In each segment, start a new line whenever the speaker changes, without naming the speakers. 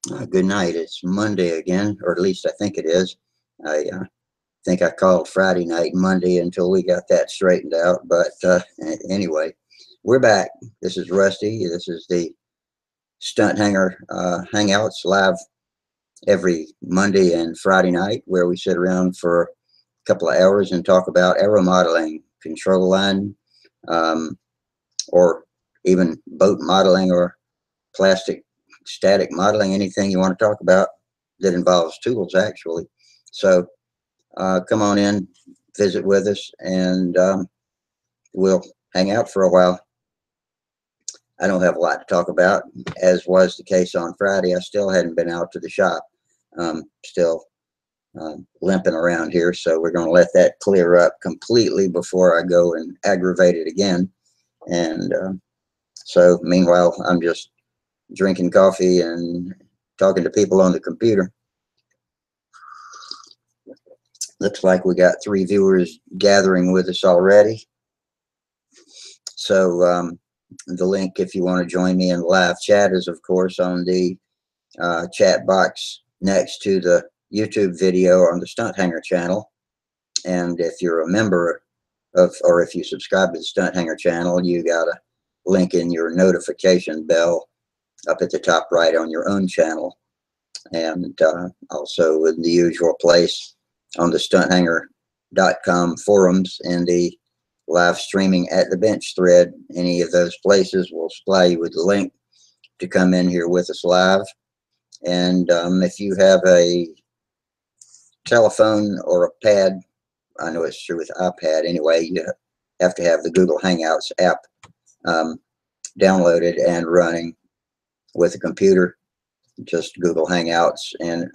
Good night. It's Monday again, or at least I think it is. I think I called Friday night Monday until we got that straightened out. But anyway, we're back. This is Rusty. This is the Stunthangar Hangouts live every Monday and Friday night, where we sit around for a couple of hours and talk about aero modeling, control line, um, or even boat modeling or plastic static modeling, anything you want to talk about that involves tools, actually. So come on in, visit with us, and we'll hang out for a while. I don't have a lot to talk about, as was the case on Friday. I still hadn't been out to the shop, still limping around here, so we're going to let that clear up completely before I go and aggravate it again. And so meanwhile, I'm just drinking coffee and talking to people on the computer. Looks like we got 3 viewers gathering with us already. So the link, if you want to join me in the live chat, is of course on the chat box next to the YouTube video on the Stunthangar channel. And if you're a member of, or if you subscribe to the Stunthangar channel, you got a link in your notification bell up at the top right on your own channel. And also in the usual place on the stunthangar.com forums and the live streaming at the bench thread. Any of those places will supply you with the link to come in here with us live. And if you have a telephone or a pad, I know it's true with iPad anyway, you have to have the Google Hangouts app downloaded and running with a computer. Just Google Hangouts, and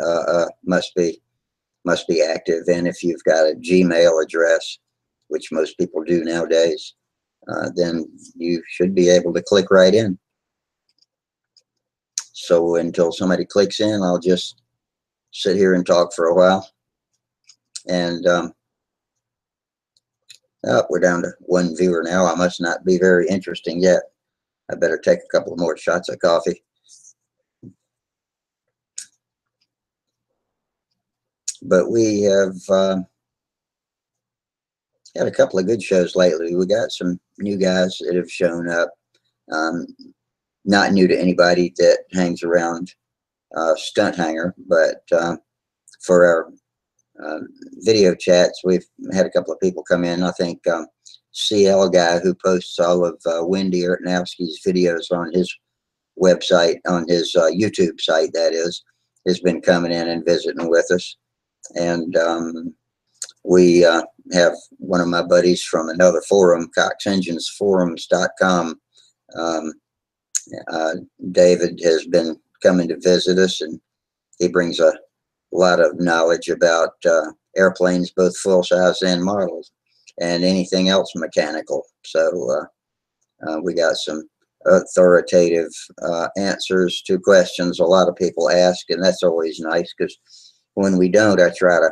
must be active. And if you've got a Gmail address, which most people do nowadays, then you should be able to click right in. So until somebody clicks in, I'll just sit here and talk for a while. And we're down to 1 viewer now. I must not be very interesting yet. I better take a couple more shots of coffee. But we have had a couple of good shows lately. We got some new guys that have shown up. Not new to anybody that hangs around Stunthangar, but for our video chats, we've had a couple of people come in. I think CL guy who posts all of Wendy Ertnowski's videos on his website, on his YouTube site, that is, has been coming in and visiting with us. And we have one of my buddies from another forum, coxenginesforums.com. David has been coming to visit us, and he brings a lot of knowledge about airplanes, both full size and models, and anything else mechanical. So we got some authoritative answers to questions a lot of people ask, and that's always nice, because when we don't, I try to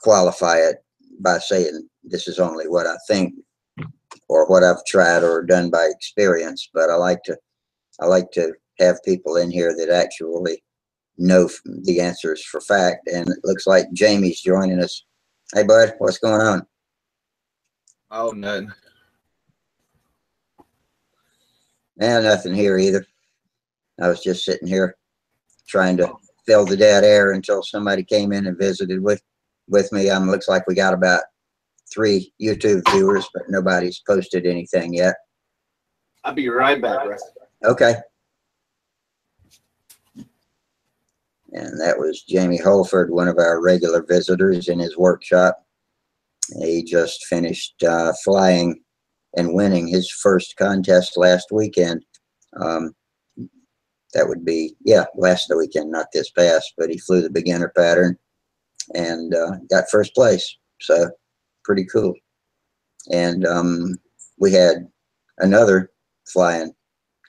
qualify it by saying this is only what I think or what I've tried or done by experience. But I like to have people in here that actually know the answers for fact. And it looks like Jamie's joining us. Hey, bud, what's going on?
Oh, nothing.
Nothing here either. I was just sitting here trying to fill the dead air until somebody came in and visited with me. Looks like we got about 3 YouTube viewers, but nobody's posted anything yet.
I'll be right back, Russ.
Okay. And that was Jamie Holford, one of our regular visitors in his workshop. He just finished flying and winning his first contest last weekend. That would be, last weekend, not this past, but he flew the beginner pattern and got first place. So pretty cool. And we had another flying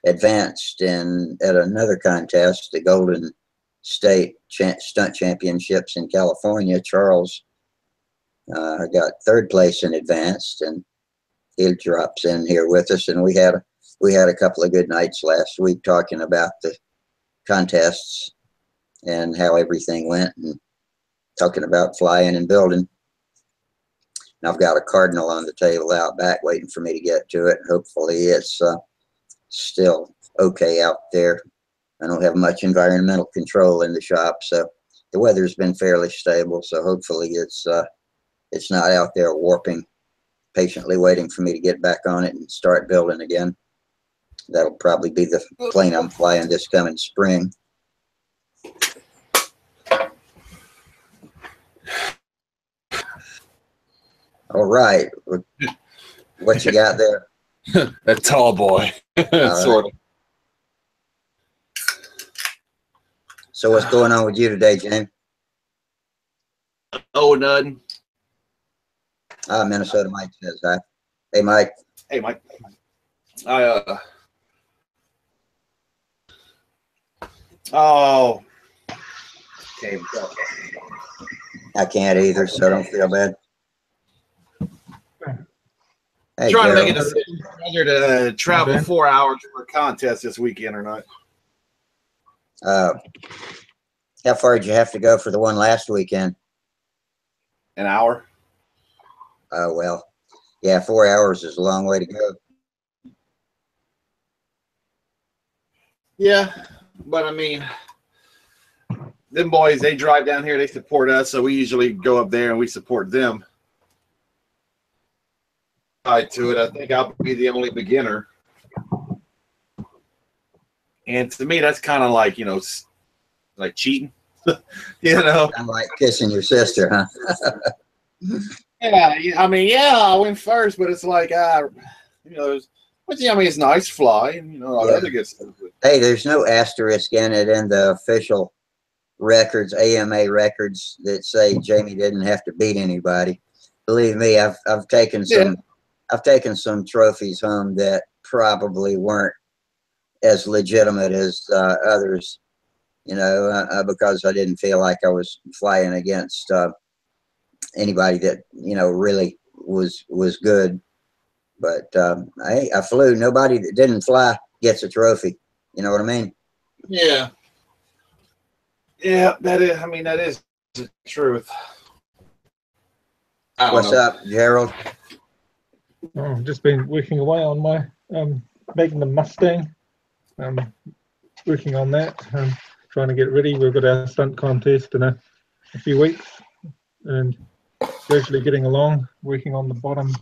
advanced at another contest, the Golden State Stunt Championships in California. Charles got 3rd place in advanced, and he drops in here with us. And we had a couple of good nights last week talking about the contests and how everything went, and talking about flying and building. And I've got a Cardinal on the table out back waiting for me to get to it. Hopefully it's still okay out there. I don't have much environmental control in the shop, so the weather's been fairly stable, so hopefully it's not out there warping, patiently waiting for me to get back on it and start building again. That'll probably be the plane I'm flying this coming spring. All right. What you got there?
That tall boy. Sort of.
So what's going on with you today, James?
Oh, nothing.
Minnesota Mike says hi. Hey, Mike.
Hey, Mike. Oh. Okay.
I can't either, so don't feel bad. Hey,
Trying to
Gerald.
make a decision whether to travel 4 hours for a contest this weekend or not.
How far did you have to go for the one last weekend?
An hour.
Oh, well, yeah, 4 hours is a long way to go.
Yeah, but I mean, them boys, they drive down here, they support us, so we usually go up there and we support them. To it, I think I'll be the only beginner. And to me, that's kind of like, you know, like cheating. You know?
I'm like kissing your sister, huh?
Yeah, I mean, yeah, I went first, but it's like, you know, but yeah, I mean, it's nice flying, you know, all the other good stuff.
Hey, there's no asterisk in it in the official records, AMA records, that say Jamie didn't have to beat anybody. Believe me, I've taken some trophies home that probably weren't as legitimate as others, you know, because I didn't feel like I was flying against anybody that, you know, really was good. But I flew. Nobody that didn't fly gets a trophy. You know what I mean?
Yeah. Yeah, that is. I mean, that is the truth.
What's up, Gerald?
Oh, I've just been working away on my making the Mustang. Working on that, trying to get ready. We've got our stunt contest in a few weeks, and gradually getting along. Working on the bottom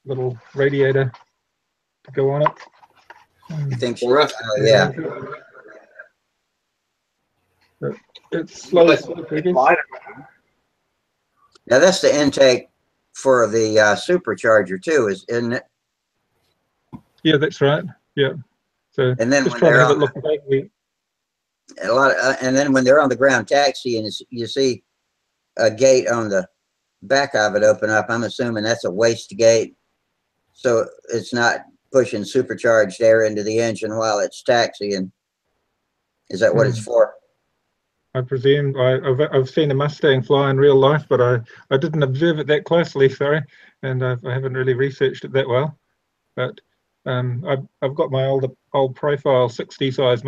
little radiator to go on it.
You think so?
Oh,
yeah.
It's slow.
Now that's the intake for the supercharger too, isn't it?
Yeah, that's right. Yeah. So
and then
just
when
trying to
they're
have
on
it look vaguely.
and then when they're on the ground taxi and you see a gate on the back of it open up, I'm assuming that's a waste gate, so it's not pushing supercharged air into the engine while it's taxiing. Is that what it's for?
I presume. I've seen a Mustang fly in real life, but I didn't observe it that closely, sorry, and I haven't really researched it that well. But I've got my old profile 60 size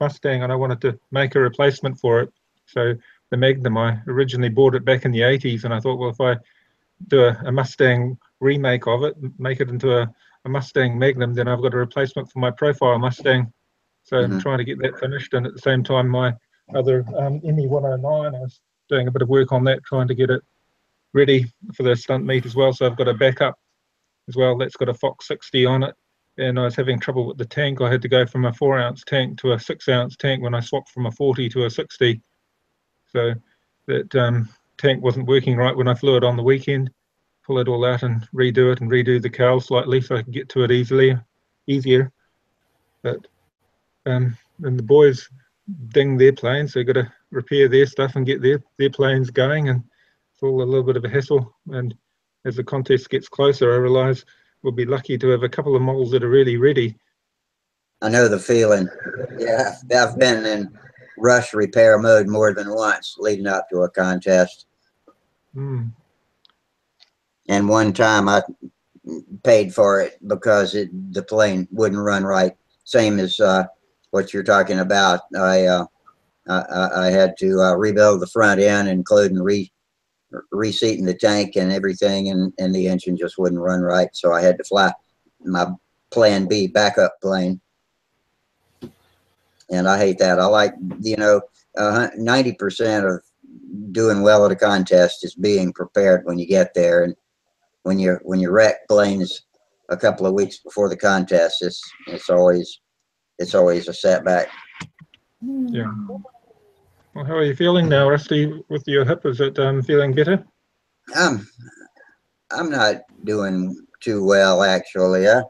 Mustang, and I wanted to make a replacement for it. So the Magnum, I originally bought it back in the 80s, and I thought, well, if I do a Mustang remake of it, make it into a Mustang Magnum, then I've got a replacement for my profile Mustang. So I'm trying to get that finished, and at the same time, my other ME 109, I was doing a bit of work on that, trying to get it ready for the stunt meet as well. So I've got a backup as well that's got a Fox 60 on it, and I was having trouble with the tank. I had to go from a 4-ounce tank to a 6-ounce tank when I swapped from a 40 to a 60. So that tank wasn't working right when I flew it on the weekend. Pull it all out and redo it, and redo the cowl slightly so I could get to it easier. But and the boys ding their planes, so got to repair their stuff and get their planes going, and it's all a little bit of a hassle. And as the contest gets closer, I realise we'll be lucky to have a couple of models that are really ready.
I know the feeling. Yeah, I've been in rush repair mode more than once leading up to a contest. And one time I paid for it because the plane wouldn't run right. Same as what you're talking about. I I had to rebuild the front end, including reseating the tank and everything, and the engine just wouldn't run right. So I had to fly my plan B backup plane. And I hate that. I like, 90% of doing well at a contest is being prepared when you get there. And when you wreck planes a couple of weeks before the contest, it's always a setback.
Yeah. Well, how are you feeling now, Rusty, with your hip? Is it feeling better?
I'm not doing too well, actually. I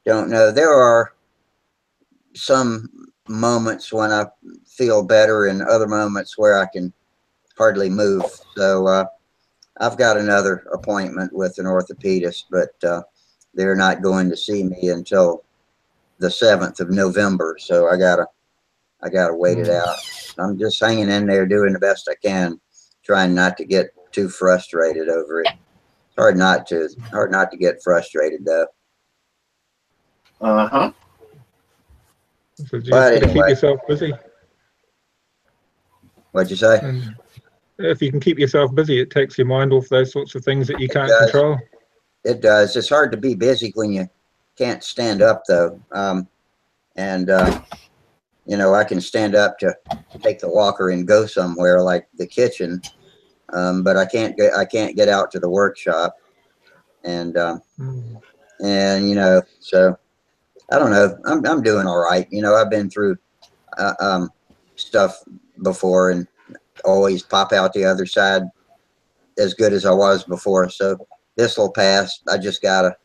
don't know. There are some moments when I feel better and other moments where I can hardly move. So I've got another appointment with an orthopedist, but they're not going to see me until the 7th of November. So I gotta wait it out. I'm just hanging in there, doing the best I can, trying not to get too frustrated over it. It's hard not to get frustrated though.
Uh-huh.
So you just
But
got to keep
anyway,
yourself busy.
what'd you say?
And if you can keep yourself busy, it takes your mind off those sorts of things that you can't
does.
control.
It does. It's hard to be busy when you can't stand up though. I can stand up to take the walker and go somewhere like the kitchen, but I can't get out to the workshop, and so I don't know. I'm doing all right. I've been through stuff before and always pop out the other side as good as I was before. So this will pass. I just gotta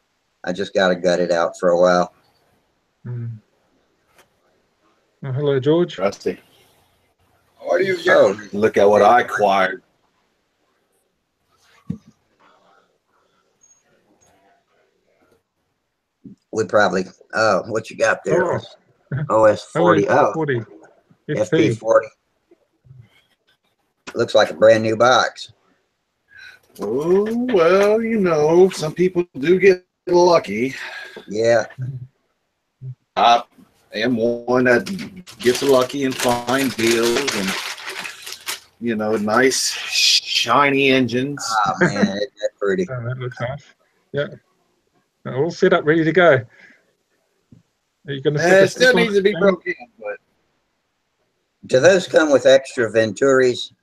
gut it out for a while.
Well, hello, George.
Rusty.
What are you doing?
Oh, look at what I acquired.
We probably. Oh, what you got there?
Oh.
OS 40. Oh,
40.
FP 40. Looks like a brand new box.
Oh, well, some people do get lucky.
Yeah.
I am one that gets lucky and find deals and, nice, shiny engines.
Oh, man, isn't that pretty?
Oh, that looks nice. Yeah. All set up, ready to go. Are you going to
It still needs to be broken in, but.
Do those come with extra Venturis?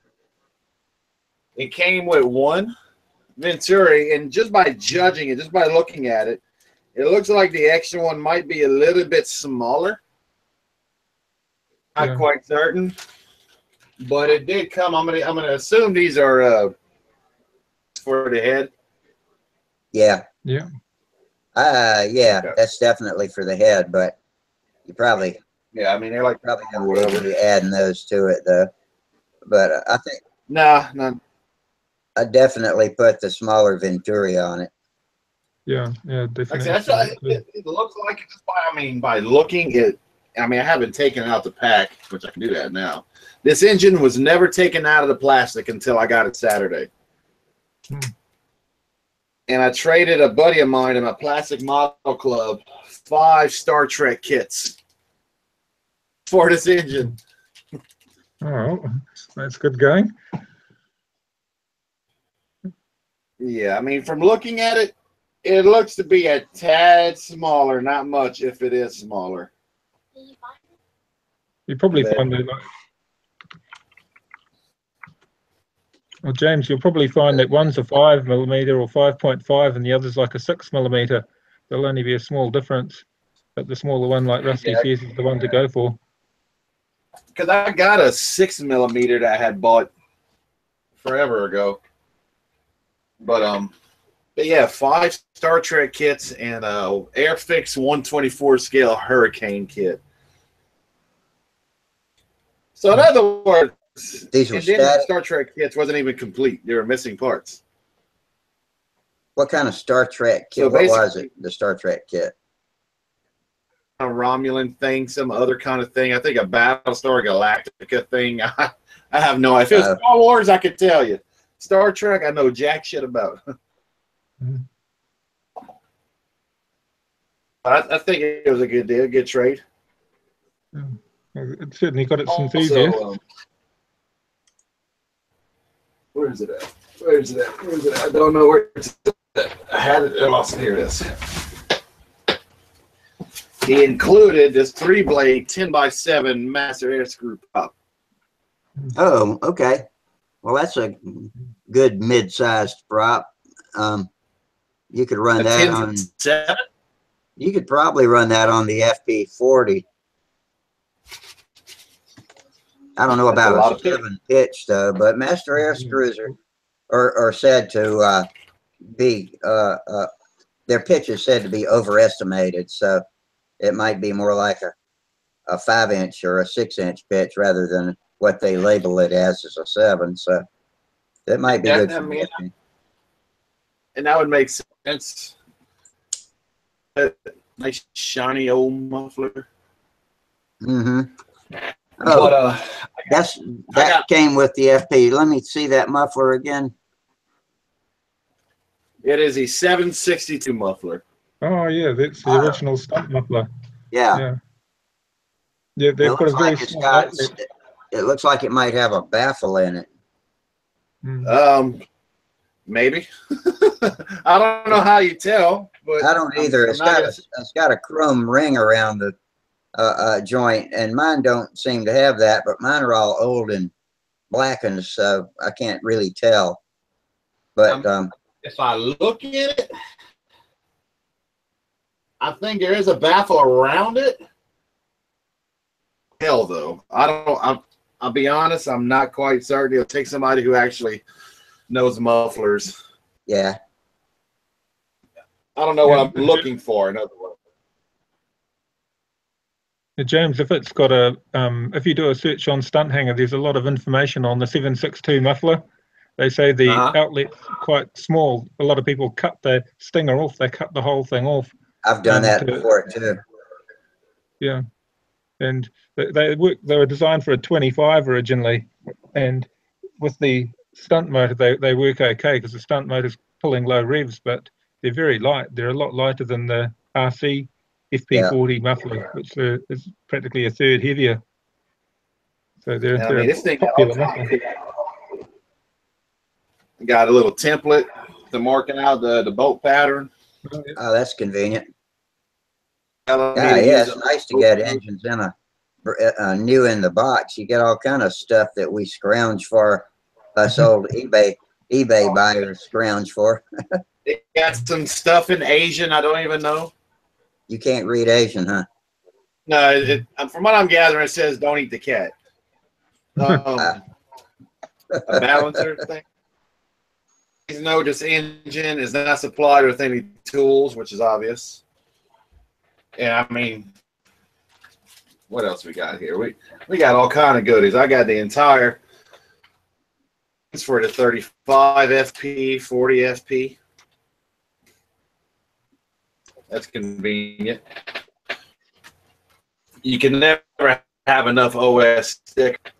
It came with one Venturi, and just by judging it, just by looking at it, it looks like the extra one might be a little bit smaller. Not quite certain, but it did come. I'm gonna assume these are for the head.
Yeah.
Yeah.
Yeah, that's definitely for the head, but you probably.
Yeah, I mean they're like
probably don't be adding those to it though. But I think.
Nah.
I definitely put the smaller Venturi on it.
Yeah, definitely.
It looks like it just by looking at. I haven't taken out the pack, which I can do that now. This engine was never taken out of the plastic until I got it Saturday. And I traded a buddy of mine in my plastic model club 5 Star Trek kits for this engine.
Oh, that's good going.
Yeah, from looking at it, it looks to be a tad smaller, not much if it is smaller.
You probably find that, well, James, you'll probably find that one's a 5mm or 5.5 and the other's like a 6mm. There'll only be a small difference, but the smaller one, like Rusty says, is the one to go for.
Because I got a 6mm that I had bought forever ago. But yeah, 5 Star Trek kits and a Airfix 124 scale Hurricane kit. So in other words,
these were
the Star Trek kits wasn't even complete. They were missing parts.
What kind of Star Trek kit? So what was it? The Star Trek kit?
A Romulan thing, some other kind of thing. I think a Battlestar Galactica thing. I have no idea. If it was Star Wars, I could tell you. Star Trek, I know jack shit about. I think it was a good deal, good trade.
It certainly got its
Also,
enthusiasts.
where is it at? Where is it at? Where is it at? I don't know where it's at. I had it. I lost it. Here it is. He included this 3-blade 10x7 master air screw prop.
Oh, okay. Well, that's a good mid-sized prop. You could run that on.
10x7?
You could probably run that on the FP40. I don't know about a 7 pitch though, but master air screws are said to be their pitch is said to be overestimated. So it might be more like a 5-inch or a 6-inch pitch rather than what they label it as a 7. So that might be good.
And that would make sense. Nice shiny old muffler.
Mm-hmm. Oh, but, that came with the FP. Let me see that muffler again.
It is a 762 muffler.
Oh yeah, that's the original Stunt muffler.
Yeah.
Yeah, they've got a very small.
It looks like it might have a baffle in it.
Maybe. I don't know how you tell, but
I don't either. It's got a chrome ring around the joint, and mine don't seem to have that, but mine are all old and blackened, so I can't really tell. But
if I look at it, I think there is a baffle around it. Hell, though, I'll be honest, I'm not quite certain. It'll take somebody who actually knows mufflers.
Yeah.
I don't know what I'm looking for, in other words.
James, if it's got a, if you do a search on Stunthangar, there's a lot of information on the 762 muffler. They say the outlet's quite small. A lot of people cut the stinger off. They cut the whole thing off.
I've done that before too.
Yeah, and they were designed for a 25 originally, and with the stunt motor, they work okay because the stunt motor's pulling low revs, but they're very light. They're a lot lighter than the RC FP40 muffler, which is practically a third heavier. So they're a popular muffler.
Got a little template to marking out the bolt pattern.
Oh, that's convenient.
Yeah,
it's nice to get engines in a new in the box. You get all kind of stuff that we scrounge for. Us old eBay buyers scrounge for.
They got some stuff in Asian I don't even know.
You can't read Asian, huh?
No, from what I'm gathering, it says don't eat the cat. A balancer thing. Please note this engine is not supplied with any tools, which is obvious. And I mean, what else we got here? We got all kind of goodies. I got the entire for the 35 FP, 40 FP. That's convenient. You can never have enough OS stick.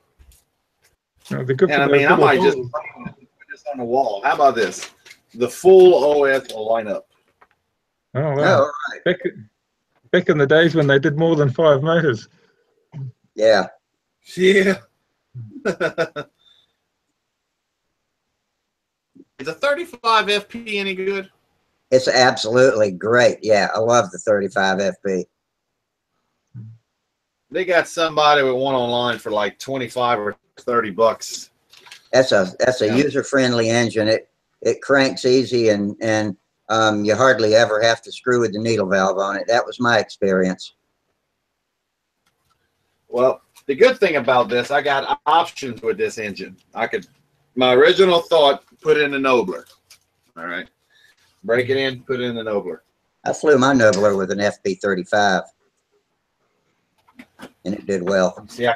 No,
and I mean, I might just put this on the wall. How about this? The full OS will line up.
Oh, wow.
All right.
Back in the days when they did more than 5 motors.
Yeah.
Yeah. Is a 35 FP any good?
It's absolutely great. Yeah, I love the 35 FP.
They got somebody with one online for like 25 or 30 bucks.
That's a user-friendly engine. It cranks easy and you hardly ever have to screw with the needle valve on it. That was my experience.
Well, the good thing about this, I got options with this engine. My original thought, put in a Nobler. All right. Break it in, put it in the Nobler.
I flew my Nobler with an FP35, and it did well.
See,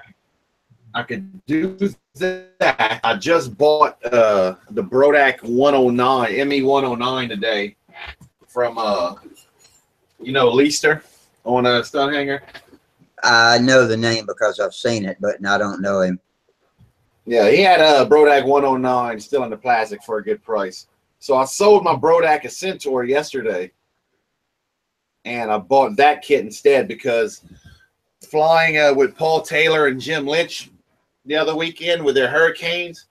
I could do that. I just bought the Brodak 109, ME109 today from, Leister on a Stunthangar.
I know the name because I've seen it, but I don't know him.
Yeah, he had a Brodak 109 still in the plastic for a good price. So I sold my Brodak Centaur yesterday, and I bought that kit instead because flying with Paul Taylor and Jim Lynch the other weekend with their Hurricanes.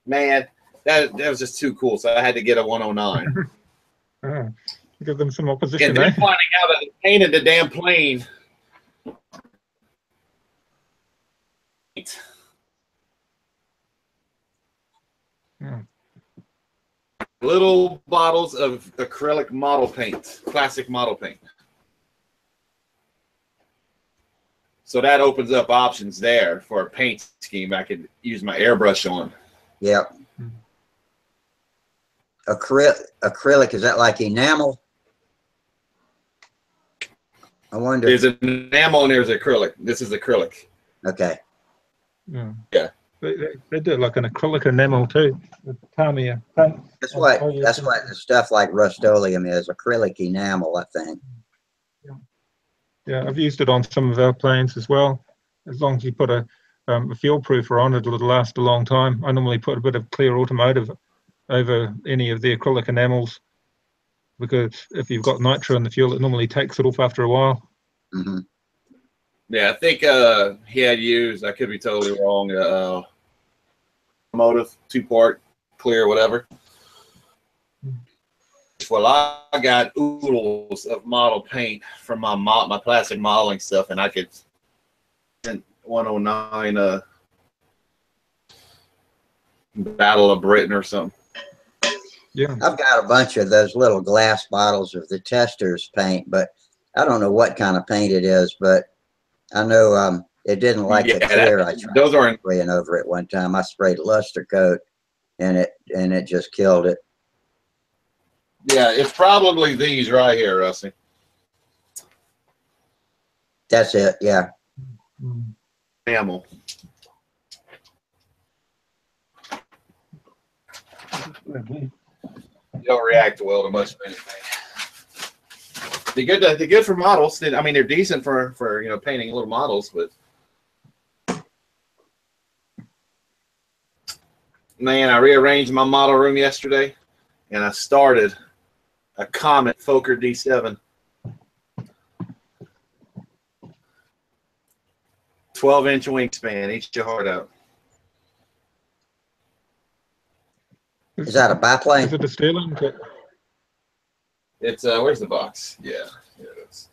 Man, that was just too cool. So I had to get a 109.
Give them some opposition.
And then finding out that they painted the damn plane.
Yeah.
Little bottles of acrylic model paint, classic model paint. So that opens up options there for a paint scheme I could use my airbrush on.
Yep. Acrylic, is that like enamel? I wonder.
There's enamel and there's acrylic. This is acrylic.
Okay.
Yeah.
Yeah.
They do like an acrylic enamel too. The Tamiya paint.
That's what the stuff like Rust-Oleum is, acrylic enamel, I think.
Yeah, I've used it on some of our planes as well. As long as you put a fuel proofer on it, it'll last a long time. I normally put a bit of clear automotive over any of the acrylic enamels, because if you've got nitro in the fuel, it normally takes it off after a while.
Mm-hmm.
Yeah, I think he had used, I could be totally wrong, automotive, 2-part, clear, whatever. Well, I got oodles of model paint from my plastic modeling stuff, and I could 109 Battle of Britain or something.
Yeah,
I've got a bunch of those little glass bottles of the Testors paint, but I don't know what kind of paint it is, but I know it didn't like the clear. I tried spraying over it one time. I sprayed luster coat, and it just killed it.
Yeah, it's probably these right here, Rusty.
That's it. Yeah.
Enamel. You don't react well to much of anything. They're good for models. I mean, they're decent for painting little models, but man, I rearranged my model room yesterday, and I started a Comet Fokker D7. 12-inch wingspan. Eat your heart out.
Is that a biplane?
Is it a Sterling?
It's where's the box? Yeah, here it is.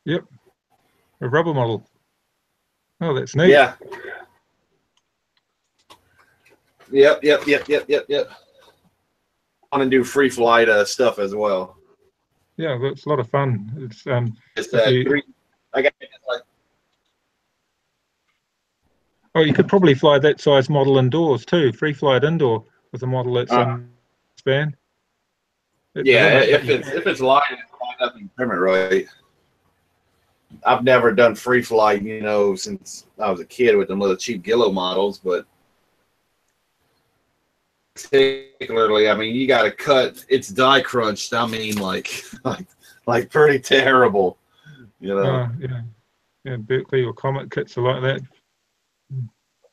Yep, a rubber model. Oh, that's neat.
Yeah. Yep. I want to do free flight stuff as well.
Yeah, that's a lot of fun.
It's I got like.
Oh, you could probably fly that size model indoors too. Free flight indoor with a model that's span.
Yeah, if it's lined up and trim it right. I've never done free flight, since I was a kid with them little cheap Gillo models, but particularly, I mean, you got to cut. It's die crunched. I mean, like pretty terrible,
Yeah, Berkeley or Comet kits are like that.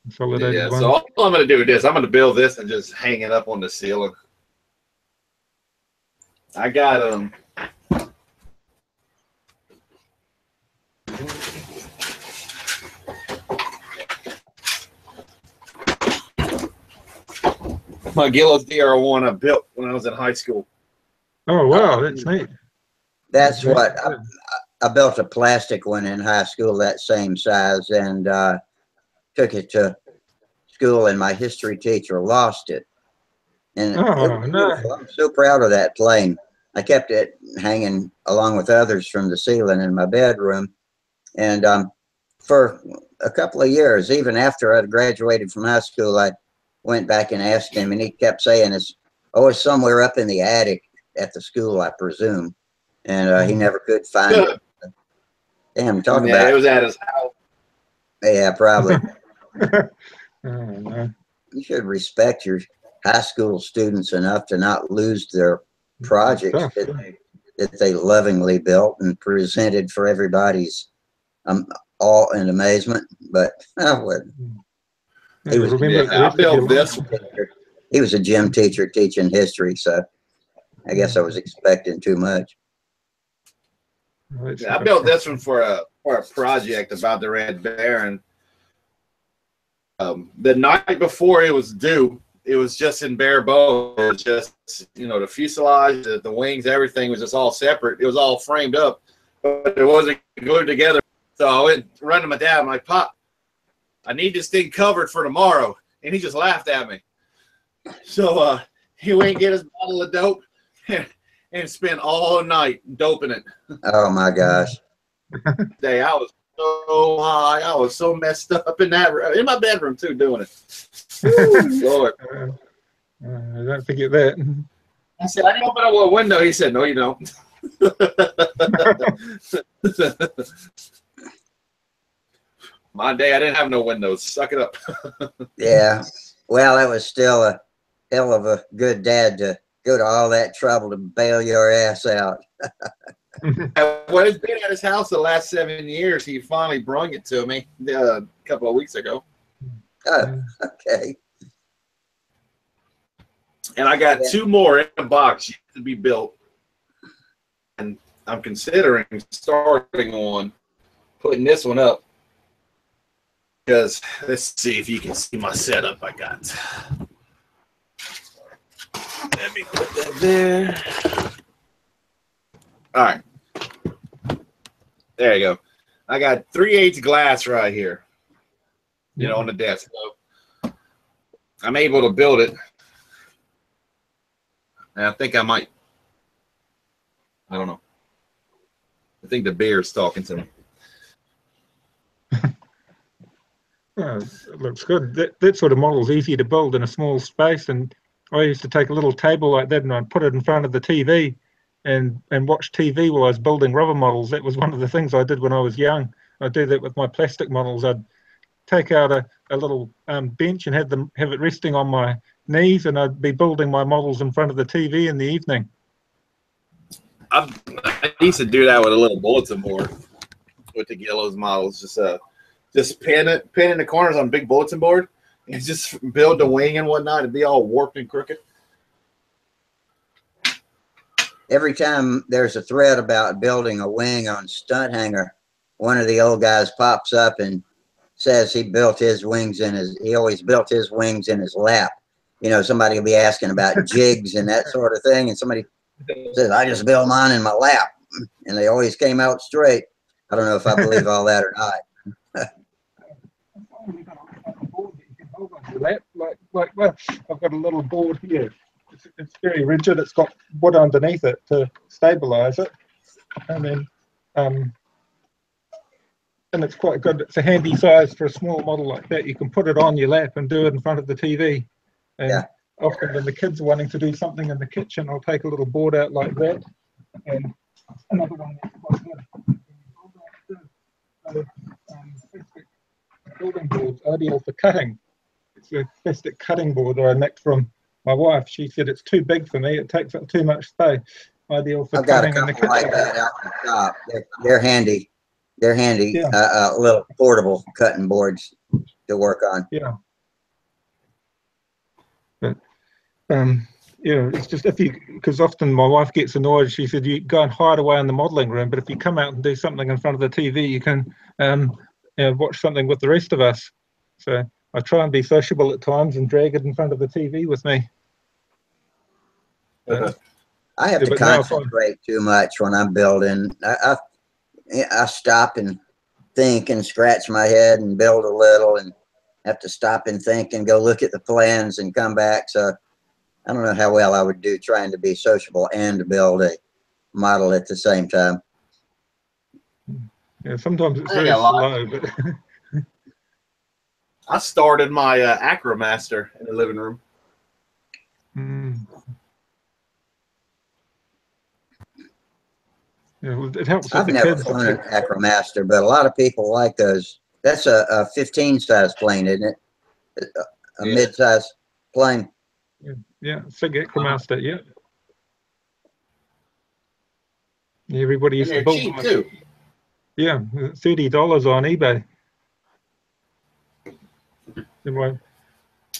Consolidated
yeah.
ones.
So all I'm going to do with this, I'm going to build this and just hang it up on the ceiling. I got my Gillo's DR1 I built when I was in high school.
Oh wow, that's neat.
That's what I built a plastic one in high school that same size, and took it to school, and my history teacher lost it. And
no.
I'm so proud of that plane. I kept it hanging along with others from the ceiling in my bedroom. And for a couple of years, even after I graduated from high school, I went back and asked him, and he kept saying it's somewhere up in the attic at the school, I presume. And he never could find it. Damn, talk about
it was at his house.
Yeah, probably.
No.
You should respect your high school students enough to not lose their projects that they lovingly built and presented for everybody's awe and amazement. But he was he was a gym teacher teaching history, so I guess I was expecting too much.
I built this one for a project about the Red Baron. The night before it was due, it was just in bare bones. It was just, you know, the fuselage, the wings, everything was just all separate. It was all framed up, but it wasn't glued together. So I went running to my dad. I'm like, Pop, I need this thing covered for tomorrow. And he just laughed at me. So he went and get his bottle of dope and spent all night doping it.
Oh my gosh.
Day I was so high. I was so messed up in my bedroom too, doing it. Ooh, Lord.
I don't forget that.
I said, I didn't open up a window. He said, no, you don't. My day, I didn't have no windows. Suck it up.
Yeah. Well, that was still a hell of a good dad to go to all that trouble to bail your ass out.
Well, it's been at his house the last 7 years. He finally brung it to me a couple of weeks ago.
Oh, okay.
And I got 2 more in a box yet to be built. And I'm considering starting on putting this one up. Because let's see if you can see my setup I got. Let me put that there. All right. There you go. I got 3/8 glass right here, you know, on the desk. So I'm able to build it. And I think I might. I don't know. I think the bear's talking to me.
Oh, it looks good. That sort of model is easy to build in a small space, and I used to take a little table like that and I'd put it in front of the TV and watch TV while I was building rubber models. That was one of the things I did when I was young. I'd do that with my plastic models. I'd take out a little bench and have it resting on my knees, and I'd be building my models in front of the TV in the evening.
I used to do that with a little bulletin board with the Gillows models. Just pin in the corners on a big bulletin board and just build the wing and whatnot and be all warped and crooked.
Every time there's a thread about building a wing on Stunthangar, one of the old guys pops up and says he built his wings he always built his wings in his lap. You know, somebody will be asking about jigs and that sort of thing, and somebody says, I just built mine in my lap, and they always came out straight. I don't know if I believe all that or not.
Well, I've got a little board here. It's very rigid. It's got wood underneath it to stabilize it, and then and it's quite good. It's a handy size for a small model like that. You can put it on your lap and do it in front of the TV. And often when the kids are wanting to do something in the kitchen, I'll take a little board out like that. And another one that's quite good. Building boards ideal for cutting. It's a plastic cutting board that I nicked from my wife. She said it's too big for me. It takes up too much space. Ideal for cutting in the kitchen. I've got a couple like that out on the top.
They're handy. They're handy. Little portable cutting boards to work on.
Yeah. But it's just because often my wife gets annoyed. She said you go and hide away in the modelling room, but if you come out and do something in front of the TV, you can watch something with the rest of us. So I try and be sociable at times and drag it in front of the TV with me.
I have to concentrate too much when I'm building. I stop and think and scratch my head and build a little, and have to stop and think and go look at the plans and come back. So I don't know how well I would do trying to be sociable and build a model at the same time.
Yeah, sometimes it's very slow, but
I started my Acromaster in the living room.
Yeah, it helps.
I've never flown an Acromaster, but a lot of people like those. That's a 15 size plane, isn't it? A mid-size plane.
Yeah, Sig Acromaster. Yeah. Everybody used to build
cheap too.
Yeah, $30 on eBay.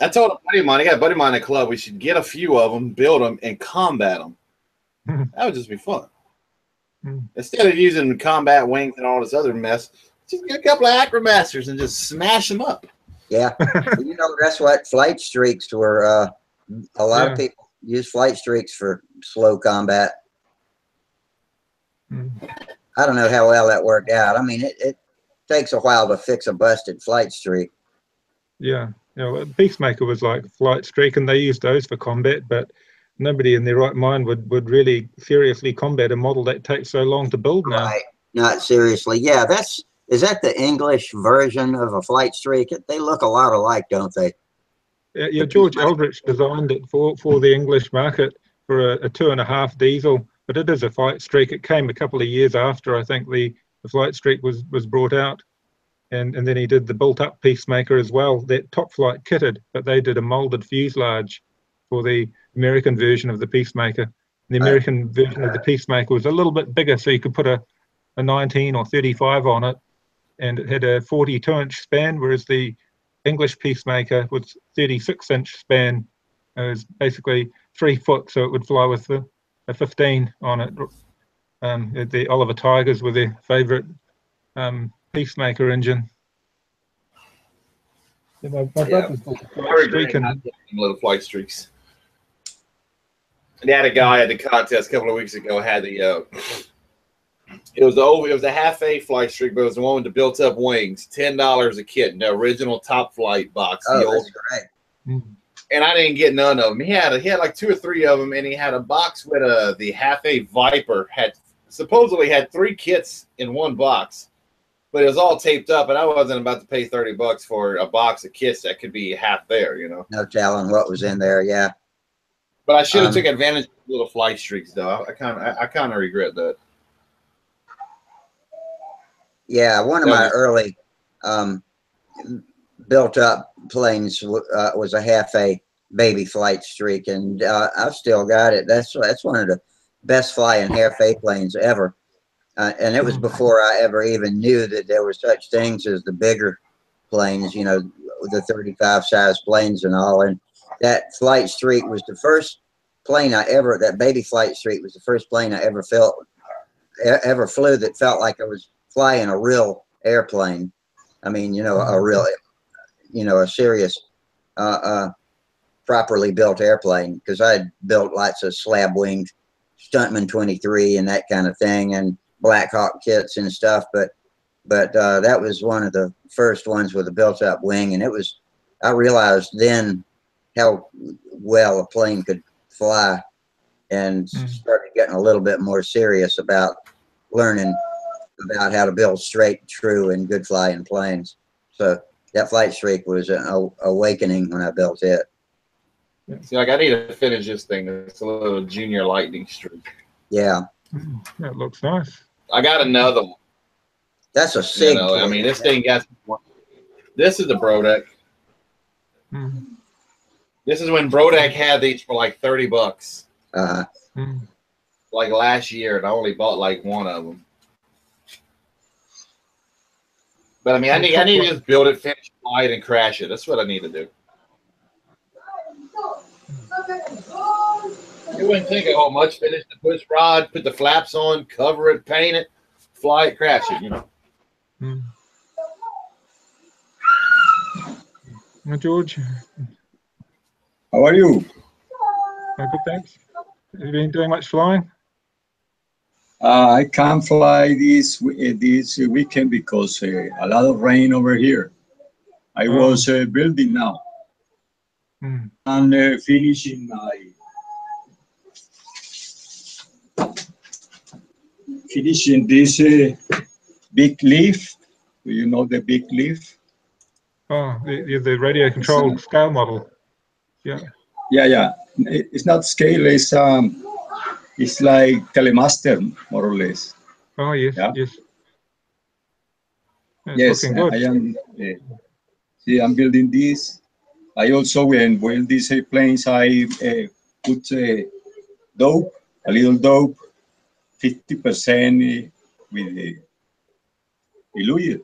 I told a buddy of mine, I got a buddy of mine in the club, we should get a few of them, build them, and combat them. That would just be fun. Instead of using combat wings and all this other mess, just get a couple of acromasters and just smash them up.
Yeah, you know, that's what flight streaks were. A lot of people use flight streaks for slow combat. I don't know how well that worked out. I mean, it takes a while to fix a busted flight streak.
Yeah, well, Peacemaker was like flight streak, and they used those for combat, but nobody in their right mind would really seriously combat a model that takes so long to build now.
Right, not seriously. Yeah, is that the English version of a flight streak? They look a lot alike, don't they?
Yeah, George Eldridge designed it for the English market for a 2.5 diesel, but it is a flight streak. It came a couple of years after, I think, the flight streak was brought out. And then he did the built-up Peacemaker as well, that Top Flight kitted, but they did a molded fuselage for the American version of the Peacemaker. The American version of the Peacemaker was a little bit bigger, so you could put a 19 or 35 on it, and it had a 42-inch span, whereas the English Peacemaker was 36-inch span. It was basically 3 foot, so it would fly with a 15 on it. The Oliver Tigers were their favourite Peacemaker engine. Yeah, my brother's built a flight streak and
little flight streaks. They had a guy at the contest a couple of weeks ago had the it was a half-A flight streak, but it was the one with the built-up wings, $10 a kit, the original Top Flight box.
Oh,
the old,
that's great.
and I didn't get none of them. He had like 2 or 3 of them, and he had a box with the half-A Viper supposedly had 3 kits in one box, but it was all taped up, and I wasn't about to pay $30 for a box of kits that could be half there, you know.
No telling what was in there. Yeah.
But I should have took advantage of the little flight streaks, though. I kind of regret that.
Yeah, one of my early built-up planes was a half-A baby flight streak, and I've still got it. That's one of the best flying half-A planes ever, and it was before I ever even knew that there were such things as the bigger planes, you know, the 35 size planes and all. And that flight streak was the first plane that baby flight streak was the first plane I ever flew that felt like I was flying a real airplane. I mean, you know, a serious, properly built airplane, because I'd built lots of slab winged Stuntman 23 and that kind of thing, and Black Hawk kits and stuff. But that was one of the first ones with a built up wing. And I realized then how well a plane could fly, and started getting a little bit more serious about learning about how to build straight, true, and good flying planes. So that flight streak was an awakening when I built it.
See, like, I need to finish this thing. It's a little junior lightning streak.
Yeah.
That looks nice.
I got another one.
That's a SIG.
I mean, this thing got. This is the Brodeck. This is when Brodeck had these for like $30. Like last year, and I only bought like one of them. But I mean, I need to just build it, finish, fly it, and crash it. That's what I need to do. It wouldn't take a whole much. Finish the push rod, put the flaps on, cover it, paint it, fly it, crash it. You know.
George,
How are you?
good, thanks. Have you been doing much flying?
I can't fly this weekend because a lot of rain over here. I was building now and finishing this big leaf. Do you know the big leaf?
Oh, the radio controlled scale model. Yeah.
Yeah. It's not scale. It's like Telemaster, more or less.
Oh yes,
yeah?
Yes. It's
Yes,
looking good.
I am. See, I'm building this. I also, when build these planes, I put dope, a little dope, 50% with the illusion,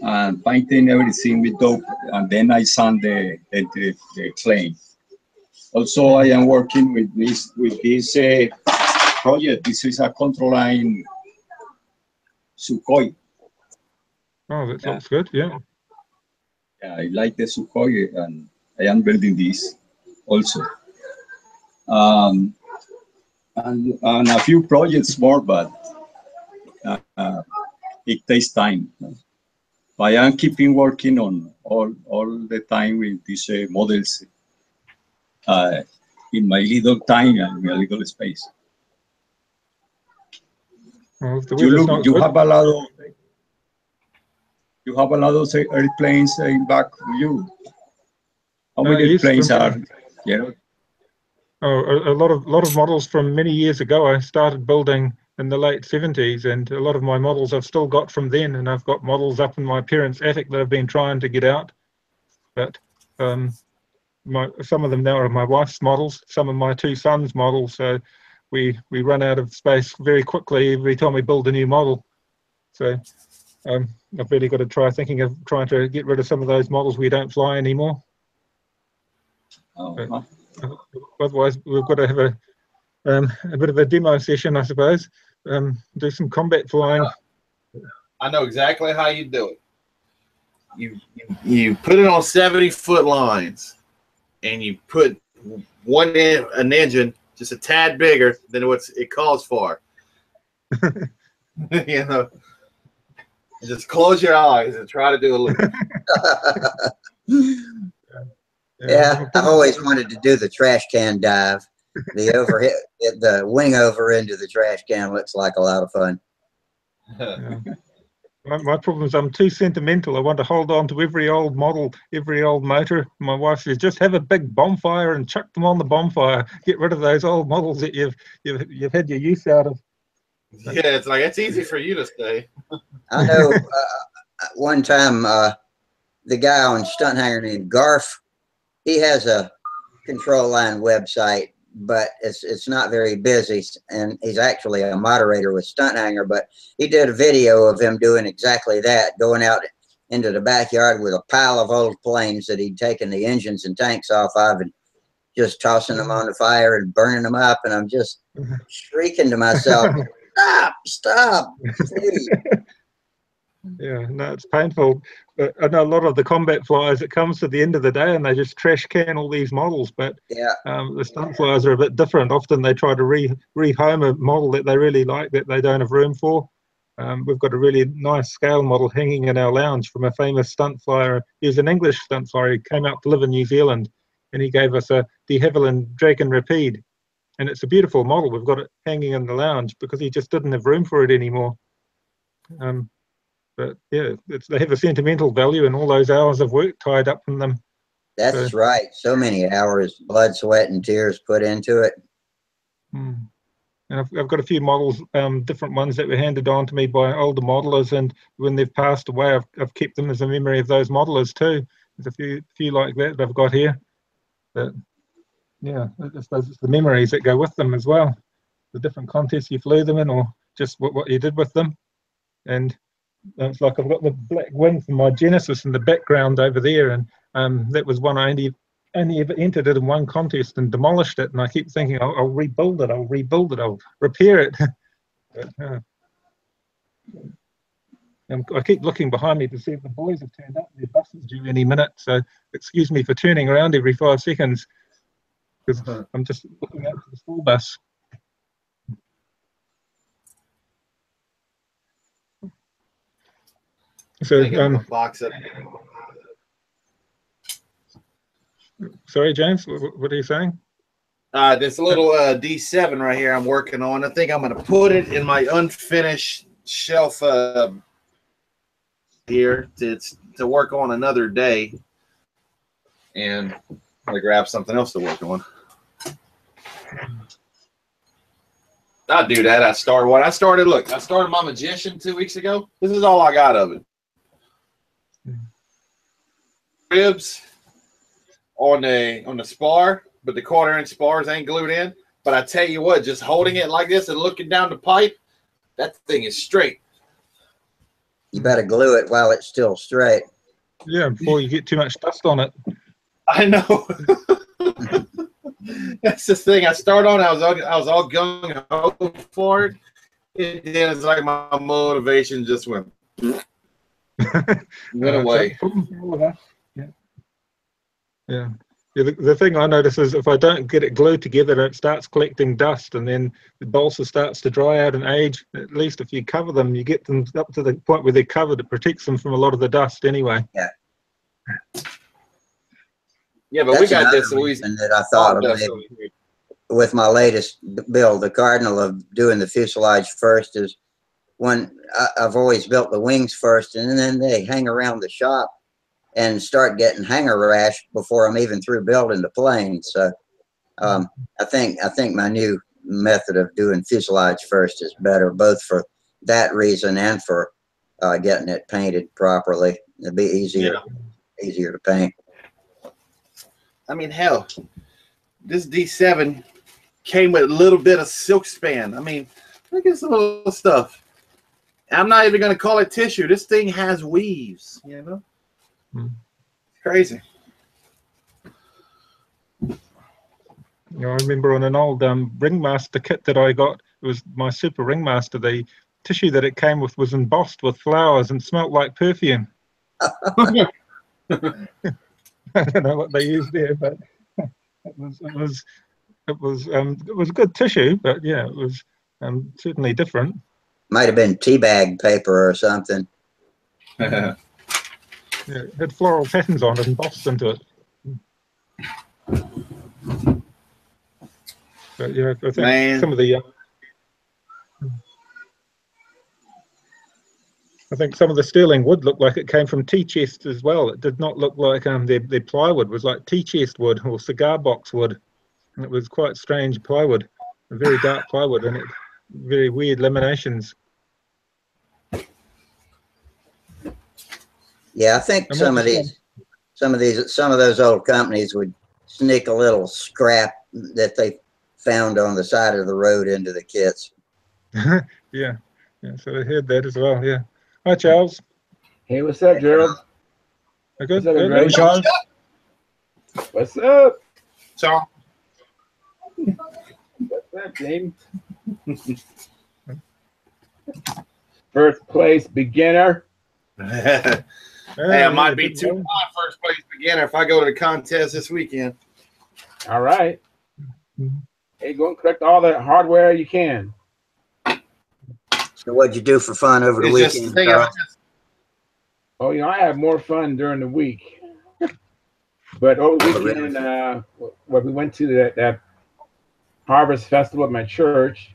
and painting everything with dope, and then I sand the plane. Also, I am working with this project. This is a control line Sukhoi.
Oh, that looks good. Yeah.
Yeah, I like the Sukhoi, and I am building this also. And a few projects more, but it takes time. But I am keeping working on all the time with these models in my little time and my little space.
Well, if the weather's not
You
good,
have a lot of airplanes in back of you. How many
yes,
planes are? You know,
oh, a lot of models from many years ago. I started building in the late 70s, and a lot of my models I've still got from then, and I've got models up in my parents' attic that I've been trying to get out. But some of them now are my wife's models, some of my two sons' models. So we run out of space very quickly every time we build a new model. So I've really got to try thinking of trying to get rid of some of those models we don't fly anymore. But otherwise, we've got to have a bit of a demo session, I suppose. Do some combat flying.
I know exactly how you do it. You put it on 70-foot lines, and you put an engine just a tad bigger than what it calls for. You know, just close your eyes and try to do a loop.
Yeah, I've always wanted to do the trash can dive. The overhead, the wing over into the trash can looks like a lot of fun.
Yeah. My problem is I'm too sentimental. I want to hold on to every old model, every old motor. My wife says, just have a big bonfire and chuck them on the bonfire. Get rid of those old models that you've had your use out of.
Yeah, it's like, it's easy for you to say.
I know one time the guy on Stunthangar named Garf, he has a control line website, but it's not very busy, and he's actually a moderator with Stunthangar. But he did a video of him doing exactly that, going out into the backyard with a pile of old planes that he'd taken the engines and tanks off of, and just tossing them on the fire and burning them up. And I'm just shrieking to myself, stop, please.
Yeah, no, it's painful. But I know a lot of the combat flyers, it comes to the end of the day and they just trash can all these models. But
Yeah,
the stunt flyers are a bit different. Often they try to rehome a model that they really like that they don't have room for. We've got a really nice scale model hanging in our lounge from a famous stunt flyer. He was an English stunt flyer. He came out to live in New Zealand, and he gave us a de Havilland Dragon Rapide. And it's a beautiful model. We've got it hanging in the lounge because he just didn't have room for it anymore. But yeah, they have a sentimental value, and all those hours of work tied up in them.
that's right. So many hours, blood, sweat, and tears put into it.
And I've got a few models, different ones that were handed on to me by older modelers, and when they've passed away, I've kept them as a memory of those modelers too. There's a few like that I've got here. But yeah, it's the memories that go with them as well. The different contests you flew them in, or just what you did with them. And it's like I've got the black wing from my Genesis in the background over there, and that was one I only ever entered it in one contest and demolished it. And I keep thinking, I'll rebuild it, I'll repair it. But, I keep looking behind me to see if the boys have turned up. Their bus is due any minute, so excuse me for turning around every 5 seconds, because I'm just looking out for the school bus. So, sorry, James, what are you saying?
This little D7 right here I'm working on. I think I'm going to put it in my unfinished shelf here to work on another day. And I'm going to grab something else to work on. I'll do that. I started my Magician 2 weeks ago. This is all I got of it. Ribs on the spar, but the 1/4-inch spars ain't glued in. But I tell you what, just holding it like this and looking down the pipe, that thing is straight.
You better glue it while it's still straight.
Yeah, before you get too much dust on it.
I know. That's the thing. I was all gung ho for it, It's like my motivation just went away.
Yeah. Yeah. Yeah, the thing I notice is if I don't get it glued together, it starts collecting dust, and then the balsa starts to dry out and age. At least if you cover them, you get them up to the point where they're covered. It protects them from a lot of the dust anyway.
Yeah.
Yeah, but
That's
we got
another
this.
reason that I thought of maybe with my latest build, the cardinal of doing the fuselage first is when I've always built the wings first, and then they hang around the shop and start getting hanger rash before I'm even through building the plane. So I think my new method of doing fuselage first is better, both for that reason and for getting it painted properly. It'd be easier to paint.
I mean, hell, this D7 came with a little bit of silk span. I mean, look at some little stuff. I'm not even going to call it tissue. This thing has weaves, you know? Crazy.
You know, I remember on an old ringmaster kit that I got, it was my super ringmaster, the tissue that it came with was embossed with flowers and smelt like perfume. I don't know what they used there, but it was good tissue, but yeah, it was certainly different.
Might have been tea bag paper or something.
Yeah, it had floral patterns on it and embossed into it. But yeah, I think some of the I think some of the sterling wood looked like it came from tea chests as well. It did not look like their plywood was like tea chest wood or cigar box wood, and it was quite strange plywood, a very dark plywood, and it very weird laminations.
Yeah, I think some of those old companies would sneak a little scrap that they found on the side of the road into the kits.
Yeah, so I heard that as well. Yeah. Hi, Charles.
Hey, what's up, Gerald?
Good.
Hey, Charles. What's up?
Charles.
What's up, James? First place beginner.
Hey, I might be too high first place beginner if I go to the contest this weekend.
All right. Hey, go and collect all the hardware you can.
So what'd you do for fun over the weekend, Charles?
Oh, you know, I have more fun during the week. But over the weekend, we went to that Harvest Festival at my church.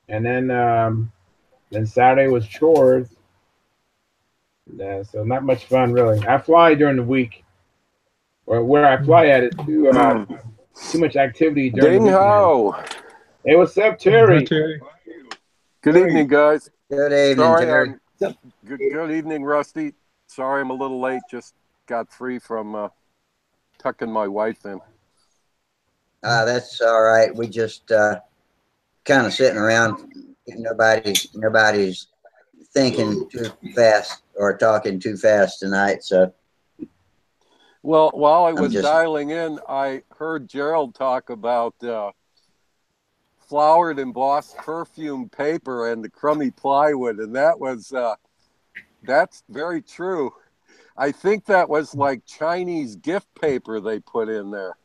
And then Saturday was chores. So not much fun, really. I fly during the week. Or where I fly at is too much activity during the weekend. Hey, what's up, Terry?
Hi, Terry.
Good evening, guys.
Good evening, Terry.
Good evening, Rusty. Sorry I'm a little late. Just got free from tucking my wife in.
That's all right. We just kind of sitting around. Nobody's thinking too fast or talking too fast tonight. So,
well, while I was dialing in, I heard Gerald talk about flowered embossed perfume paper and the crummy plywood, and that's very true. I think that was like Chinese gift paper they put in there,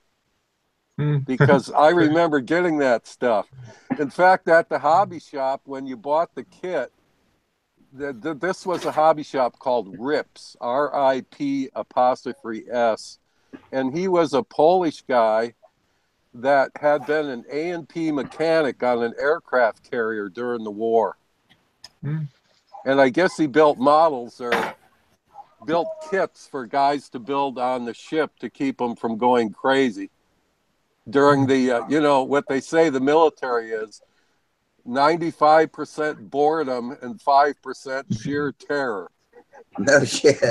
because I remember getting that stuff. In fact, at the hobby shop, when you bought the kit, this was a hobby shop called Rips, RIP''S, and he was a Polish guy that had been an A&P mechanic on an aircraft carrier during the war. And I guess he built models or built kits for guys to build on the ship to keep them from going crazy. During the, what they say the military is 95% boredom and 5% sheer terror.
No shit.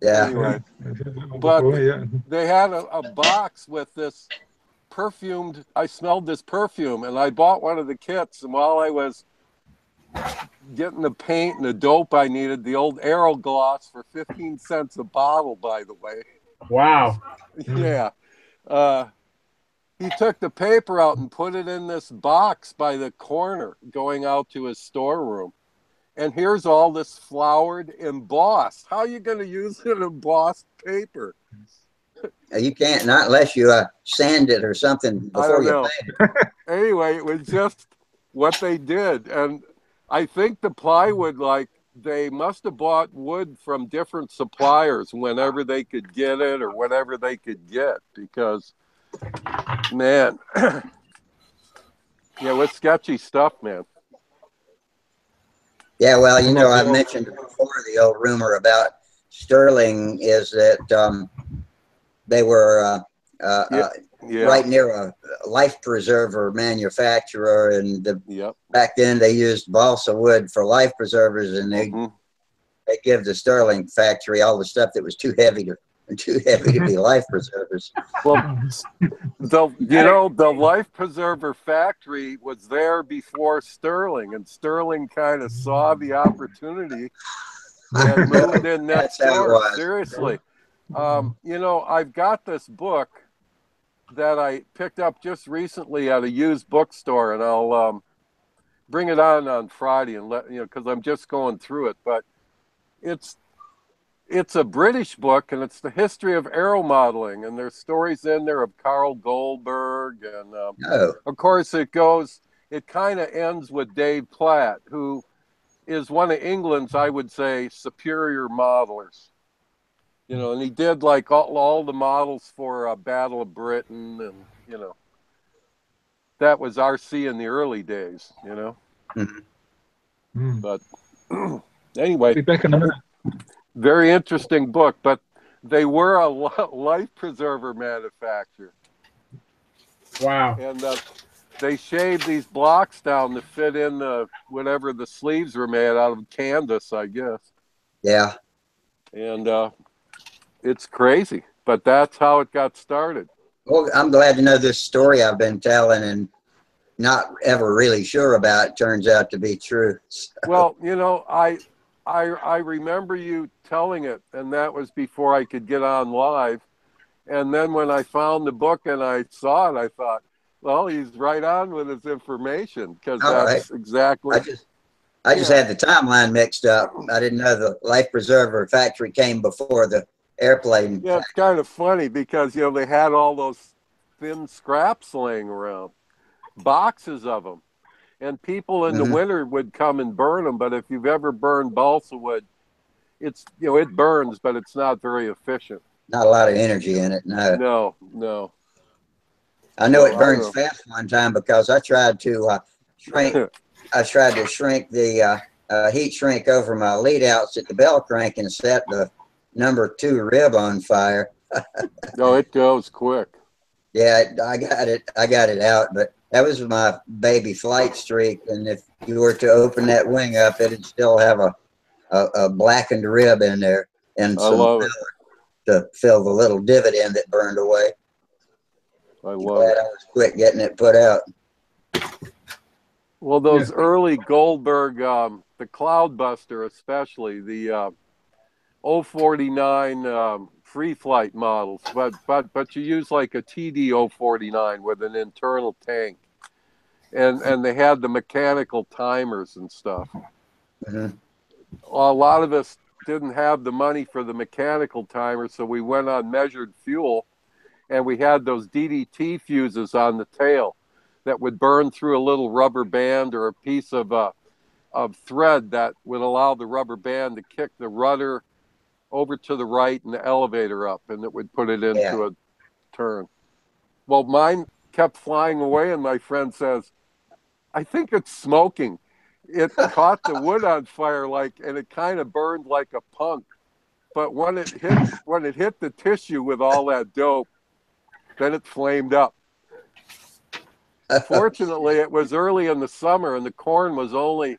Yeah.
Anyway, but they had a box with this perfumed, I smelled this perfume, and I bought one of the kits, and while I was getting the paint and the dope I needed, the old Aero Gloss for 15 cents a bottle, by the way.
Wow.
Yeah. he took the paper out and put it in this box by the corner going out to his storeroom. And here's all this flowered embossed. How are you going to use an embossed paper?
You can't, not unless you sand it or something before you paint it.
Anyway, it was just what they did. And I think the plywood, like, they must have bought wood from different suppliers whenever they could get it or whatever they could get, because, man, yeah, it was sketchy stuff, man.
Yeah, well, you know, I mentioned before the old rumor about Sterling is that they were right near a life preserver manufacturer, and back then they used balsa wood for life preservers, and they give the Sterling factory all the stuff that was too heavy to be life preservers.
Well, the life preserver factory was there before Sterling, and Sterling kind of saw the opportunity and moved in next door. Seriously. You know, I've got this book that I picked up just recently at a used bookstore, and I'll bring it on Friday and let you know, because I'm just going through it. But it's a British book, and it's the history of aero modeling, and there's stories in there of Carl Goldberg, and of course it kind of ends with Dave Platt, who is one of England's, I would say, superior modelers. You know, and he did like all the models for Battle of Britain, and you know, that was RC in the early days. You know, but anyway,
be back in a minute.
Very interesting book. But they were a life preserver manufacturer.
Wow!
And they shaved these blocks down to fit in whatever the sleeves were made out of, canvas, I guess.
Yeah.
And it's crazy, but that's how it got started.
Well, I'm glad to know this story I've been telling and not ever really sure about turns out to be true. So.
Well, you know, I remember you telling it, and that was before I could get on live. And then when I found the book and I saw it, I thought, well, he's right on with his information, because that's exactly.
I just had the timeline mixed up. I didn't know the life preserver factory came before the airplane.
Yeah, it's kind of funny because, you know, they had all those thin scraps laying around, boxes of them, and people in the winter would come and burn them. But if you've ever burned balsa wood, it's, you know, it burns, but it's not very efficient.
Not a lot of energy in it. No. I know it burns fast one time because I tried to shrink. I tried to shrink the heat shrink over my lead outs at the bell crank and set the number 2 rib on fire.
No, it goes quick.
Yeah, I got it out, but that was my baby flight streak. And if you were to open that wing up, it'd still have a blackened rib in there and some filler to fill the little divot in that burned away. I'm glad I was quick getting it put out.
Well, those early Goldberg, the Cloudbuster especially, the 049 free flight models, but you use like a TD 049 with an internal tank, and they had the mechanical timers and stuff. A lot of us didn't have the money for the mechanical timer, so we went on measured fuel, and we had those DDT fuses on the tail that would burn through a little rubber band or a piece of thread that would allow the rubber band to kick the rudder over to the right and the elevator up, and it would put it into a turn. Well, mine kept flying away, and my friend says, I think it's smoking. It caught the wood on fire, and it kind of burned like a punk. But when it hit the tissue with all that dope, then it flamed up. Fortunately, it was early in the summer, and the corn was only,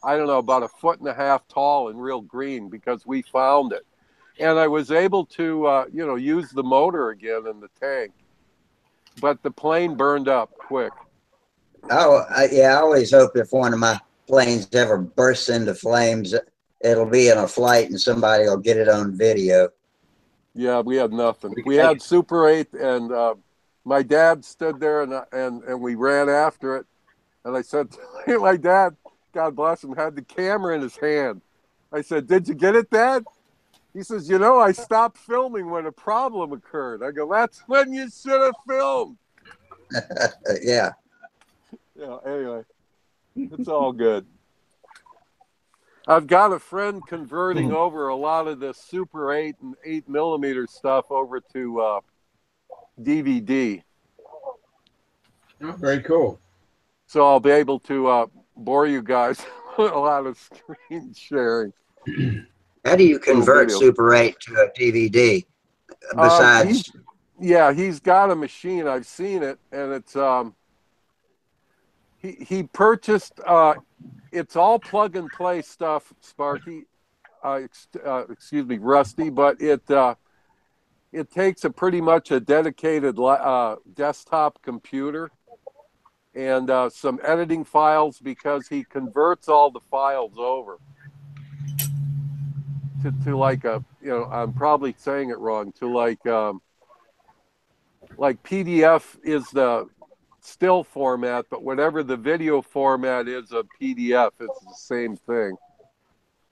I don't know, about 1.5 feet tall and real green, because we found it. And I was able to, use the motor again in the tank. But the plane burned up quick.
Oh, I always hope if one of my planes ever bursts into flames, it'll be in a flight and somebody will get it on video.
Yeah, we had nothing. We had Super 8 and my dad stood there and we ran after it. And I said, my dad, God bless him, had the camera in his hand. I said, did you get it, Dad? He says, I stopped filming when a problem occurred. I go, that's when you should have filmed.
Yeah.
Yeah, anyway, it's all good. I've got a friend converting over a lot of the Super 8 and 8mm stuff over to DVD.
Oh, very cool.
So I'll be able to bore you guys with a lot of screen sharing.
How do you convert Super 8 to a DVD? Besides,
he's got a machine. I've seen it, and it's he purchased. It's all plug and play stuff, Sparky. Excuse me, Rusty. But it takes pretty much a dedicated desktop computer and some editing files, because he converts all the files over to like I'm probably saying it wrong, to like PDF is the still format, but whatever the video format is of PDF, it's the same thing.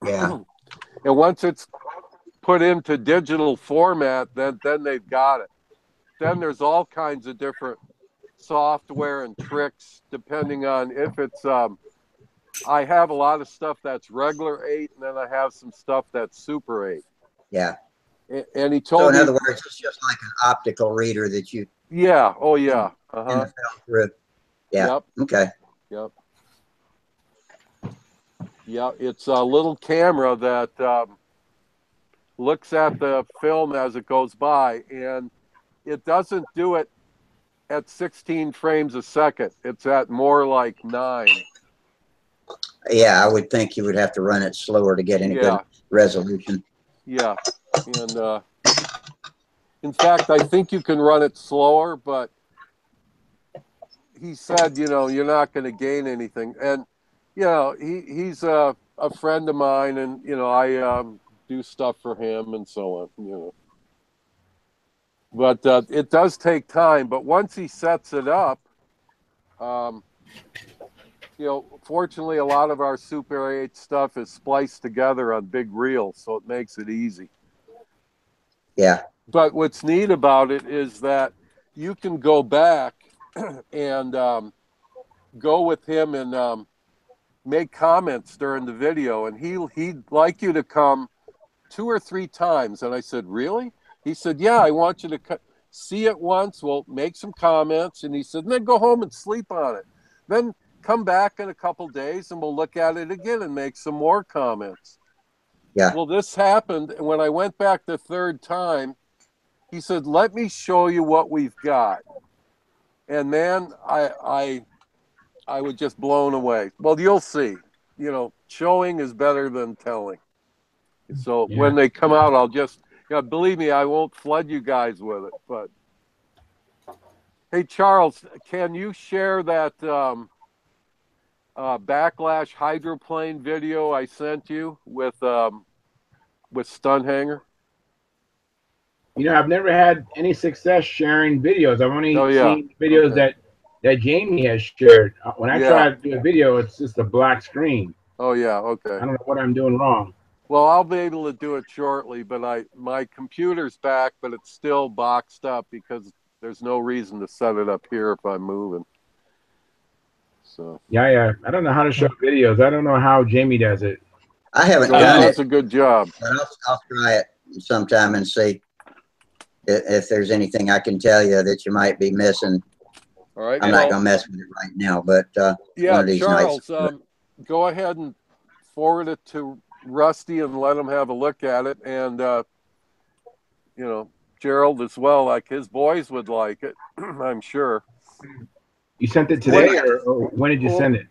yeah.
And once it's put into digital format, then they've got it. Then there's all kinds of different software and tricks depending on if it's I have a lot of stuff that's regular 8, and then I have some stuff that's Super 8.
Yeah.
And he told me,
so in other words, it's just like an optical reader that you
yeah, oh yeah,
through. Yeah.
Yep.
Okay.
Yep. Yeah, it's a little camera that looks at the film as it goes by, and it doesn't do it at 16 frames a second. It's at more like 9.
Yeah, I would think you would have to run it slower to get any good resolution.
Yeah, and in fact, I think you can run it slower, but he said, you're not going to gain anything. And he's a friend of mine, and I do stuff for him and so on. But it does take time. But once he sets it up, fortunately, a lot of our Super 8 stuff is spliced together on big reels, so it makes it easy.
Yeah.
But what's neat about it is that you can go back and go with him and make comments during the video, and he'd like you to come 2 or 3 times. And I said, really? He said, yeah, I want you to see it once. We'll make some comments. And he said, and then go home and sleep on it. Then come back in a couple days and we'll look at it again and make some more comments.
Yeah.
Well, this happened. And when I went back the 3rd time, he said, let me show you what we've got. And man, I was just blown away. Well, you'll see. Showing is better than telling. So when they come out, I'll just, believe me, I won't flood you guys with it. But hey, Charles, can you share that backlash hydroplane video I sent you with Stunthangar?
I've never had any success sharing videos. I've only seen videos that Jamie has shared. When I try to do a video, it's just a black screen.
Oh yeah, okay.
I don't know what I'm doing wrong.
Well, I'll be able to do it shortly, but my computer's back, but it's still boxed up because there's no reason to set it up here if I'm moving. So
yeah, I don't know how to show videos. I don't know how Jamie does it.
I haven't done it.
That's a good job.
But I'll try it sometime and see if there's anything I can tell you that you might be missing.
All right.
I'm not gonna mess with it right now, but one of these
Charles,
nights.
Go ahead and forward it to Rusty and let him have a look at it, and Gerald as well. Like his boys would like it, I'm sure.
You sent it today, or when did you send it?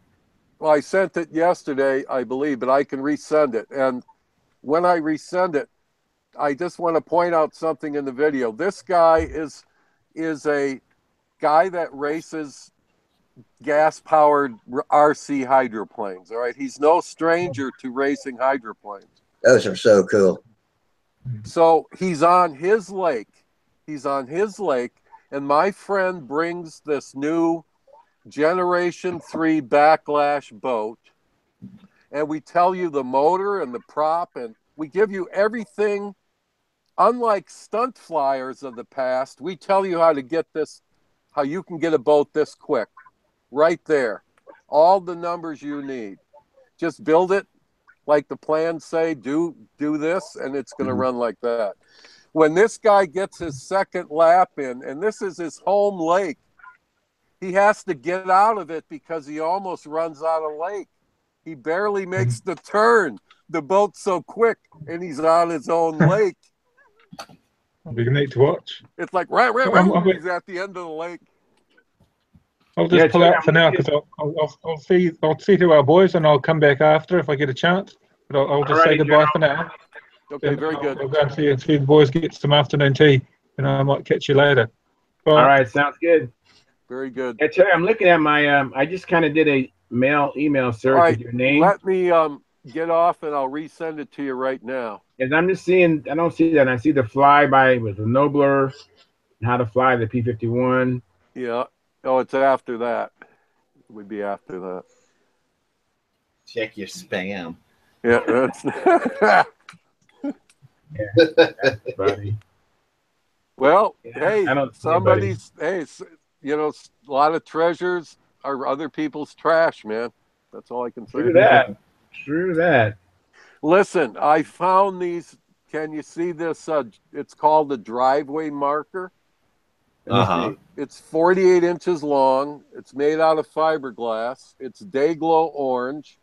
Well, I sent it yesterday, I believe, but I can resend it. And when I resend it, I just want to point out something in the video. This guy is a guy that races gas-powered RC hydroplanes. All right, he's no stranger to racing hydroplanes.
Those are so cool.
So he's on his lake. And my friend brings this new Generation 3 backlash boat, and we tell you the motor and the prop, and we give you everything. Unlike stunt flyers of the past, we tell you how to get this, how you can get a boat this quick, right there. All the numbers you need. Just build it like the plans say, do this, and it's going to run like that. When this guy gets his second lap in, and this is his home lake, he has to get out of it because he almost runs out of lake. He barely makes the turn. The boat's so quick, and he's on his own lake.
It'll be neat to watch.
It's like, he's at the end of the lake.
I'll just pull out for now because I'll see to our boys and I'll come back after if I get a chance. But I'll just say goodbye for now.
Okay, very good.
I'll go and see the boys, get some afternoon tea, and I might catch you later. Bye.
All right, sounds good.
Very good.
Yeah, Terry, I'm looking at my. I just kind of did a email search with your name.
Let me get off and I'll resend it to you right now.
And I'm just seeing. I don't see that. I see the flyby with the Nobler, and how to fly the P-51.
Yeah. Oh, it's after that. It would be after that.
Check your spam.
Yeah, that's.
Yeah, buddy.
Well,
Yeah,
hey, somebody's. Hey, you know, a lot of treasures are other people's trash, man. That's all I can say.
True that. True that.
Listen, I found these. Can you see this? It's called the driveway marker. It's 48 inches long. It's made out of fiberglass. It's day-glow orange.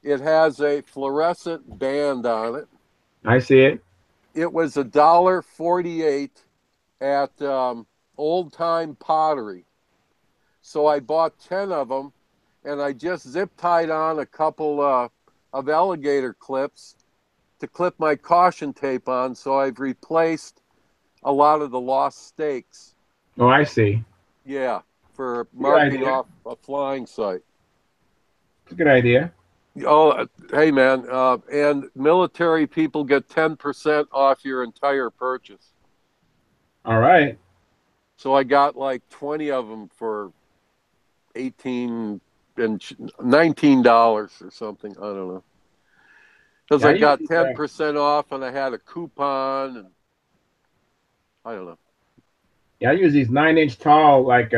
It has a fluorescent band on it.
I see it.
It was $1.48 at Old Time Pottery. So I bought 10 of them, and I just zip-tied on a couple of alligator clips to clip my caution tape on, so I've replaced a lot of the lost stakes.
Oh, I see.
Yeah, for marking off a flying site.
It's a good idea.
Oh, hey, man. And military people get 10% off your entire purchase.
All right.
So I got like 20 of them for $18 and $19 or something. I don't know. Because I got 10% off and I had a coupon. And I don't know.
Yeah, I use these 9-inch tall, like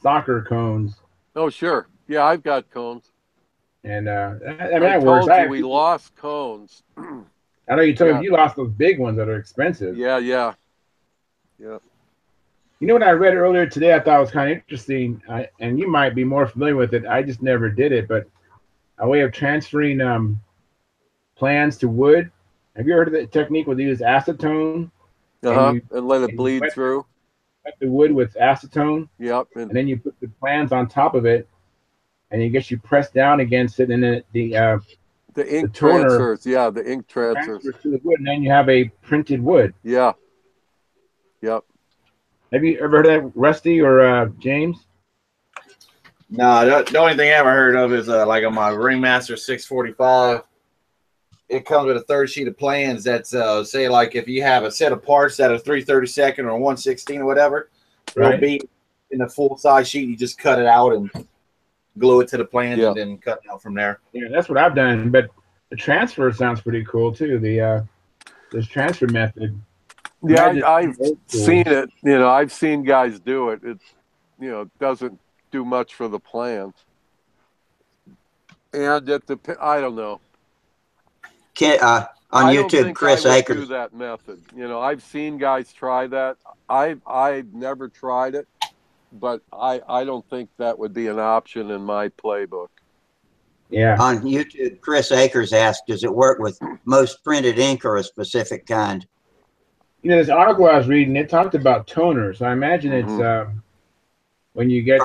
soccer cones.
Oh, sure. Yeah, I've got cones.
And
I told you we lost cones.
I know you told me you lost those big ones that are expensive.
Yeah.
You know what I read earlier today? I thought was kind of interesting, and you might be more familiar with it. I just never did it, but a way of transferring plans to wood. Have you heard of the technique where they use acetone?
And let it bleed through.
Wet the wood with acetone.
Yep.
And then you put the plans on top of it, and you press down against it, and then the
ink transfers. Yeah, the ink transfers
to the wood, and then you have a printed wood.
Yeah. Yep.
Have you ever heard of that, Rusty or James?
No, the only thing I ever heard of is like on my Ringmaster 645. It comes with a third sheet of plans that's say like if you have a set of parts that are 3/32 or 1/16 or whatever, it'll be in the full size sheet. You just cut it out and glue it to the plans and then cut it out from there.
Yeah, that's what I've done. But the transfer sounds pretty cool too. This transfer method.
Yeah, I've seen it. You know, I've seen guys do it. It, doesn't do much for the plans. And I don't know.
On YouTube, Chris Akers
do that method. I've seen guys try that. I've never tried it, but I don't think that would be an option in my playbook.
Yeah.
On YouTube, Chris Akers asked, "Does it work with most printed ink or a specific kind?"
This article I was reading, it talked about toner. So I imagine it's when you get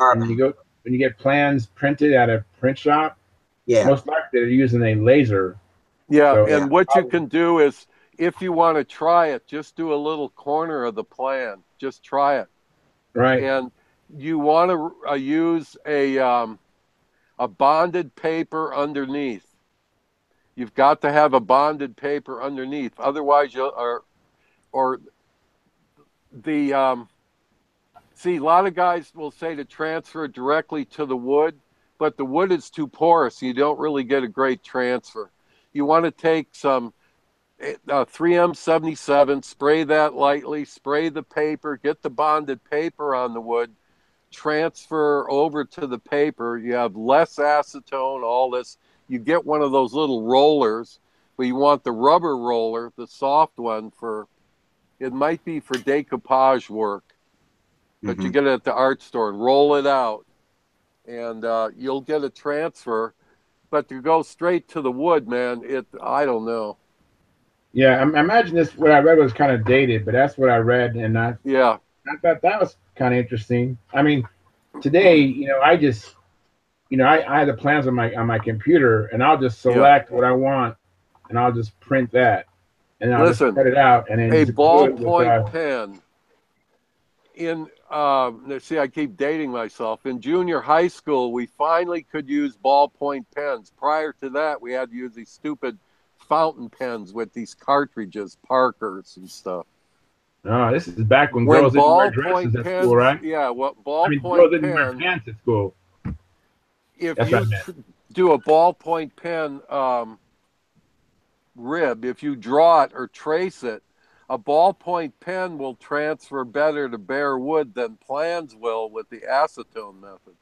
plans printed at a print shop.
Yeah.
Most likely they're using a laser.
Yeah, so, what you can do is, if you want to try it, just do a little corner of the plan. Just try it.
Right.
And you want to use a bonded paper underneath. You've got to have a bonded paper underneath. Otherwise, See, a lot of guys will say to transfer directly to the wood, but the wood is too porous. You don't really get a great transfer. You want to take some 3M77, spray that lightly, spray the paper, get the bonded paper on the wood, transfer over to the paper. You have less acetone, all this. You get one of those little rollers, but you want the rubber roller, the soft one, for, it might be for decoupage work, but you get it at the art store and roll it out, and you'll get a transfer. But to go straight to the wood, man, I don't know.
Yeah, I imagine this. What I read was kind of dated, but that's what I read, and I thought that was kind of interesting. I mean, today, I just, I have the plans on my computer, and I'll just select what I want, and I'll just print that, and I'll just cut it out, and then
a
just
ballpoint pen. See, I keep dating myself. In junior high school, we finally could use ballpoint pens. Prior to that, we had to use these stupid fountain pens with these cartridges, Parkers and stuff.
Oh, this is back when girls didn't wear dresses at school, right?
Yeah,
girls didn't wear pants at school.
If you do a ballpoint pen rib, if you draw it or trace it, a ballpoint pen will transfer better to bare wood than plans will with the acetone method.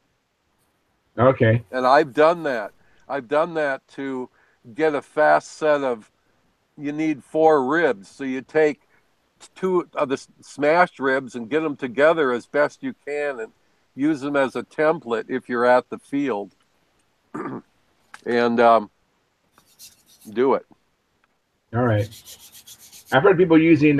Okay.
And I've done that. I've done that to get a fast set of, you need 4 ribs. So you take 2 of the smashed ribs and get them together as best you can and use them as a template if you're at the field. And do it.
All right. I've heard people using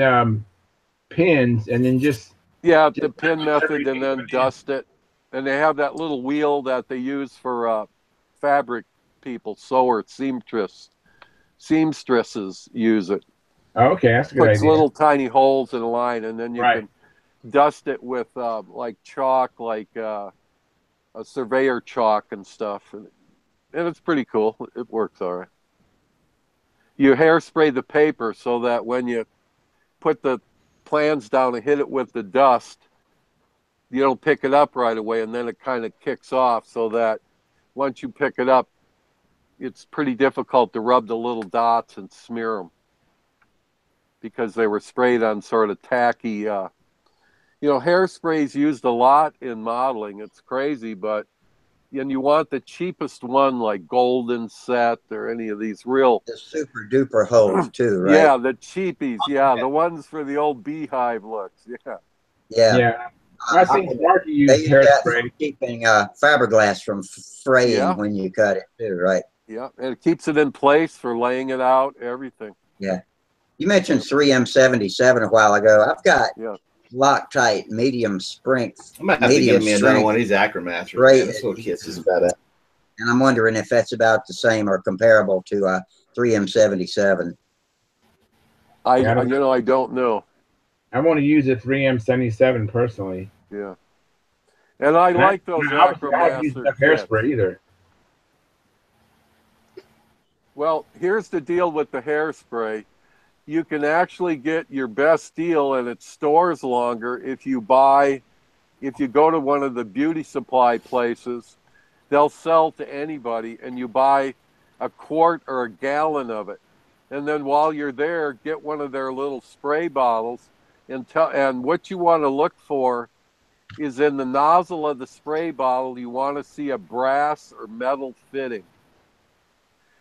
pins and then just
the pin method and then dust it. And they have that little wheel that they use for fabric people, seamstresses use it.
Oh, okay, that's a good
Puts
idea.
little tiny holes in a line, and then you can dust it with like chalk, like a surveyor chalk and stuff, and it's pretty cool. It works all right. You hairspray the paper so that when you put the plans down and hit it with the dust, you don't pick it up right away, and then it kind of kicks off, so that once you pick it up, it's pretty difficult to rub the little dots and smear them because they were sprayed on sort of tacky. Hairspray's used a lot in modeling. It's crazy, but you want the cheapest one, like Golden Set or any of these real
the super duper holes too, right?
Yeah, the cheapies. Yeah, the ones for the old beehive looks.
Yeah. I think Marky used hairspray.
Keeping fiberglass from fraying when you cut it too, right?
Yeah, and it keeps it in place for laying it out, everything.
Yeah. You mentioned 3M77 a while ago. I've got Loctite medium strength.
I might have to give me another one of these Acromats. Right. This little kit's just about it.
And I'm wondering if that's about the same or comparable to 3M77.
I don't know.
I want to use a 3M77 personally.
Yeah. And I like those Acromats.
I haven't used enough hairspray either.
Well, here's the deal with the hairspray. You can actually get your best deal, and it stores longer if you go to one of the beauty supply places. They'll sell to anybody, and you buy a quart or a gallon of it. And then while you're there, get one of their little spray bottles, and what you want to look for is in the nozzle of the spray bottle, you want to see a brass or metal fitting.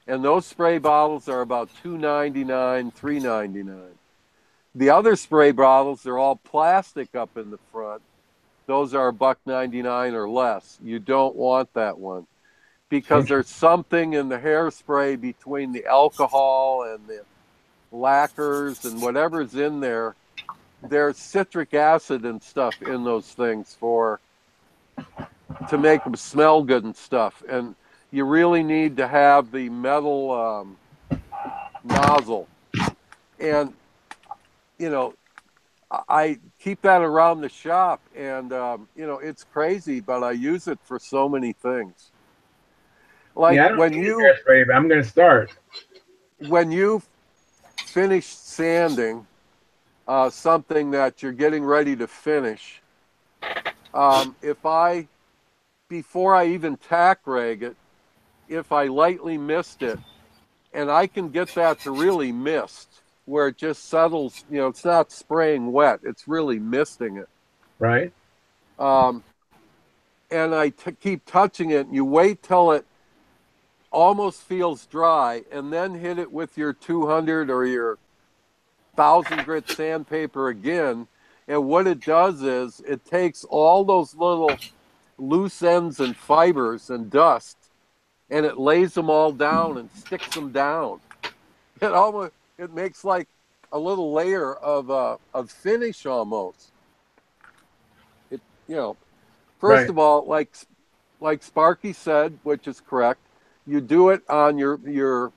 And those spray bottles are about $2.99, $3.99. The other spray bottles, they're all plastic up in the front. Those are $1.99 or less. You don't want that one because there's something in the hairspray between the alcohol and the lacquers and whatever's in there. There's citric acid and stuff in those things to make them smell good and stuff. And you really need to have the metal nozzle. And, I keep that around the shop, and, it's crazy, but I use it for so many things. Like when you...
hairspray, but I'm going to start.
When you finish sanding something that you're getting ready to finish, before I even tack rag it, if I lightly mist it, and I can get that to really mist, where it just settles, you know, it's not spraying wet, it's really misting it.
Right.
And I keep touching it, and you wait till it almost feels dry, and then hit it with your 200 or your 1,000 grit sandpaper again. And what it does is it takes all those little loose ends and fibers and dust, and it lays them all down and sticks them down. It makes like a little layer of finish almost. It, you know, first of all, like Sparky said, which is correct, you do it on your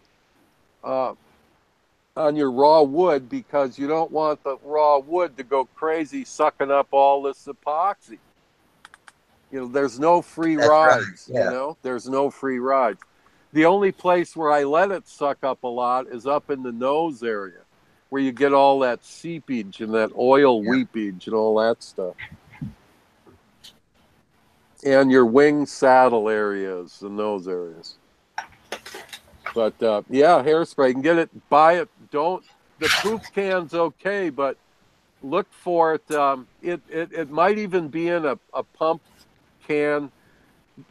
raw wood, because you don't want the raw wood to go crazy sucking up all this epoxy. You know, there's no free rides.
Right. Yeah.
You know, there's no free rides. The only place where I let it suck up a lot is up in the nose area, where you get all that seepage and that oil weepage and all that stuff. And your wing saddle areas and those areas. But yeah, hairspray, you can get it, buy it. The poop can's okay, but look for it. It might even be in a pump can.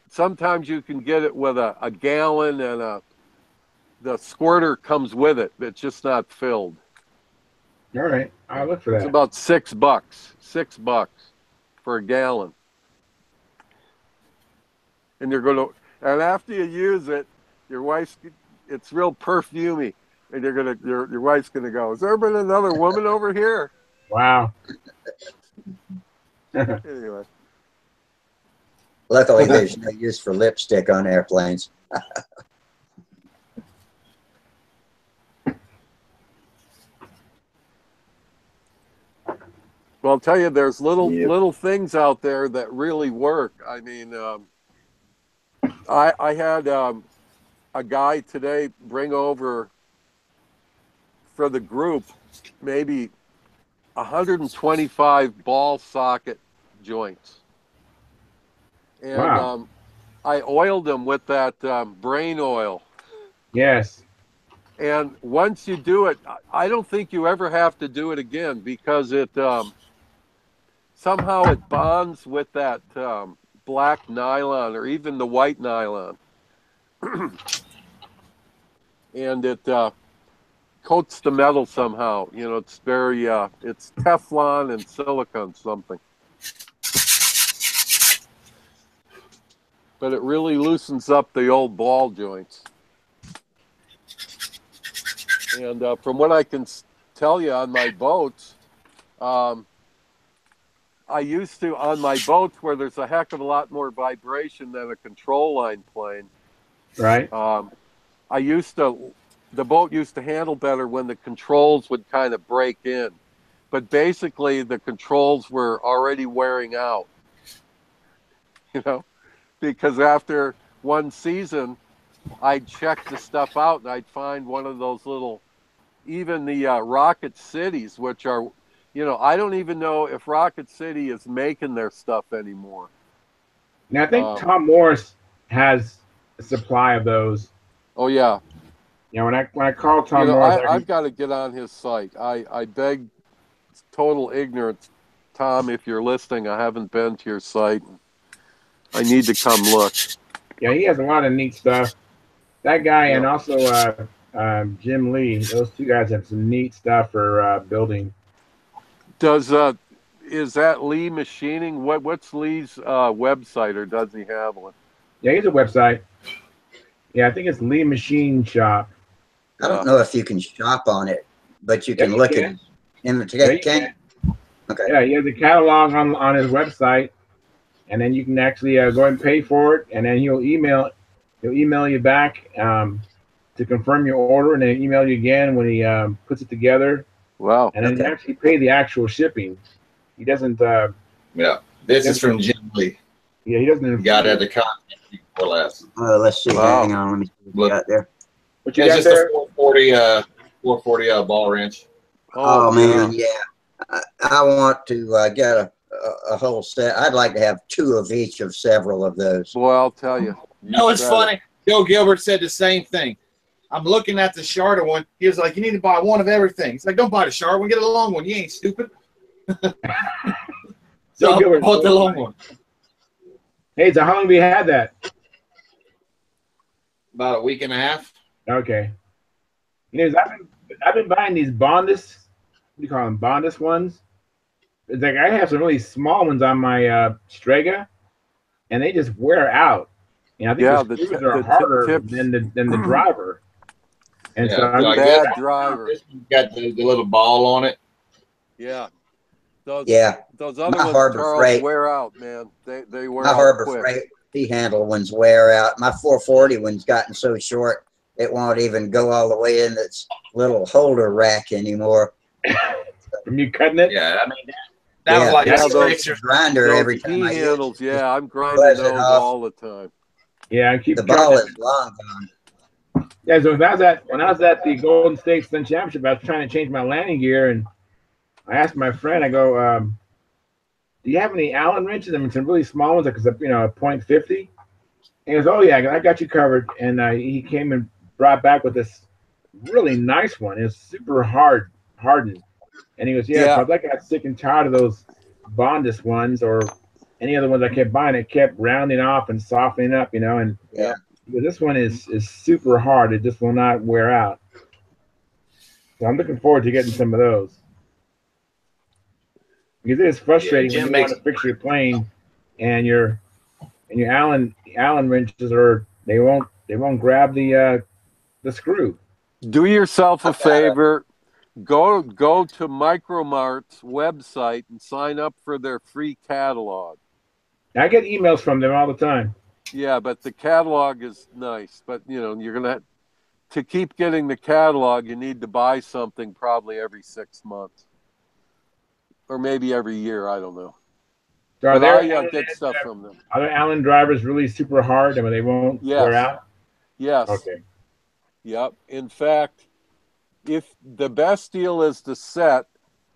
Sometimes you can get it with a gallon, and the squirter comes with it. It's just not filled.
All right, I'll look for that.
It's about $6. $6 for a gallon. And and after you use it, your wife's, it's real perfumey, and your wife's gonna go, "Has there been another woman over here?"
Wow.
Anyway.
Luckily, there's no use for lipstick on airplanes.
Well, I'll tell you, there's little things out there that really work. I mean, I had a guy today bring over for the group maybe 125 ball socket joints. And
wow.
I oiled them with that brain oil.
Yes.
And once you do it, I don't think you ever have to do it again, because it somehow it bonds with that black nylon or even the white nylon. And it coats the metal somehow. You know, it's very, it's Teflon and silicone something. But it really loosens up the old ball joints. And from what I can tell you on my boats, I used to, on my boats where there's a heck of a lot more vibration than a control line plane.
Right.
The boat used to handle better when the controls would kind of break in. But basically the controls were already wearing out. You know? Because after one season, I'd check the stuff out and I'd find one of those little, even the Rocket Cities, which are, you know, I don't even know if Rocket City is making their stuff anymore.
Now, I think Tom Morris has a supply of those.
Oh, yeah.
You know, when I call Tom Morris,
I've got to get on his site. I beg total ignorance, Tom, if you're listening, I haven't been to your site. I need to come look.
Yeah, he has a lot of neat stuff. That guy and also Jim Lee, those two guys have some neat stuff for building.
Is that Lee Machining? What's Lee's website, or does he have one?
Yeah, he has a website. Yeah, I think it's Lee Machine Shop.
I don't know if you can shop on it, but you can look at it.
Okay. Yeah, he has a catalog on his website. And then you can actually go ahead and pay for it, and then he'll email you back to confirm your order, and then email you again when he puts it together.
Wow!
And then you actually pay the actual shipping. He doesn't.
Yeah, this is from Jim Lee.
Yeah, he doesn't.
Got it at the content before last.
Let's see.
Wow.
Hang on, let me see what you got there.
What you got there?
Just a 440 ball wrench.
Oh man, yeah. I want to get a whole set. I'd like to have 2 of each of several of those.
Boy, I'll tell you.
No, it's funny. Joe Gilbert said the same thing. I'm looking at the shorter one. He was like, you need to buy one of everything. It's like, don't buy the short one. Get a long one. You ain't stupid. So I bought the long one.
Hey, so how long have you had that?
About a week and a half.
Okay. You know, I've been buying these Bondus. What do you call them? Bondus ones. It's like I have some really small ones on my Strega, and they just wear out. And I think the screws are harder than the driver. And so I'm
bad driver.
This one's got the little ball on it.
Yeah. Those other ones, Charles, wear out, man. They wear out. My Harbor
Freight T-handle ones wear out. My 440 one's gotten so short it won't even go all the way in its little holder rack anymore.
From you cutting it?
Yeah, I mean that was like
those grinder every time I
handles. Yeah, I'm grinding those all the time.
Yeah, I keep
the ball is long gone.
Yeah, so when I was at the Golden State Stunt Championship, I was trying to change my landing gear, and I asked my friend, I go, do you have any Allen wrenches? I mean, some really small ones, like a .50. And he goes, oh yeah, I got you covered. And he came and brought back with this really nice one. It's super hardened. And he goes, yeah. So I got sick and tired of those Bondus ones or any other ones I kept buying. It kept rounding off and softening up, and this one is super hard. It just will not wear out. So I'm looking forward to getting some of those. Because it is frustrating when you want to fix your plane and your Allen wrenches they won't grab the screw.
Do yourself a favor. Go to Micromart's website and sign up for their free catalog.
I get emails from them all the time.
Yeah, but the catalog is nice. But you're gonna to keep getting the catalog, you need to buy something probably every 6 months, or maybe every year. I don't know.
So
I get stuff from them.
Are the Allen drivers really super hard? I mean, they won't wear out?
Yes.
Okay.
Yep. In fact, if the best deal is the set,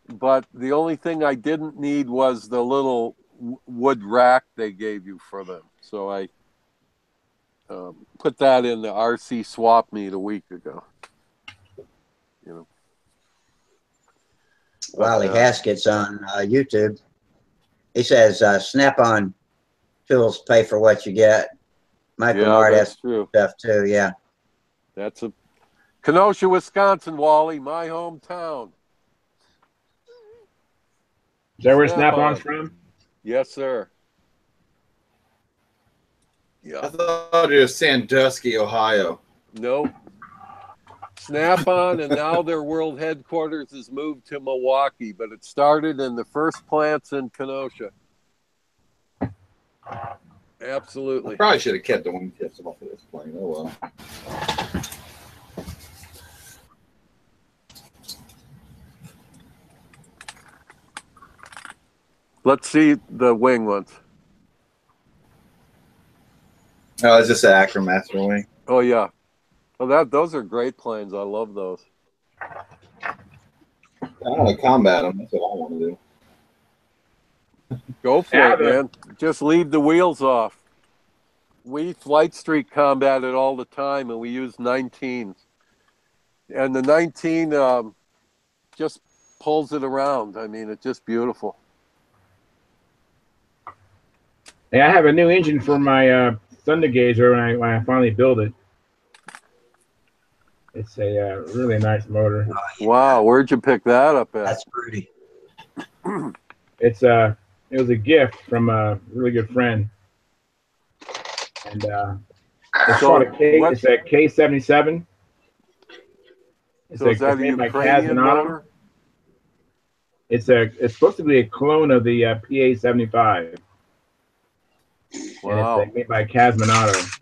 but the only thing I didn't need was the little wood rack they gave you for them. So I put that in the RC swap meet a week ago.
Wally Haskett's on YouTube. He says Snap-on tools pay for what you get. Michael Mart has stuff too. Yeah.
That's a Kenosha, Wisconsin, Wally, my hometown.
Is that where Snap-on's from?
Yes, sir.
Yeah. I thought it was Sandusky, Ohio.
Nope. Snap-on, and now their world headquarters is moved to Milwaukee, but it started in the first plants in Kenosha. Absolutely.
I probably should have kept the wingtips off of this plane. Oh well.
Let's see the wing ones.
Oh, it's just an Acromaster wing.
Oh yeah. Oh, those are great planes. I love those.
I want to combat them. That's what I want to do.
Go for it, man. Just leave the wheels off. We Flight Street combat it all the time, and we use 19s. And the 19 just pulls it around. I mean, it's just beautiful.
Hey, I have a new engine for my Thunder Gazer when I finally build it. It's a really nice motor.
Wow, where'd you pick that up at?
That's pretty.
It was a gift from a really good friend, and it's called a K. It's a K77.
So is that a Ukrainian motor?
It's supposed to be a clone of the PA75.
Wow.
And it's made by Casminato.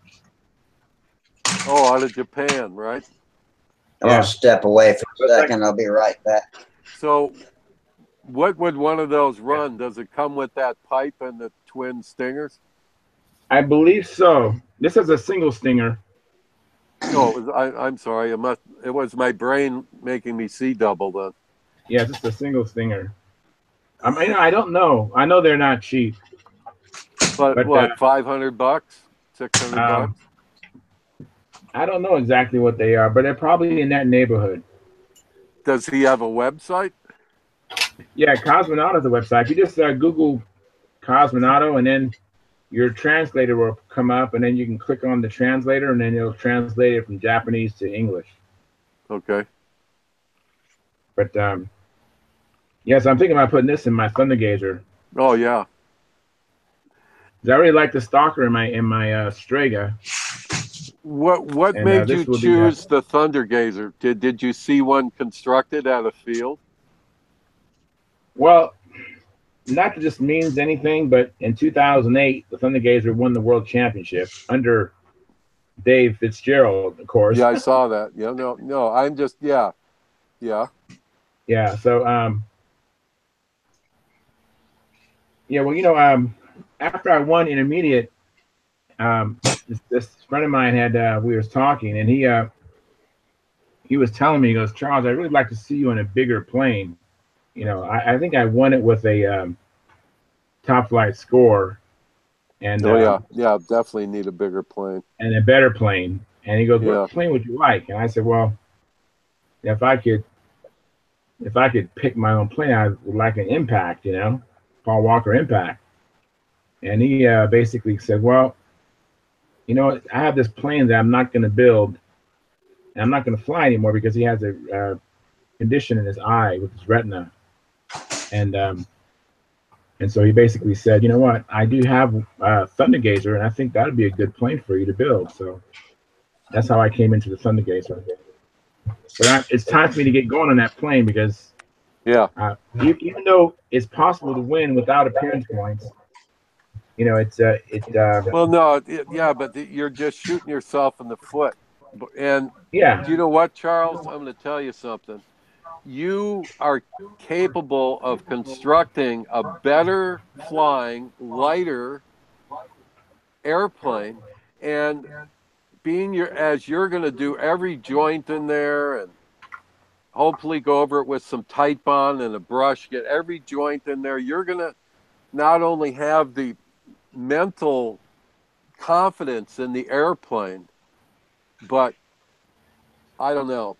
Oh, out of Japan, right?
I'll step away for a second. I'll be right back.
So what would one of those run? Does it come with that pipe and the twin stingers?
I believe so. This is a single stinger.
No, I'm sorry. It was my brain making me see double then.
Yeah, just a single stinger. I mean, I don't know. I know they're not cheap.
But what, $500, $600?
I don't know exactly what they are, but they're probably in that neighborhood.
Does he have a website?
Yeah, Cosmonauto's a website. If you just Google Cosmonato, and then your translator will come up, and then you can click on the translator, and then it'll translate it from Japanese to English.
Okay.
But yes, I'm thinking about putting this in my Thunder Gazer.
Oh yeah.
'Cause I really like the Stalker in my Strega.
What
And,
made
this
you
will be
choose the Thunder Gazer? Did you see one constructed at a field?
Well, not that this means anything, but in 2008, the Thunder Gazer won the World Championship under Dave Fitzgerald, of course.
Yeah, I saw that. Yeah, no, I'm just yeah.
Yeah. So yeah, well, after I won intermediate, this friend of mine had we was talking, and he was telling me, he goes, Charles, I'd really like to see you in a bigger plane. I think I won it with a top flight score, and
yeah, definitely need a bigger plane
and a better plane. And he goes,
Yeah.
what plane would you like? And I said, well, if I could pick my own plane, I would like an Impact, Paul Walker Impact. And he basically said, well, I have this plane that I'm not going to build, and I'm not going to fly anymore because he has a condition in his eye with his retina. And so he basically said, you know what, I do have Thunder Gazer, and I think that would be a good plane for you to build. So that's how I came into the Thunder Gazer. But it's time for me to get going on that plane because even though it's possible to win without appearance points,
well, no, but you're just shooting yourself in the foot. And
yeah,
do you know what, Charles? I'm going to tell you something. You are capable of constructing a better flying, lighter airplane, and as you're going to do every joint in there, and hopefully go over it with some tight bond and a brush, get every joint in there. You're going to not only have the mental confidence in the airplane, but I don't know.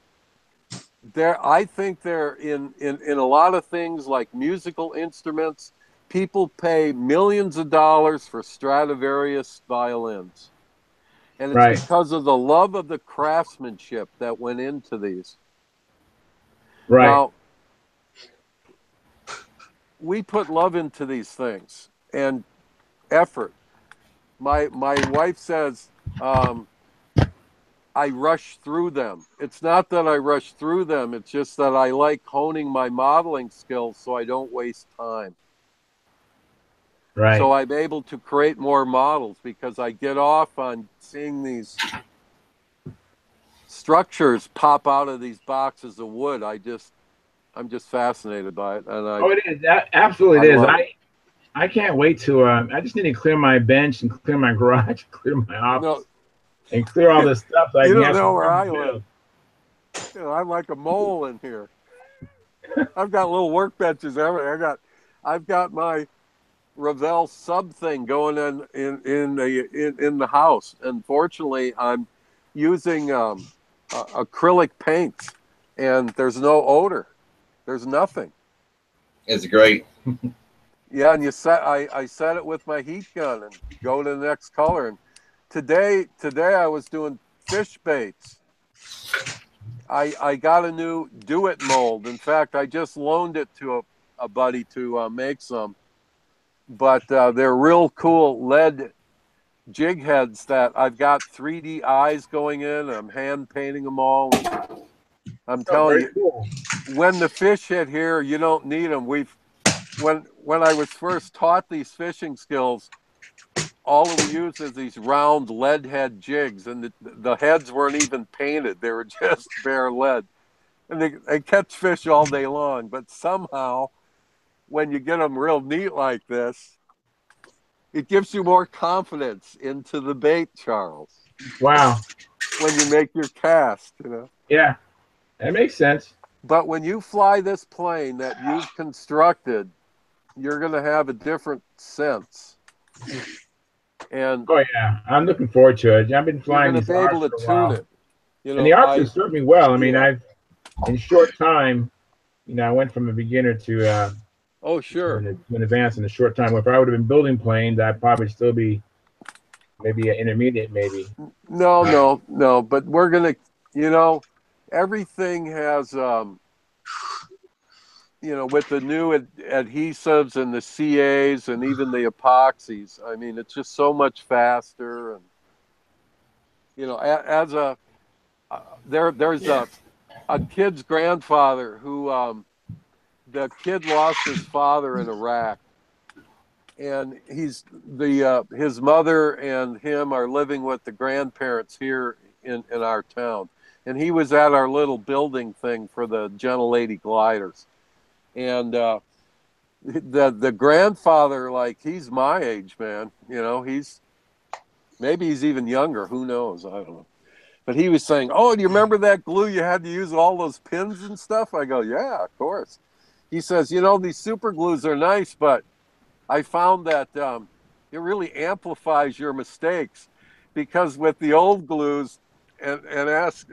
I think they're in a lot of things like musical instruments. People pay millions of dollars for Stradivarius violins, and it's because of the love of the craftsmanship that went into these.
Right.
Now, we put love into these things and effort. My wife says, I rush through them. It's not that I rush through them. It's just that I like honing my modeling skills so I don't waste time.
Right.
So I'm able to create more models because I get off on seeing these structures pop out of these boxes of wood. I'm just fascinated by it. And
it is. Absolutely it is. I can't wait to I just need to clear my bench and clear my garage, clear my office. And clear all this stuff. So
you don't know where I live. I'm like a mole in here. I've got little workbenches everywhere. I've got my Revell sub thing going in the house. Unfortunately, I'm using acrylic paints, and there's no odor. There's nothing.
It's great.
Yeah, and I set it with my heat gun and go to the next color. And Today I was doing fish baits. I got a new Do-It mold. In fact, I just loaned it to a buddy to make some. But they're real cool lead jig heads that I've got 3D eyes going in. I'm hand painting them all. I'm telling you, when the fish hit here, you don't need them. When I was first taught these fishing skills, all we used is these round lead head jigs, and the heads weren't even painted. They were just bare lead. And they catch fish all day long. But somehow, when you get them real neat like this, it gives you more confidence into the bait, Charles.
Wow.
When you make your cast,
Yeah, that makes sense.
But when you fly this plane that you've constructed, you're going to have a different sense. And
oh yeah, I'm looking forward to it. I've been flying
you're
these
going to be able
arcs
to
for a
tune
while,
it. You know,
and the arcs have served me well. I mean,
yeah.
I've in short time, you know, I went from a beginner to
oh sure,
to an advanced in a short time. If I would have been building planes, I'd probably still be maybe an intermediate, maybe.
No. But we're going to, you know, everything has, you know, with the new adhesives and the CAs and even the epoxies. I mean, it's just so much faster. And you know, as a there's a kid's grandfather who the kid lost his father in Iraq, and he's his mother and him are living with the grandparents here in our town, and he was at our little building thing for the Gentle Lady gliders, and the grandfather, like, he's my age, man, you know, maybe he's even younger, who knows, I don't know. But he was saying, oh, do you remember that glue you had to use all those pins and stuff? I go, yeah, of course. He says, you know, these super glues are nice, but I found that it really amplifies your mistakes, because with the old glues, and ask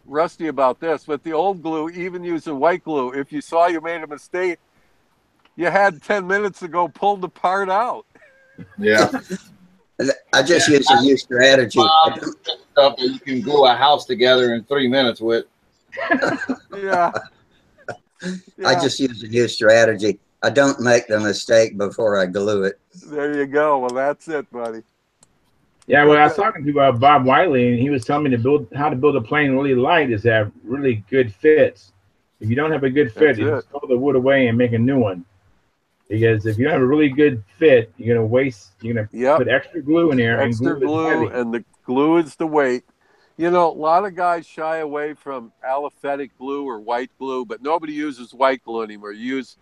Rusty about this, with the old glue, even using white glue, if you saw you made a mistake, you had 10 minutes to go pull the part out.
Yeah.
I just use a new strategy.
Stuff that you can glue a house together in 3 minutes with.
Yeah.
I just use a new strategy. I don't make the mistake before I glue it.
There you go. Well, that's it, buddy.
Yeah, well, I was talking to Bob Wiley, and he was telling me how to build a plane really light is to have really good fits. If you don't have a good fit, you just throw the wood away and make a new one. Because if you don't have a really good fit, you're gonna waste. You're gonna put extra glue in there,
extra
and glue is heavy.
And the glue is the weight. You know, a lot of guys shy away from aliphatic glue or white glue, but nobody uses white glue anymore. You use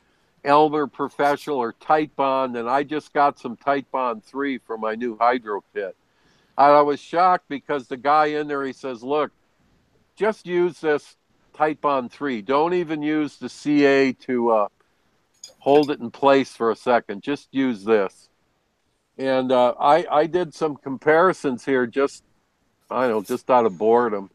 Elmer Professional or Tight Bond, and I just got some Tight Bond 3 for my new hydro kit. I was shocked because the guy in there, he says, look, just use this Tight Bond 3. Don't even use the CA to hold it in place for a second. Just use this. And I did some comparisons here, just, I don't know, just out of boredom.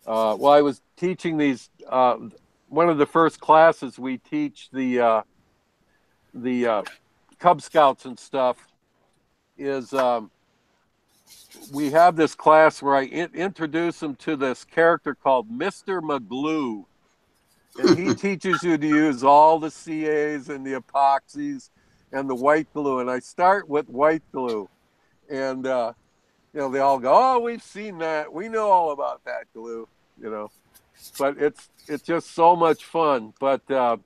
Well, I was teaching these, one of the first classes we teach the Cub Scouts and stuff is we have this class where I introduce them to this character called Mr. Magglue. And he teaches you to use all the CAs and the epoxies and the white glue. And I start with white glue. And, you know, they all go, oh, we've seen that. We know all about that glue, you know. But it's just so much fun. But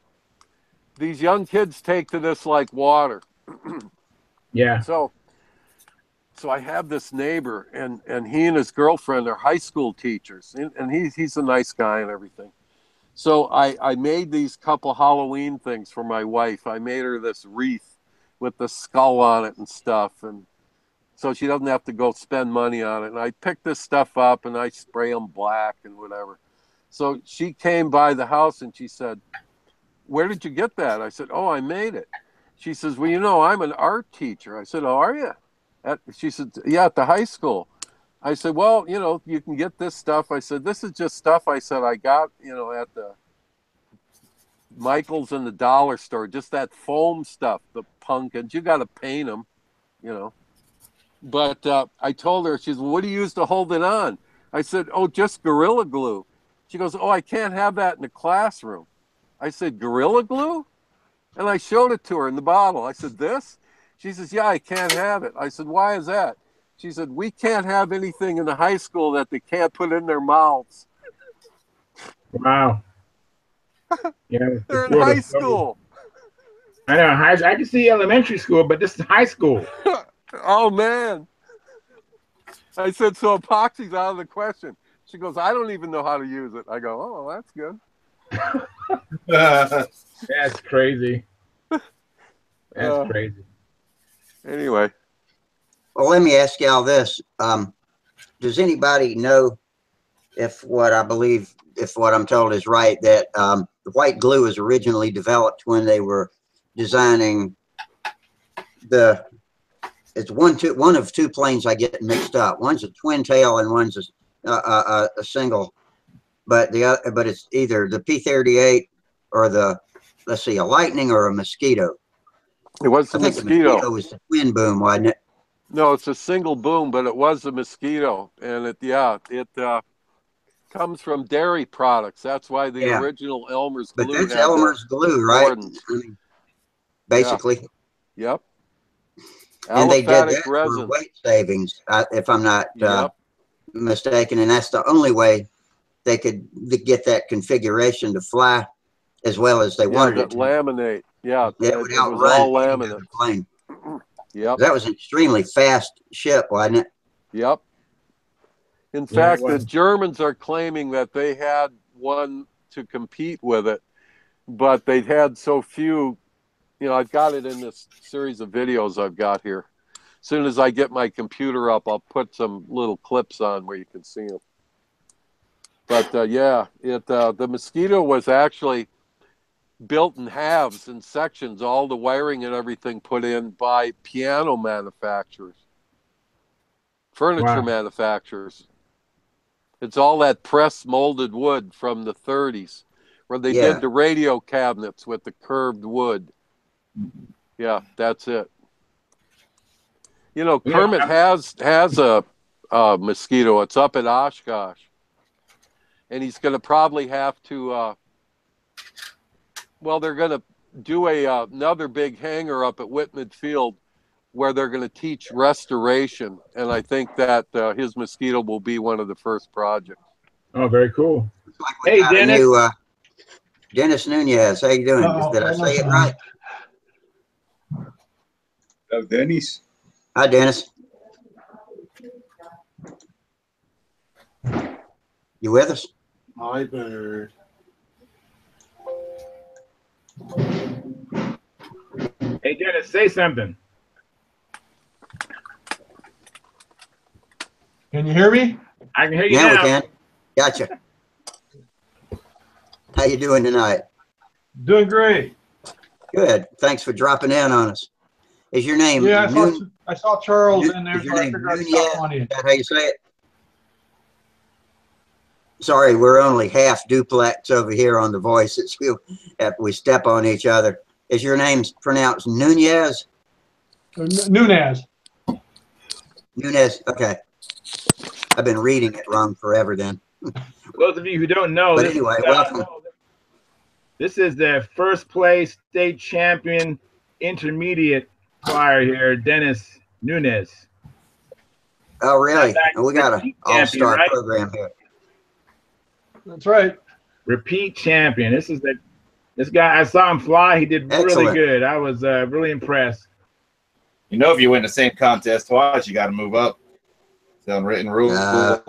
these young kids take to this like water.
Yeah.
So I have this neighbor, and he and his girlfriend are high school teachers. And he's a nice guy and everything. So I made these couple Halloween things for my wife. I made her this wreath with the skull on it and stuff. And so she doesn't have to go spend money on it. And I picked this stuff up and I spray them black and whatever. So she came by the house and she said, where did you get that? I said, oh, I made it. She says, well, you know, I'm an art teacher. I said, oh, are you? She said, yeah, at the high school. I said, well, you know, you can get this stuff. I said, this is just stuff I said I got, you know, at the Michael's and the dollar store, just that foam stuff, the pumpkins. You got to paint them, you know. But I told her, she said, well, what do you use to hold it on? I said, oh, just Gorilla Glue. She goes, oh, I can't have that in the classroom. I said, Gorilla Glue? And I showed it to her in the bottle. I said, this? She says, yeah, I can't have it. I said, why is that? She said, we can't have anything in the high school that they can't put in their mouths.
Wow. Yeah,
they're in high school.
I know. I can see elementary school, but this is high school.
Oh, man. I said, so epoxy's out of the question. She goes, I don't even know how to use it. I go, oh, that's good.
That's crazy. That's crazy.
Anyway.
Well, let me ask y'all this. Does anybody know if what I'm told is right, that the white glue was originally developed when they were designing it's one of two planes I get mixed up. One's a twin tail and one's a single, but it's either the P-38 or let's see, a Lightning or a Mosquito.
It was
I
the
think the
Mosquito.
Mosquito was the twin boom, wasn't it?
No, it's a single boom, but it was a Mosquito, and it comes from dairy products. That's why the original Elmer's glue.
But that's Elmer's glue, right? I mean, basically.
Yeah. Yep.
And they did that
resin.
for weight savings, if I'm not mistaken. And that's the only way they could get that configuration to fly as well as they wanted it to.
Laminate. Yeah.
It would outrun
all laminate.
the plane.
Yep.
That was an extremely fast ship, wasn't it?
Yep. In fact, the Germans are claiming that they had one to compete with it, but they had so few. You know, I've got it in this series of videos I've got here. As soon as I get my computer up, I'll put some little clips on where you can see them. But the Mosquito was actually built in halves and sections, all the wiring and everything put in by piano manufacturers, furniture manufacturers. It's all that press molded wood from the 30s where they did the radio cabinets with the curved wood. Yeah, that's it. You know, Kermit has a Mosquito. It's up at Oshkosh, and he's going to probably have to. They're going to do another big hangar up at Whitman Field, where they're going to teach restoration, and I think that his Mosquito will be one of the first projects.
Oh, very cool.
Like
hey, Dennis.
Dennis Nunez, how you doing? Did I say it right?
Hello, Dennis.
Hi, Dennis. You with us?
Hi, bird.
Hey, Dennis, say something.
Can you hear me?
I can hear you
now.
now.
We can. Gotcha. How you doing tonight?
Doing great.
Good. Thanks for dropping in on us. Is your name?
Yeah, I saw Charles in there,
is your
so I
name
figured I'd
Nunez?
stop on you.
Is that how you say it? Sorry, we're only half duplex over here on the voice. We step on each other. Is your name pronounced Nunez?
Nunez.
Nunez. Okay. I've been reading it wrong forever then.
Those of you who don't know,
But anyway, welcome.
This is the first place state champion intermediate flyer here, Dennis Nunez.
Oh, really? And we got an all-star program here.
That's right.
Repeat champion. This guy, I saw him fly. He did really good. I was really impressed.
You know, if you win the same contest twice, you got to move up. It's the unwritten rule.
No,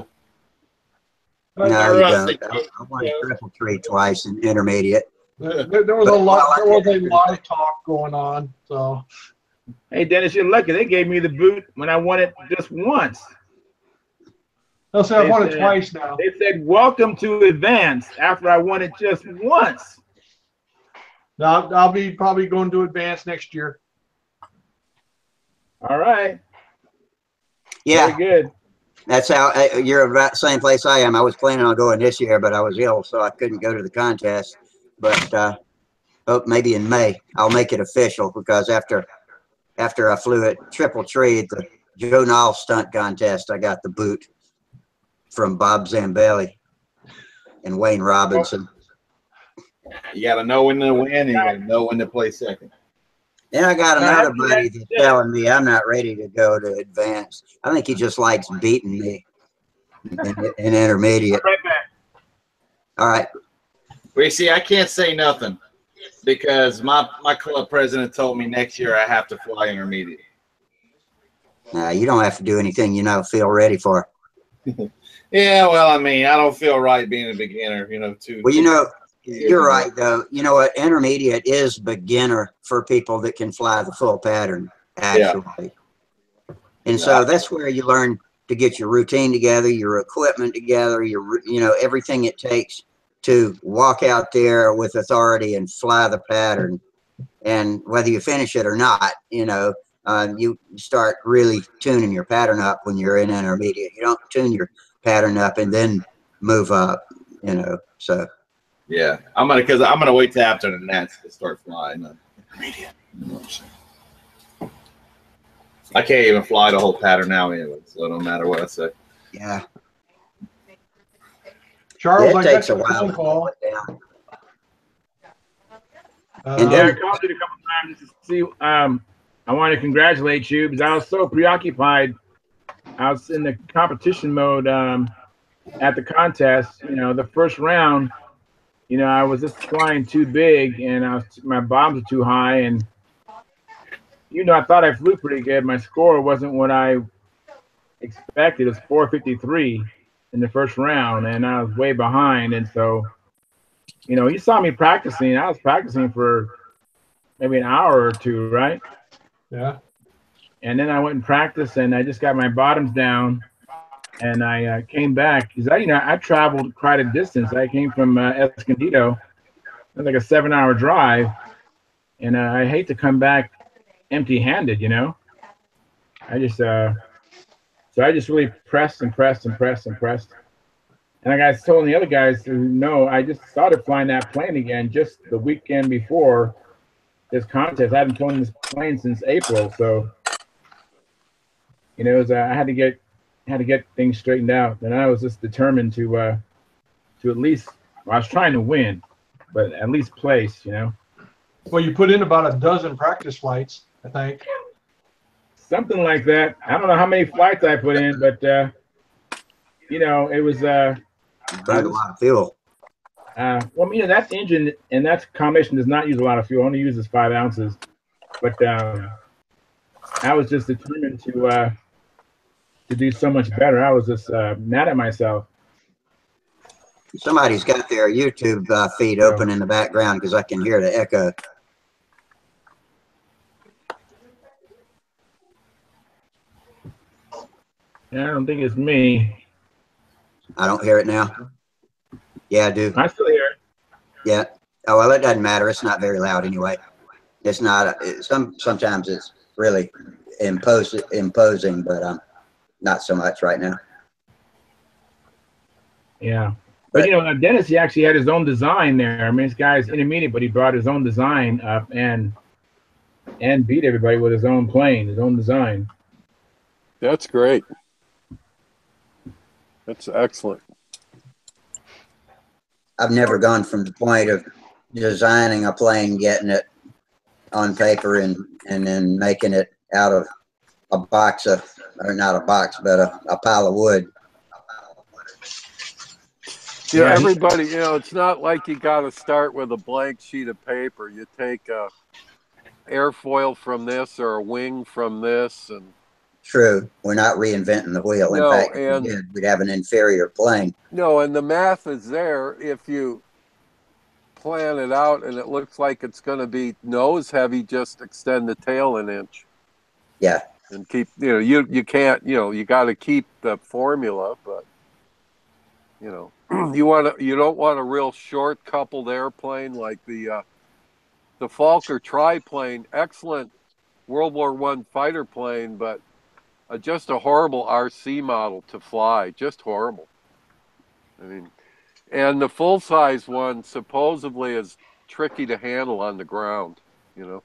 you don't. I won triple tree twice in intermediate.
There was a lot. There was a lot of talk going on. So,
hey, Dennis, you're lucky. They gave me the boot when I won it just once.
I'll say I've won it twice now.
They said, "Welcome to advance." After I won it just once.
Now I'll be probably going to advance next year.
All right.
Yeah.
Very good.
That's how you're about the same place I am. I was planning on going this year, but I was ill, so I couldn't go to the contest. But maybe in May I'll make it official, because after I flew at triple tree at the Joe Nall stunt contest, I got the boot from Bob Zambelli and Wayne Robinson.
You got to know when to win, and you got to know when to play second.
Then I got another buddy that's telling me I'm not ready to go to advance. I think he just likes beating me in intermediate.
Right back.
All right.
Well, you see, I can't say nothing because my club president told me next year I have to fly intermediate.
Nah, you don't have to do anything you don't feel ready for.
Yeah, well, I mean, I don't feel right being a beginner,
Well, you're right, though. You know what? Intermediate is beginner for people that can fly the full pattern, actually. Yeah. And so that's where you learn to get your routine together, your equipment together, everything it takes to walk out there with authority and fly the pattern And whether you finish it or not, you know, you start really tuning your pattern up when you're in intermediate. You don't tune your pattern up and then move up, you know. So
yeah, I'm gonna wait till after the nets to start flying intermediate. I can't even fly the whole pattern now anyway, so it don't matter what I say.
yeah,
Charles,
it
I
takes
got
a
your
while
phone
to
call.
slow it down.
Yeah, I
then-
called you a couple times just to see. I wanted to congratulate you because I was so preoccupied. I was in the competition mode at the contest. You know, the first round, you know, I was just flying too big and my bombs were too high. And, you know, I thought I flew pretty good. My score wasn't what I expected. It was 453 in the first round, and I was way behind. And so, you know, you saw me practicing. I was practicing for maybe an hour or two, right?
Yeah.
And then I went and practiced, and I just got my bottoms down, and I came back because I traveled quite a distance. I came from Escondido. It was like a 7-hour drive, and I hate to come back empty-handed. You know, I just so I just really pressed and pressed and pressed and pressed. And I was telling the other guys who know, I just started flying that plane again just the weekend before this contest. I hadn't flown this plane since April, so you know, it was, I had to get things straightened out, and I was just determined to at least. Well, I was trying to win, but at least place. You know.
Well, you put in about a dozen practice flights, I think.
Something like that. I don't know how many flights I put in, but you know, it was.
Burned a lot of fuel.
Well, you know, that engine and that combination does not use a lot of fuel. Only uses 5 ounces. But I was just determined to do so much better. I was just mad at myself.
Somebody's got their YouTube feed open in the background because I can hear the echo.
Yeah, I don't think it's me.
I don't hear it now. Yeah, I do.
I still hear it.
Yeah. Oh, well, it doesn't matter. It's not very loud anyway. It's not. Sometimes it's really imposing, but not so much right now.
Yeah. But, you know, Dennis, he actually had his own design there. I mean, this guy's intermediate, but he brought his own design up and beat everybody with his own plane, his own design.
That's great. That's excellent.
I've never gone from the point of designing a plane, getting it on paper, and then making it out of a box of, or not a box, but a pile of wood.
Yeah, everybody, you know, it's not like you got to start with a blank sheet of paper. You take a airfoil from this or a wing from this, and
True. We're not reinventing the wheel.
No,
In fact, if we did, we'd have an inferior plane.
no, and the math is there. If you plan it out and it looks like it's going to be nose heavy, just extend the tail an inch.
Yeah.
And keep, you know, you can't, you know, you got to keep the formula, but you know, you don't want a real short coupled airplane like the Falker triplane. Excellent World War I fighter plane, but just a horrible RC model to fly. Just horrible. I mean, and the full size one supposedly is tricky to handle on the ground. You know.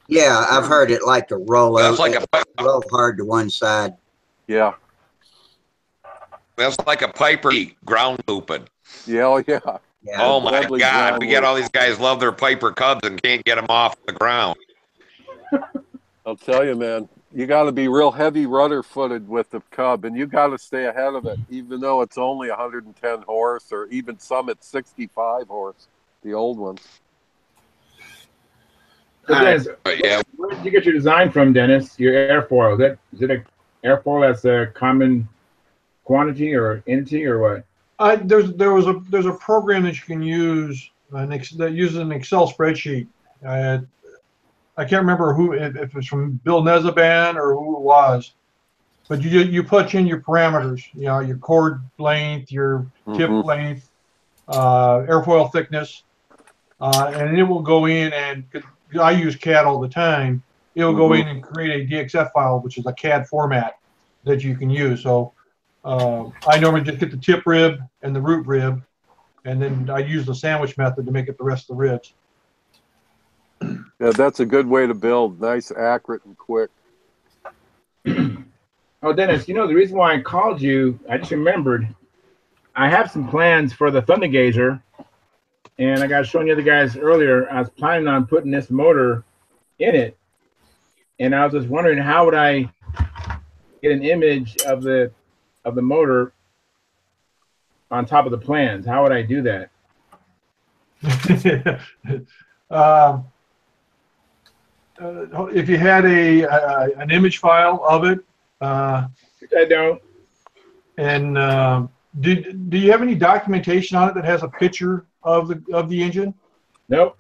Yeah, I've heard it like to roll
That's
over,
like
roll hard to one side.
Yeah.
That's like a Piper ground looping.
Yeah, oh yeah.
Yeah.
Oh my
Deadly
God!
ground
We get
loop.
all these guys love their Piper Cubs and can't get them off the ground.
I'll tell you, man, you got to be real heavy rudder footed with the Cub, and you got to stay ahead of it, even though it's only 110 horse, or even some at 65 horse, the old ones.
So Dennis,
Yeah.
where did you get your design from, Dennis? Your airfoil? Is it an airfoil that's a common quantity or entity or what?
There's a program that you can use that uses an Excel spreadsheet. I can't remember who, if it's from Bill Nezaban or who it was, but you put in your parameters, you know, your chord length, your tip length, airfoil thickness, and it will go in and I use CAD all the time, it'll go in and create a DXF file, which is a CAD format that you can use. So I normally just get the tip rib and the root rib, and then I use the sandwich method to make it the rest of the ribs.
Yeah, that's a good way to build. Nice, accurate, and quick.
Oh, Dennis, you know, the reason why I called you, I just remembered, I have some plans for the Thunder Gazer, and I got showing you the guys earlier. I was planning on putting this motor in it, and I was just wondering, how would I get an image of the motor on top of the plans? How would I do that?
If you had an image file of it,
I don't.
And do you have any documentation on it that has a picture of the engine?
Nope.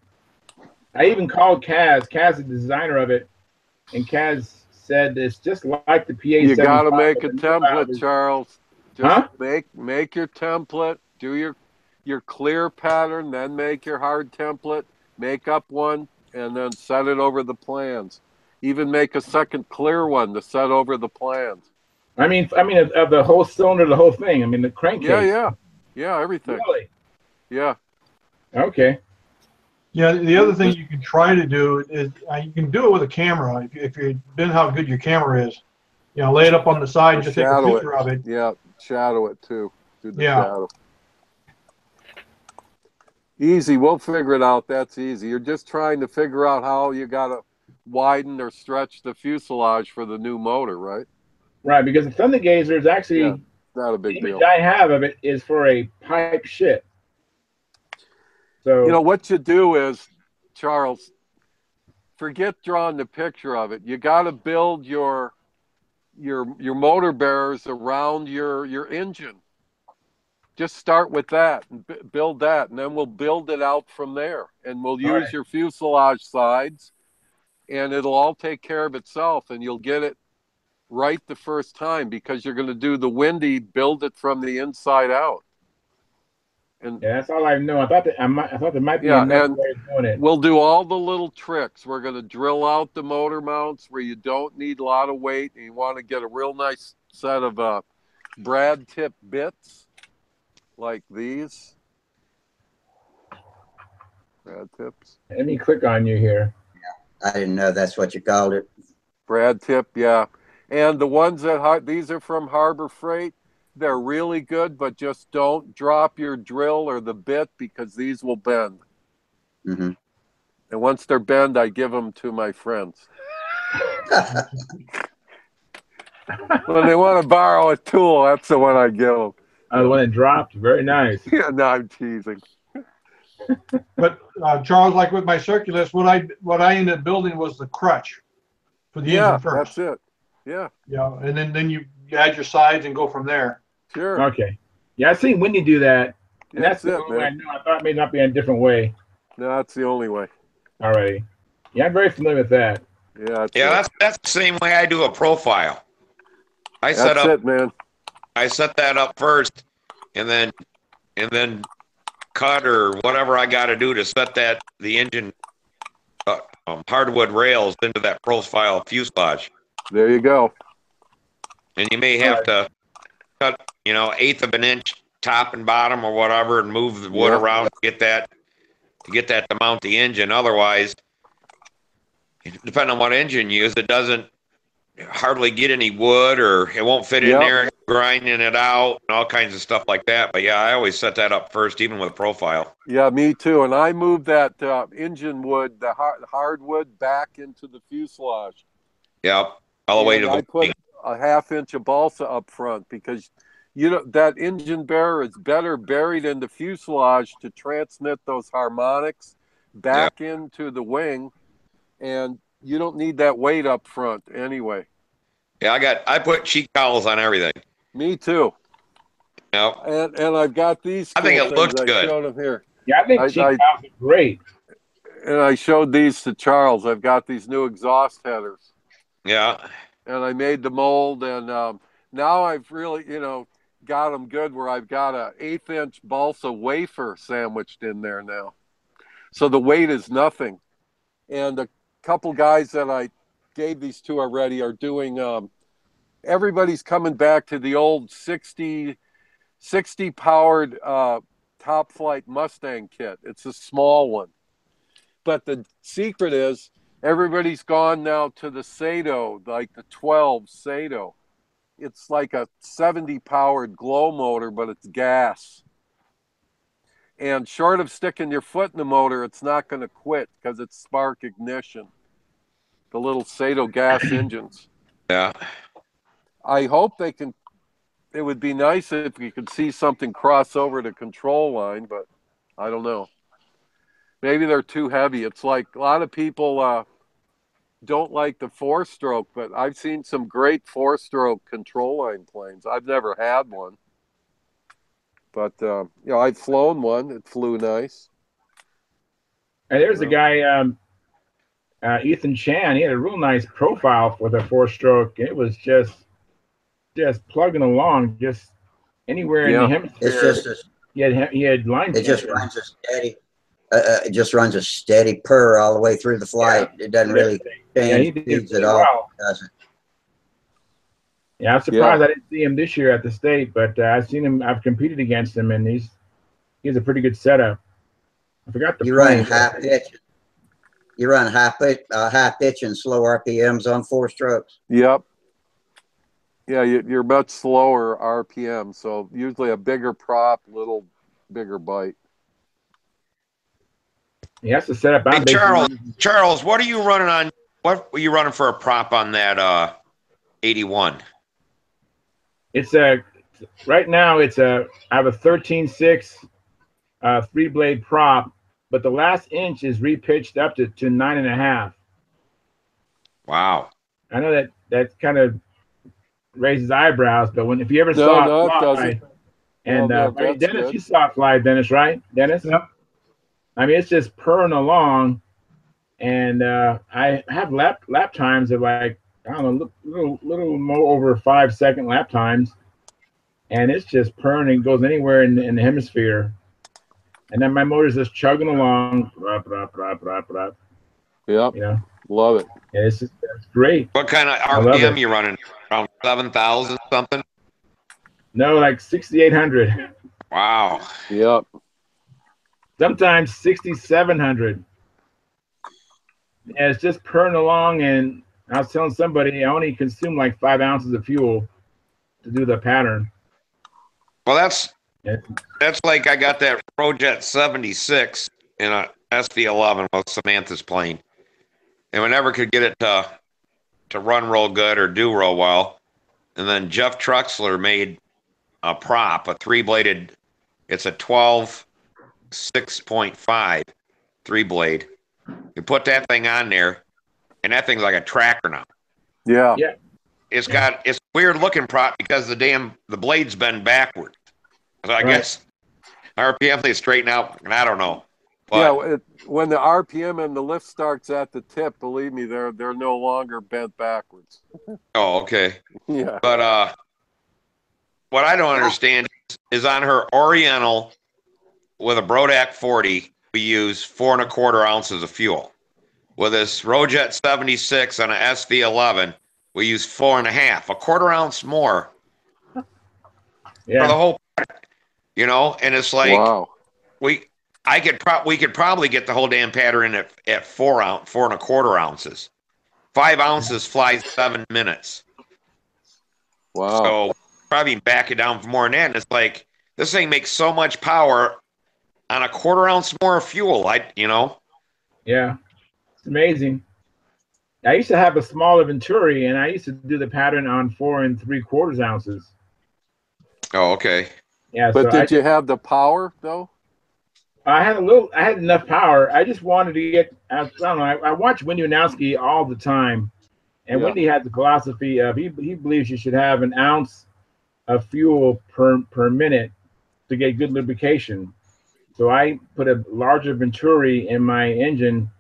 I even called Kaz. Kaz is the designer of it, and Kaz said it's just like the PA.
You got to make a template, Charles. Just make your template. Do your clear pattern, then make your hard template. Make up one, and then set it over the plans. Even make a second clear one to set over the plans.
I mean, of the whole cylinder, the whole thing. I mean, the crankcase.
Yeah, everything.
Really?
Yeah.
Okay.
Yeah, the other thing you can try to do is you can do it with a camera. If you've been how good your camera is, you know, lay it up on the side and just take a picture of it.
Yeah, shadow it too. Do the
Yeah.
shadow. Easy, we'll figure it out. That's easy. You're just trying to figure out how you got to widen or stretch the fuselage for the new motor, right?
Right, because the Thunder Gazer is actually
not a big deal.
The image I have of it is for a pipe ship. So
you know what you do is, Charles, forget drawing the picture of it. You got to build your motor bearers around your engine. Just start with that and build that, and then we'll build it out from there. And we'll use your fuselage sides, and it'll all take care of itself, and you'll get it right the first time because you're going to do the windy, build it from the inside out. And
yeah, that's all I know. I thought there might be another way of doing it.
We'll do all the little tricks. We're going to drill out the motor mounts where you don't need a lot of weight, and you want to get a real nice set of brad tip bits like these. Brad tips.
Let me click on you here.
Yeah, I didn't know that's what you called it.
Brad tip, yeah. And the ones that these are from Harbor Freight. They're really good, but just don't drop your drill or the bit because these will bend.
Mm-hmm.
And once they're bent, I give them to my friends. When they want to borrow a tool, that's the one I give them.
The one that dropped, very nice.
Yeah, no, I'm teasing.
But Charles, like with my Circulus, what I ended up building was the crutch for the engine first.
That's it. Yeah.
Yeah, and then you add your sides and go from there.
Sure.
Okay. Yeah, I've seen Wendy do that. And that's the only way I know. I thought it may not be a different way.
No, that's the only way.
All right. Yeah, I'm very familiar with that.
Yeah.
That's the same way I do a profile. I set that up first, and then cut or whatever I got to do to set the engine hardwood rails into that profile fuselage.
There you go.
And you may have to cut, 1/8 of an inch top and bottom or whatever, and move the wood around to get that to mount the engine. Otherwise, depending on what engine you use, it doesn't hardly get any wood, or it won't fit in there, and grinding it out and all kinds of stuff like that. But yeah, I always set that up first, even with profile.
Yeah, me too. And I moved that engine wood, the hardwood, back into the fuselage.
Yeah, all the way to
I put a 1/2 inch of balsa up front because that engine bearer is better buried in the fuselage to transmit those harmonics back into the wing, and you don't need that weight up front anyway.
Yeah, I put cheek cowls on everything.
Me too.
Yeah.
And I've got these.
I think it looks good.
I showed them here.
Yeah, I think cheek cowls are great.
And I showed these to Charles. I've got these new exhaust headers.
Yeah.
And I made the mold, and now I've really, got them good where I've got a 1/8 inch balsa wafer sandwiched in there now. So the weight is nothing. and a couple guys that I gave these to already are doing. Everybody's coming back to the old 60 powered top flight Mustang kit. It's a small one, but the secret is everybody's gone now to the Sato, like the 12 Sato. It's like a 70 powered glow motor, but it's gas. And short of sticking your foot in the motor, it's not going to quit because it's spark ignition. The little Sato gas engines.
Yeah.
I hope they can. It would be nice if you could see something cross over the control line, but I don't know. Maybe they're too heavy. It's like a lot of people don't like the 4-stroke, but I've seen some great 4-stroke control line planes. I've never had one, but you know, I've flown one. It flew nice.
And there's a guy, Ethan Chan. He had a real nice profile for the 4-stroke. It was just plugging along, just anywhere in the hemisphere.
It's just
he had lines.
It just runs a steady. It just runs a steady purr all the way through the flight. It doesn't really change speeds at all. Does it?
Yeah, I'm surprised I didn't see him this year at the state, but I've seen him. I've competed against him, and he has a pretty good setup. I forgot the.
You run high pitch. You run high pitch and slow RPMs on 4 strokes.
Yep. Yeah, you're much slower RPM, so usually a bigger prop, little bigger bite.
He has to set up.
Hey, Charles, what are you running on? What were you running for a prop on that 81?
It's right now. I have a 13.6 3-blade prop, but the last inch is repitched up to 9.5.
Wow.
I know that kind of raises eyebrows, but if you ever saw it fly, and Dennis, good. You saw it fly, Dennis, right? Dennis?
Yep.
I mean, it's just purring along, and I have lap times of like, I don't know, little more over 5-second lap times, and it's just purring and goes anywhere in the hemisphere, and then my motor's just chugging along.
Yep.
You know,
love it.
And it's great.
What kind of RPM you running? Around 7,000 something?
No, like 6,800.
Wow.
Yep.
Sometimes 6,700. Yeah, it's just purring along, and I was telling somebody I only consume like 5 ounces of fuel to do the pattern.
Well, that's like I got that Projet 76 in a SV11 with Samantha's plane, and we never could get it to run real good or do real well. And then Jeff Truxler made a prop, a 3-bladed. It's a 12 6.5 3-blade. You put that thing on there, and that thing's like a tracker now.
Yeah.
Yeah.
It's weird looking prop because the blade's been backward. So I guess RPM they straighten out, and I don't know. But
when the RPM and the lift starts at the tip, believe me, they're no longer bent backwards.
Oh, okay.
Yeah.
But what I don't understand is on her Oriental with a Brodak 40, we use 4 1/4 ounces of fuel. With this Rojet 76 on an SV11, we use 4.5, a 1/4 ounce more for the whole pattern, you know. And it's like,
wow.
we could probably get the whole damn pattern at 4 1/4 ounces. 5 ounces flies 7 minutes.
Wow.
So probably back it down for more than that. And it's like, this thing makes so much power on a 1/4 ounce more fuel.
Yeah, it's amazing. I used to have a smaller Venturi, and I used to do the pattern on 4 3/4 ounces.
Oh, okay.
Yeah,
but did you have the power though?
I had enough power. I just wanted to get. I don't know. I watch Wendy Wanowski all the time, and Wendy had the philosophy of he believes you should have an ounce of fuel per minute to get good lubrication. So I put a larger Venturi in my engine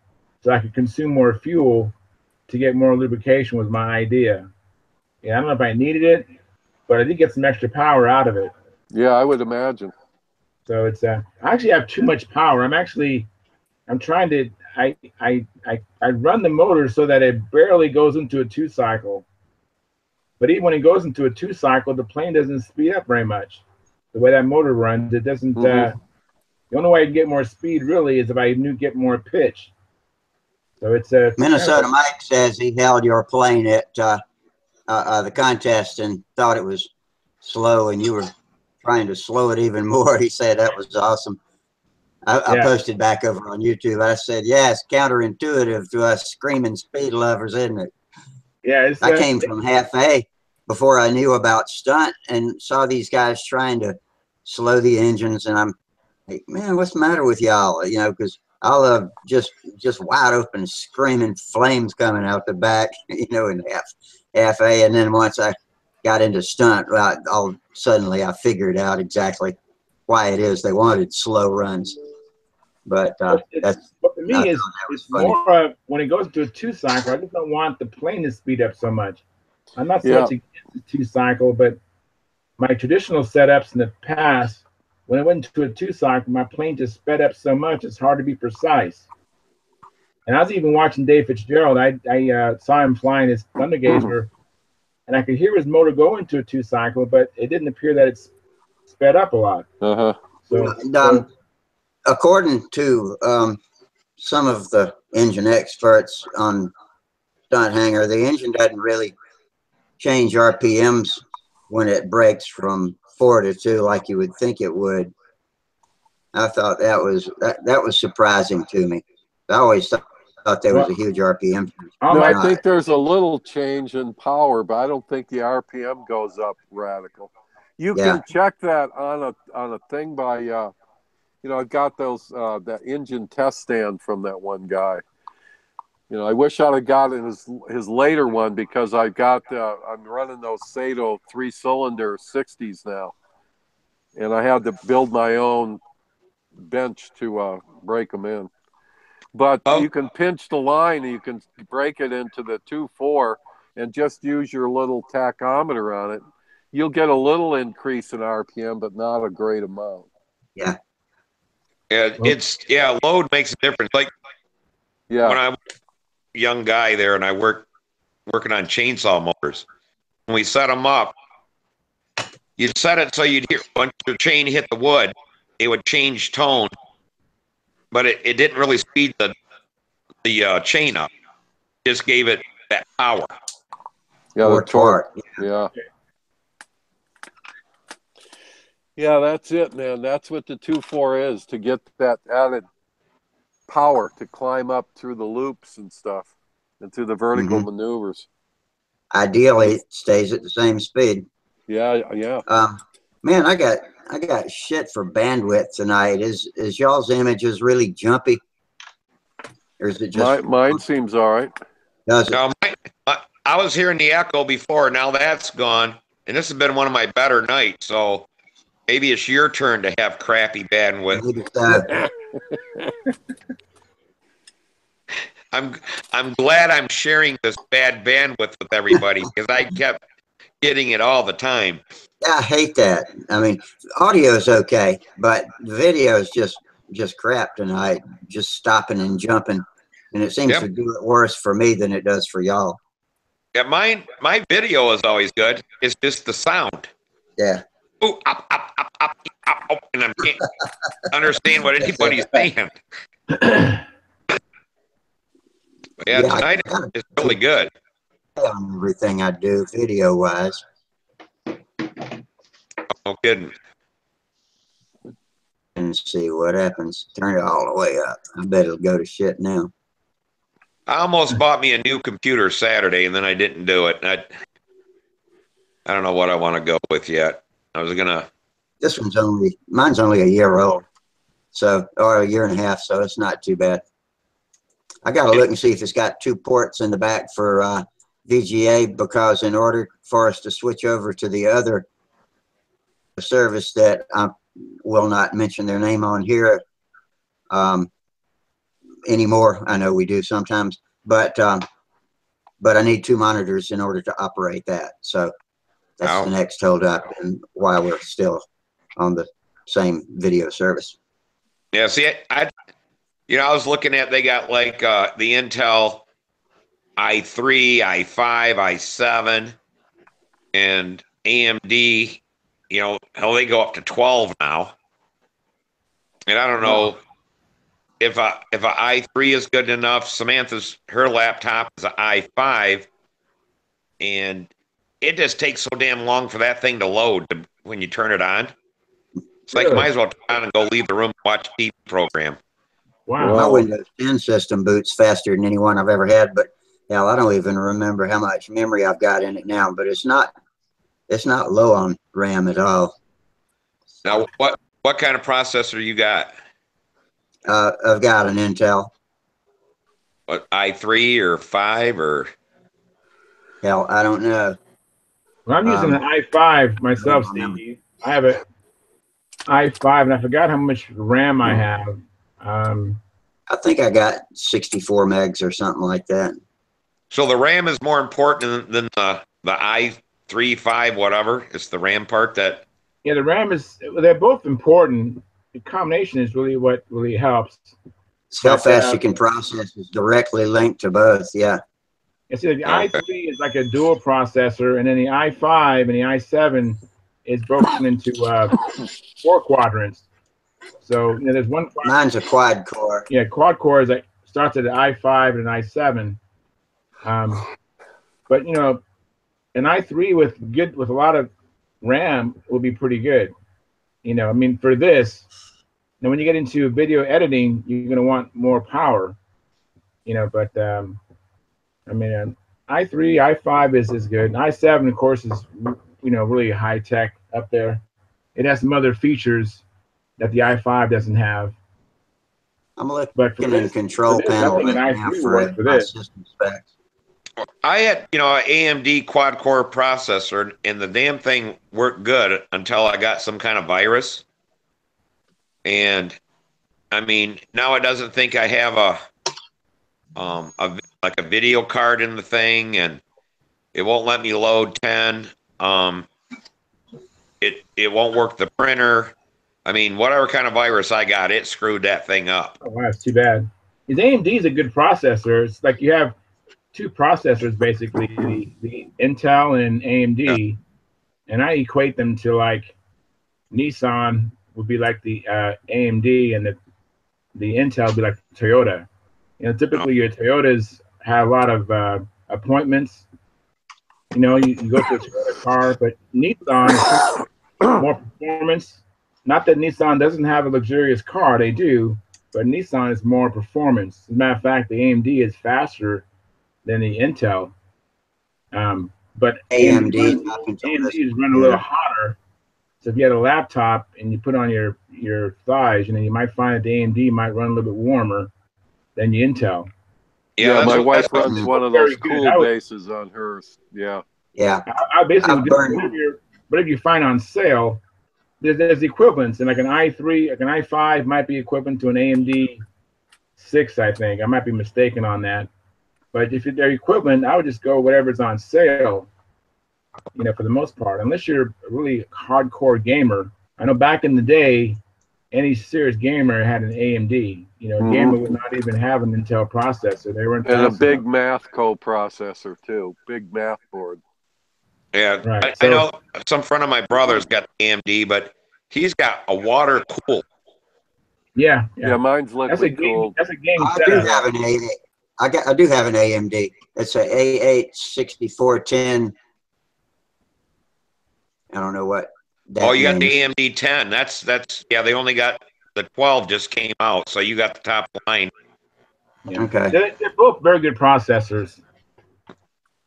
so I could consume more fuel to get more lubrication was my idea. Yeah, I don't know if I needed it, but I did get some extra power out of it.
Yeah, I would imagine.
So it's I actually have too much power. I'm trying to I run the motor so that it barely goes into a 2-cycle. But even when it goes into a 2-cycle, the plane doesn't speed up very much. The way that motor runs, it doesn't. The only way I can get more speed really is if I get more pitch. So it's a
Minnesota Mike says he held your plane at the contest and thought it was slow, and you were trying to slow it even more. He said that was awesome. I posted back over on YouTube. I said, yeah, it's counterintuitive to us screaming speed lovers, isn't it?
Yeah,
I came from half A before I knew about stunt and saw these guys trying to slow the engines, and I'm like, man, what's the matter with y'all? You know, because I love just wide open screaming flames coming out the back, you know, in half A. And then once I got into stunt, suddenly I figured out exactly why it is they wanted slow runs. But that's
what for me it's more of when it goes to a 2-cycle, I just don't want the plane to speed up so much. I'm not so much against the 2-cycle, but my traditional setups in the past, when I went to a 2-cycle, my plane just sped up so much it's hard to be precise. And I was even watching Dave Fitzgerald. I saw him flying his Thunder Gazer, and I could hear his motor go into a 2-cycle, but it didn't appear that it's sped up a lot. So
according to some of the engine experts on Stunthangar, the engine doesn't really change RPMs when it breaks from 4 to 2 like you would think it would. I thought that was surprising to me. I always thought there was a huge RPM change.
No, I think there's a little change in power, but I don't think the RPM goes up radical. You can check that on a thing by you know, I got those that engine test stand from that one guy. You know, I wish I'd have gotten his later one because I got I'm running those Sato 3-cylinder 60s now, and I had to build my own bench to break them in. But you can pinch the line and you can break it into the 2.4 and just use your little tachometer on it. You'll get a little increase in RPM, but not a great amount.
Yeah.
Yeah, load makes a difference. Like when I was a young guy there and I working on chainsaw motors, when we set them up, you'd set it so you'd hear once your chain hit the wood, it would change tone, but it didn't really speed the chain up. It just gave it that power.
Yeah, the torque. Yeah. Yeah, that's it, man. That's what the 2.4 is, to get that added power to climb up through the loops and stuff and through the vertical maneuvers.
Ideally, it stays at the same speed.
Yeah.
Man, I got shit for bandwidth tonight. Is y'all's images really jumpy? Or is it just
mine seems all right.
Does it?
No, I was hearing the echo before. Now that's gone, and this has been one of my better nights. So maybe it's your turn to have crappy bandwidth. I'm glad I'm sharing this bad bandwidth with everybody because I kept getting it all the time.
Yeah, I hate that. I mean, audio is okay, but video is just crap tonight. Just stopping and jumping, and it seems to do it worse for me than it does for y'all.
Yeah, my video is always good. It's just the sound.
Yeah.
Oh, up, and I can't understand what anybody's saying. Yeah, tonight is really good.
On everything I do, video wise.
No kidding.
And see what happens. Turn it all the way up. I bet it'll go to shit now.
I almost bought me a new computer Saturday, and then I didn't do it. I don't know what I want to go with yet. I was gonna. Mine's only a year old, or a year and a half, so it's not too bad. I got to look and see if it's got 2 ports in the back for VGA, because in order for us to switch over to the other service that I will not mention their name on here anymore. I know we do sometimes, but I need 2 monitors in order to operate that. So that's the next hold up and why we're still on the same video service. Yeah, see, You know, I was looking at, they got like the Intel i3, i5, i7, and AMD, you know, hell, they go up to 12 now. And I don't know if a i3 is good enough. Samantha's, her laptop is an i5, and it just takes so damn long for that thing to load when you turn it on. It's like, you might as well turn it on and go leave the room and watch a TV program.
Wow.
My Windows 10 system boots faster than any one I've ever had, but hell, I don't even remember how much memory I've got in it now, but it's not low on RAM at all.
Now, what kind of processor you got?
I've got an Intel.
What, i3 or 5 or?
Hell, I don't know.
Well, I'm using an i5 myself, Steve. I have an i5, and I forgot how much RAM I have.
I think I got 64 megs or something like that.
So the RAM is more important than the i3, 5, whatever. It's the RAM part that.
Yeah, the RAM is. They're both important. The combination is really what really helps.
It's how fast you can process is directly linked to both. Yeah.
And so the i3 is like a dual processor, and then the i5 and the i7 is broken into 4 quadrants. So there's one.
Mine's a quad core.
Yeah, quad core is like starts at an i5 and an i7. But an i3 with a lot of RAM will be pretty good. I mean, for this, now when you get into video editing, you're going to want more power. But I mean, i3, i5 is good. And i7, of course, is really high tech up there. It has some other features that the i5 doesn't have.
I'm looking in control panel right now for my system specs.
I had, an AMD quad core processor, and the damn thing worked good until I got some kind of virus. And I mean, now it doesn't think I have like a video card in the thing, and it won't let me load 10. It won't work the printer. I mean, whatever kind of virus I got, it screwed that thing up.
Oh, wow, that's too bad. Because AMD is a good processor. It's like you have 2 processors, basically, the Intel and AMD, and I equate them to like Nissan would be like the AMD, and the Intel would be like Toyota. Typically your Toyotas have a lot of appointments. You go to a Toyota car, but Nissan is more performance. Not that Nissan doesn't have a luxurious car, they do, but Nissan is more performance. As a matter of fact, the AMD is faster than the Intel. But AMD is running a little hotter. So if you had a laptop and you put on your thighs, you might find that the AMD might run a little bit warmer than the Intel.
Yeah, my wife runs one of those cool bases on hers. Yeah.
Yeah.
I basically whatever you find on sale, there's equivalents, and like an i3, like an i5 might be equivalent to an AMD 6, I think. I might be mistaken on that. But if they're equivalent, I would just go whatever's on sale, for the most part, unless you're a really hardcore gamer. I know back in the day, any serious gamer had an AMD. A gamer would not even have an Intel processor. They weren't.
And a big math coprocessor too. Big math board.
Yeah, right. I know some friend of my brother's got AMD, but he's got a water cool.
Yeah.
Mine's liquid cooled.
That's a game.
I do have an A8. I do have an AMD. It's a A8 6410. I don't know what that
you got
means.
the AMD 10. That's they only got the 12 just came out, so you got the top line.
Yeah.
Okay.
They're both very good processors.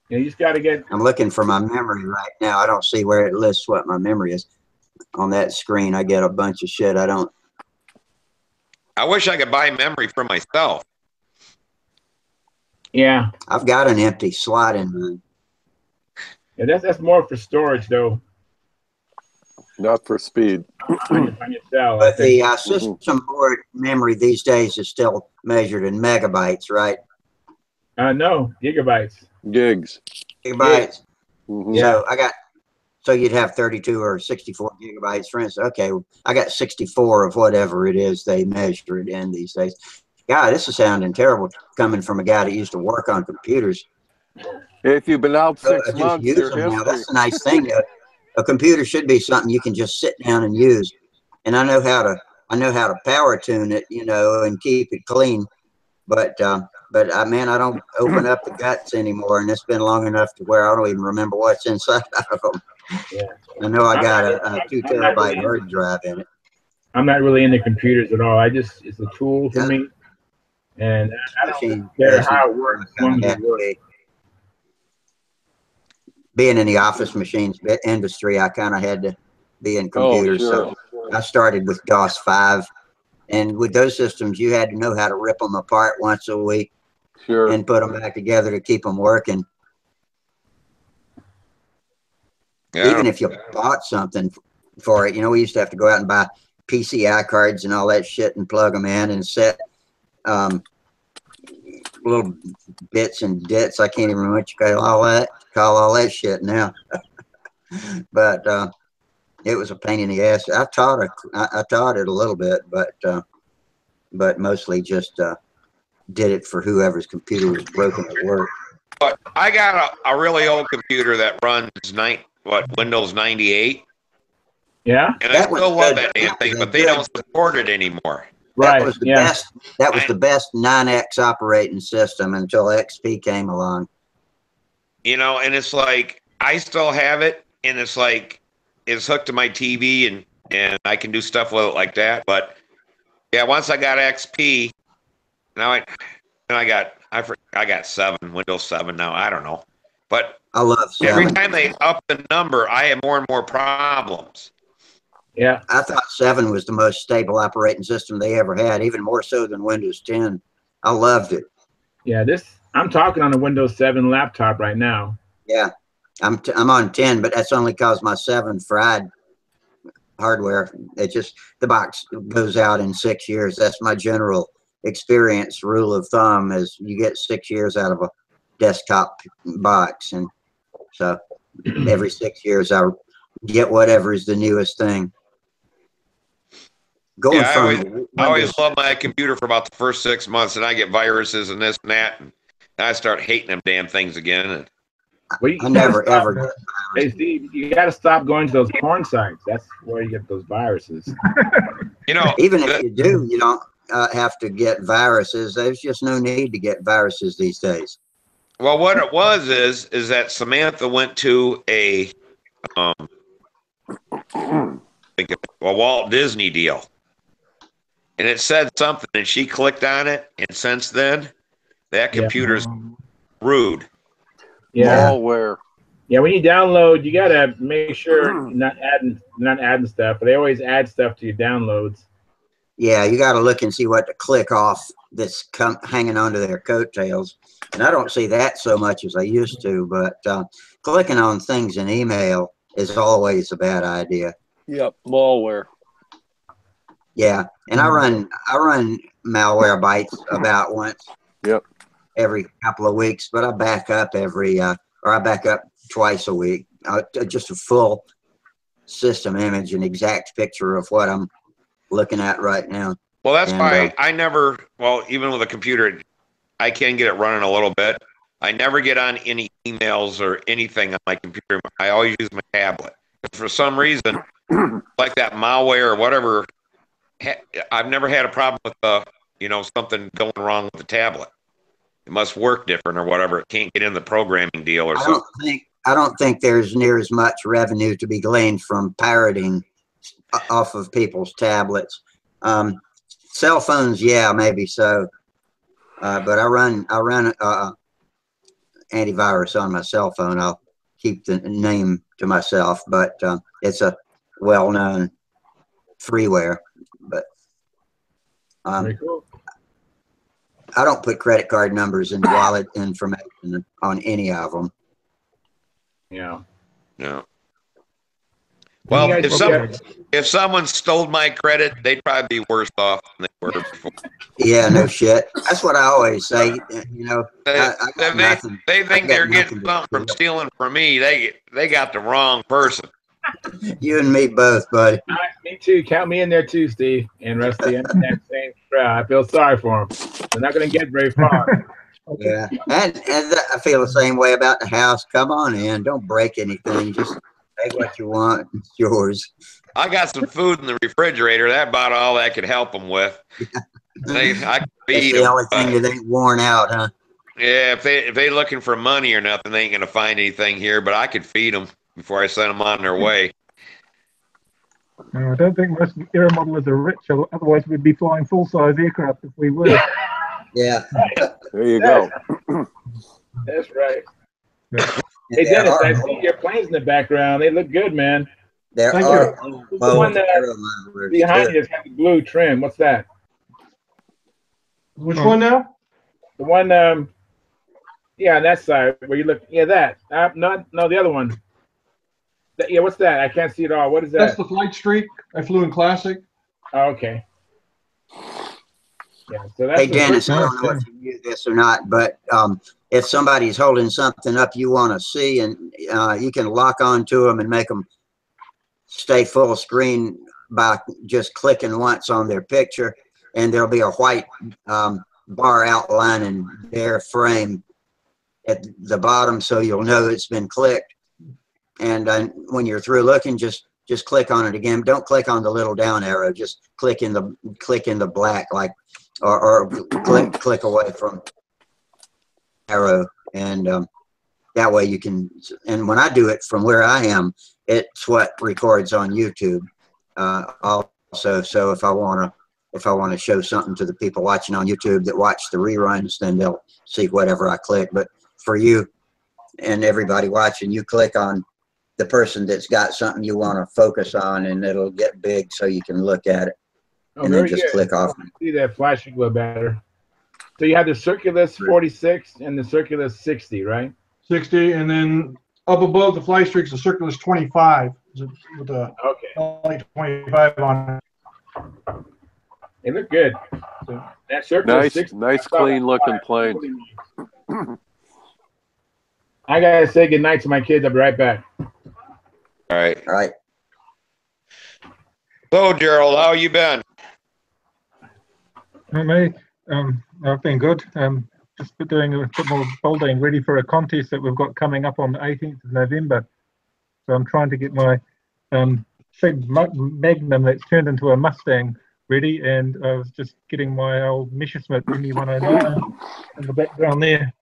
You just got to get.
I'm looking for my memory right now. I don't see where it lists what my memory is. On that screen, I get a bunch of shit. I
wish I could buy memory for myself.
Yeah.
I've got an empty slot in mine.
Yeah, that's more for storage, though.
Not for speed.
On your cell,
but the system board memory these days is still measured in megabytes, right?
No, gigabytes.
Gigs.
Gigabytes.
Yeah.
So you'd have 32 or 64 gigabytes, for instance. Okay, I got 64 of whatever it is they measure it in these days. God, this is sounding terrible coming from a guy that used to work on computers.
If you've been out 6
Just
months,
use
your
them now.
history.
That's a nice thing. A computer should be something you can just sit down and use. And I know how to power tune it, you know, and keep it clean. But man, I don't open up the guts anymore, and it's been long enough to where I don't even remember what's inside of them.
Yeah.
I know I got a 2
I'm not
terabyte
really
hard drive in it.
I'm not really into computers at all. It's a tool for me, and I don't care how it works. As long as it works.
Being in the office machines industry, I kind of had to be in computers.
Sure.
So I started with DOS 5. And with those systems, you had to know how to rip them apart once a week and put them back together to keep them working. Yeah. Even if you bought something for it, you know, we used to have to go out and buy PCI cards and all that shit and plug them in and set little bits and dits. I can't even remember what you call all that shit now. But it was a pain in the ass. I taught it a little bit, but mostly just did it for whoever's computer was broken at work.
But I got a really old computer that runs Windows 98.
Yeah.
And I still love that damn thing, but they don't support it anymore.
That was the best. That was the best 9X operating system until XP came along.
You know, and it's like I still have it, and it's like it's hooked to my TV, and I can do stuff with it like that. But yeah, once I got XP, now I got 7, Windows 7 now. I don't know, but
I love 7.
Every time they up the number, I have more and more problems.
Yeah,
I thought 7 was the most stable operating system they ever had, even more so than Windows 10. I loved it.
Yeah, I'm talking on a Windows 7 laptop right now.
Yeah, I'm on 10, but that's only because my 7 fried hardware. It just, the box goes out in 6 years. That's my general experience rule of thumb, is you get 6 years out of a desktop box, and so every 6 years I get whatever is the newest thing.
I always love my computer for about the first 6 months, and I get viruses and this and that, and I start hating them damn things again. And
I never ever.
Hey Steve, you got to stop going to those porn sites. That's where you get those viruses.
You know,
even if you do, you don't have to get viruses. There's just no need to get viruses these days.
Well, what it was is that Samantha went to a Walt Disney deal, and it said something, and she clicked on it, and since then, that computer's rude.
Yeah.
Malware.
Yeah, when you download, you gotta make sure you're not adding stuff. But they always add stuff to your downloads.
Yeah, you got to look and see what to click off that's hanging onto their coattails. And I don't see that so much as I used to, but clicking on things in email is always a bad idea.
Yep, malware.
Yeah, and I run malware bites about once.
Yep.
Every couple of weeks, but I back up I back up twice a week. Just a full system image, an exact picture of what I'm looking at right now.
Well, that's why I never, even with a computer, I can get it running a little bit. I never get on any emails or anything on my computer. I always use my tablet. For some reason, like that malware or whatever, I've never had a problem with something going wrong with the tablet. It must work different or whatever. It can't get in the programming deal or something.
I don't think there's near as much revenue to be gleaned from pirating off of people's tablets. Cell phones, yeah, maybe so. But I run antivirus on my cell phone. I'll keep the name to myself, but it's a well-known freeware. But
very cool.
I don't put credit card numbers and wallet information on any of them.
Yeah.
No. Well, if someone stole my credit, they'd probably be worse off than they were before.
Yeah, no shit. That's what I always say. You know,
they think they're getting something from stealing from me. They got the wrong person.
You and me both, buddy.
Me too. Count me in there too, Steve and Rusty. I'm in that same crowd. I feel sorry for them. They're not going to get very far.
Yeah, and I feel the same way about the house. Come on in, don't break anything. Just take what you want. It's yours.
I got some food in the refrigerator. That about all I could help them with. I could
That's
feed
the
them.
only thing that ain't worn out, huh?
Yeah, if they looking for money or nothing, they ain't gonna find anything here. But I could feed them before I send them on their way.
No, I don't think most air modelers are rich. Otherwise, we'd be flying full-size aircraft if we were.
Yeah.
There you go.
That's right.
Yeah.
Hey, Dennis, I see your planes in the background. They look good, man.
There
Thank
are
Who's the one that behind you has got the blue trim? What's that?
Which one now?
The one, yeah, on that side where you look. Yeah, that. No, the other one. Yeah, what's that? I can't see it all. What is that?
That's the flight streak. I flew in Classic.
Oh, okay. Yeah, so that's
Hey, Dennis, I don't know if you knew this or not, but if somebody's holding something up you want to see, and you can lock onto them and make them stay full screen by just clicking once on their picture, and there'll be a white bar outlining their frame at the bottom, so you'll know it's been clicked. And when you're through looking, just click on it again. Don't click on the little down arrow. Just click in the black, like, or click away from arrow, and that way you can. And when I do it from where I am, it's what records on YouTube also. So if I want to show something to the people watching on YouTube that watch the reruns, then they'll see whatever I click. But for you and everybody watching, you click on the person that's got something you want to focus on, and it'll get big so you can look at it. And then just click off.
See that flashing a little better. So you have the Circulus 46 and the Circulus 60, right?
60, and then up above the flight streaks, the Circulus 25 with the only 25 on it.
They look good. So that Circulus 60,
nice clean looking plane.
I gotta say goodnight to my kids. I'll be right back.
All right.
All right.
So, Gerald, how you been?
Me, I've been good. Just been doing a bit more building, ready for a contest that we've got coming up on the 18th of November. So I'm trying to get my Sig Magnum that's turned into a Mustang ready, and I was just getting my old Messerschmitt ME109 in the background there,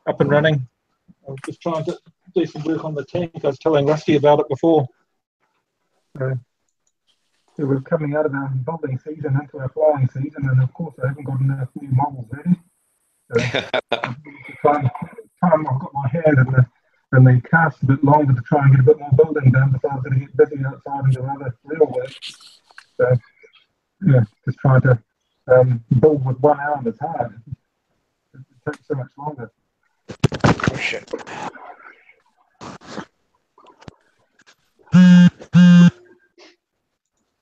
up and running. I was just trying to do some work on the tank. I was telling Rusty about it before. So we're coming out of our building season into our flying season, and of course I haven't got enough new models ready. So time I've got my hand in the cast a bit longer to try and get a bit more building done before I'm going to get busy outside and do other real work. So yeah, just trying to build with one arm is hard. It takes so much longer.
Oh, shit.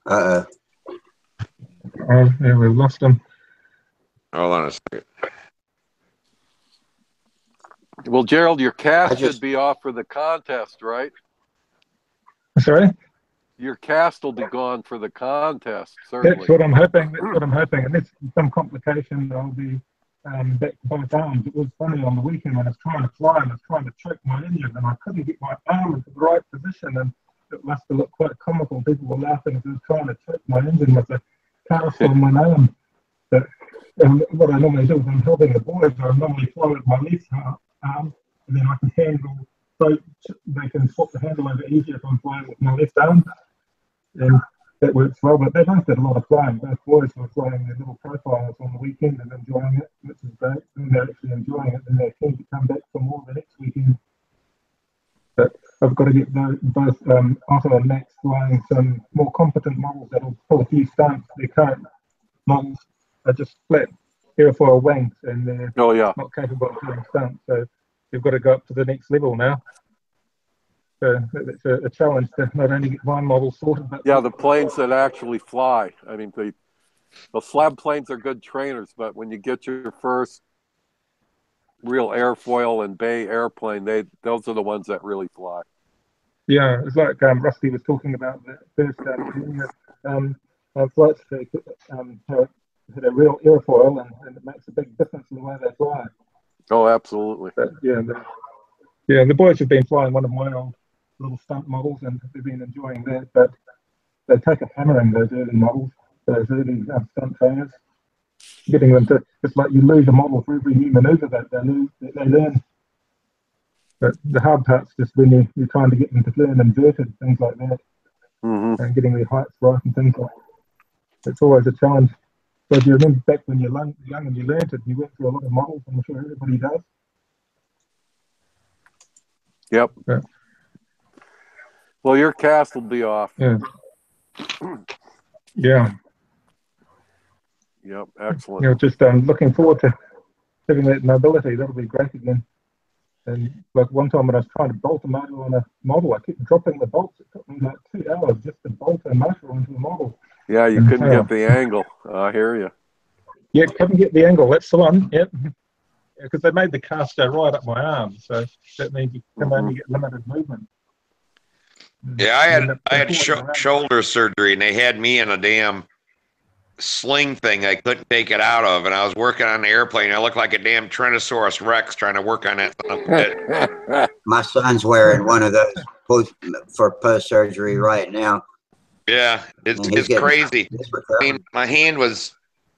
Uh-oh.
Oh, yeah, we've lost him.
Hold on a second.
Well, Gerald, your cast should be off for the contest, right?
Sorry?
Your cast will be gone for the contest, certainly.
That's what I'm hoping. That's what I'm hoping. Unless some complication, I'll be back to both arms. It was funny on the weekend when I was trying to fly and I was trying to choke my engine, and I couldn't get my arm into the right position, and it must have looked quite comical. People were laughing as I was trying to choke my engine with the cast on my arm. But what I normally do is I'm helping the boys. I normally fly with my left arm, and then I can handle both. They can swap the handle over easier if I'm flying with my left arm, and that works well. But they both did a lot of flying. Both boys were flying their little profiles on the weekend and enjoying it, which is great. And they're actually enjoying it, and they're keen to come back for more the next weekend. But I've got to get both Otto and Max flying some more competent models that'll pull a few stunts. Their current models are just flat airfoil wings, and they're not capable of doing stunts. So we've got to go up to the next level now. So it's a challenge to not only get one model sorted, but
the planes that actually fly. I mean, the slab planes are good trainers, but when you get your first real airfoil and bay airplane, those are the ones that really fly.
Yeah, it's like Rusty was talking about the first junior flights. They had a real airfoil, and it makes a big difference in the way they fly.
Oh, absolutely.
But yeah, the boys have been flying one of my old little stunt models, and they've been enjoying that. But they take a hammering, those early models, those early stunt trainers, getting them to, it's like you lose a model for every new maneuver that they learn. But the hard part's just when you're trying to get them to learn inverted, things like that, and getting their heights right and things like that. It's always a challenge. So if you remember back when you're young and you learned it, you went through a lot of models, I'm sure everybody does.
Yep.
Yeah.
Well, your cast will be off.
Yeah. Yeah.
Yep. Excellent.
You know, just looking forward to having that mobility. That'll be great again. And like one time when I was trying to bolt a motor on a model, I kept dropping the bolts. It took me like 2 hours just to bolt a motor onto a model.
Yeah, you couldn't get the angle. I hear you.
Yeah, couldn't get the angle. That's the one. Yep. Because they made the caster right up my arm, so that means you can only get limited movement.
Yeah, I had shoulder surgery, and they had me in a damn sling thing. I couldn't take it out of, and I was working on the airplane. I looked like a damn Tyrannosaurus Rex trying to work on that.
My son's wearing one of those for post surgery right now.
Yeah, it's crazy. I mean,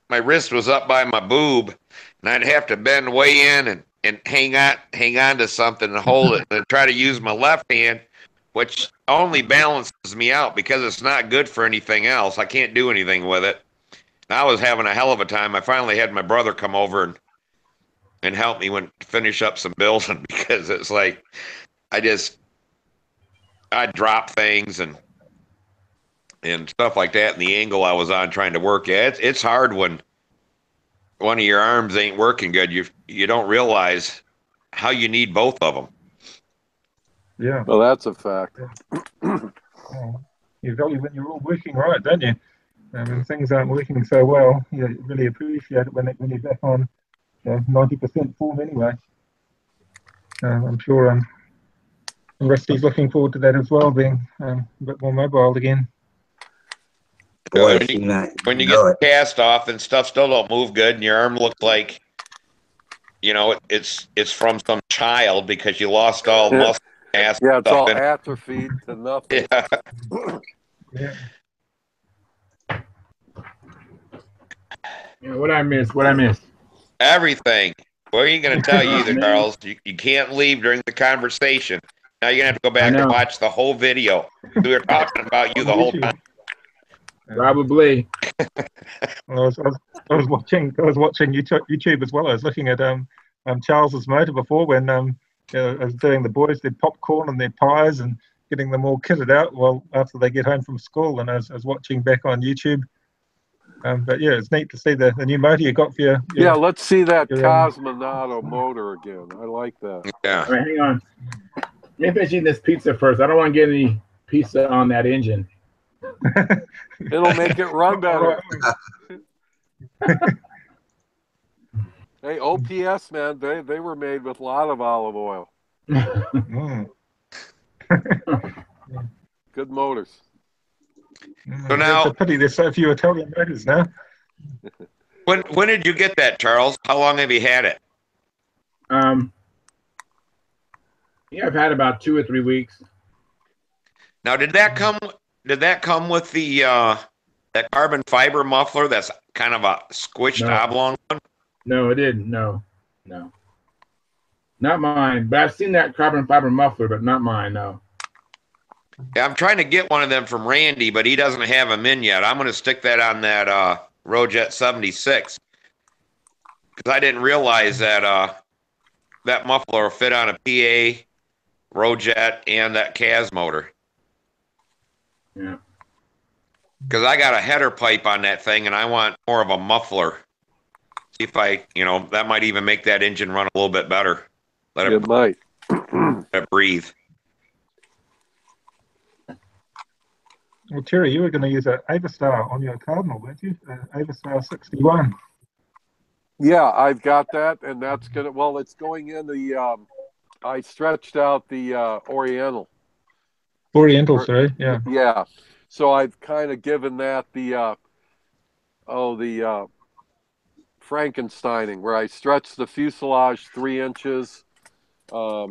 my wrist was up by my boob, and I'd have to bend way in and hang on to something and hold it, and try to use my left hand, which only balances me out because it's not good for anything else. I can't do anything with it. I was having a hell of a time. I finally had my brother come over and help me finish up some building because it's like I drop things and stuff like that, and the angle I was on trying to work at. It's hard when one of your arms ain't working good. You don't realize how you need both of them.
Yeah.
Well, that's a fact.
You value when you're all working right, don't you? When things aren't working so well, you really appreciate it when you're back on 90% form anyway. I'm sure Rusty's looking forward to that as well, being a bit more mobile again.
Boy,
when you get the cast off and stuff still don't move good, and your arm looks like, it's from some child because you lost all muscle mass.
Yeah, it's all atrophied to nothing.
Yeah.
What I missed?
Everything. What are you going to tell you either, Charles? You can't leave during the conversation. Now you're going to have to go back and watch the whole video. We were talking about you the whole time.
Probably.
I was watching YouTube as well. I was looking at Charles's motor before when I was doing the boys their popcorn and their pies and getting them all kitted out after they get home from school. And I was watching back on YouTube. But yeah, it's neat to see the new motor you got for your
yeah, let's see that Cosmonato motor again. I like that.
Yeah.
All right, hang on. Let me finish eating this pizza first. I don't want to get any pizza on that engine.
It'll make it run better. Hey, OPS, man, they were made with a lot of olive oil. Good motors.
So now,
it's a pity there's so few Italian motors now.
When did you get that, Charles? How long have you had it?
Yeah, I've had about 2 or 3 weeks.
Now, did that come with the that carbon fiber muffler? That's kind of a squished oblong one.
No, it didn't. No, not mine. But I've seen that carbon fiber muffler, but not mine. No.
Yeah, I'm trying to get one of them from Randy, but he doesn't have them in yet. I'm going to stick that on that Rojet 76 because I didn't realize that that muffler will fit on a PA, Rojet, and that CAS motor.
Yeah.
Because I got a header pipe on that thing, and I want more of a muffler. See if that might even make that engine run a little bit better. Let it breathe.
Well, Terry, you were going to use an Avastar on your Cardinal, weren't you? Avastar 61.
Yeah, I've got that, and that's going to, well, it's going in the, I stretched out the Oriental
Oriental, sorry. Yeah.
Yeah. So I've kind of given that the Frankensteining, where I stretched the fuselage 3 inches. I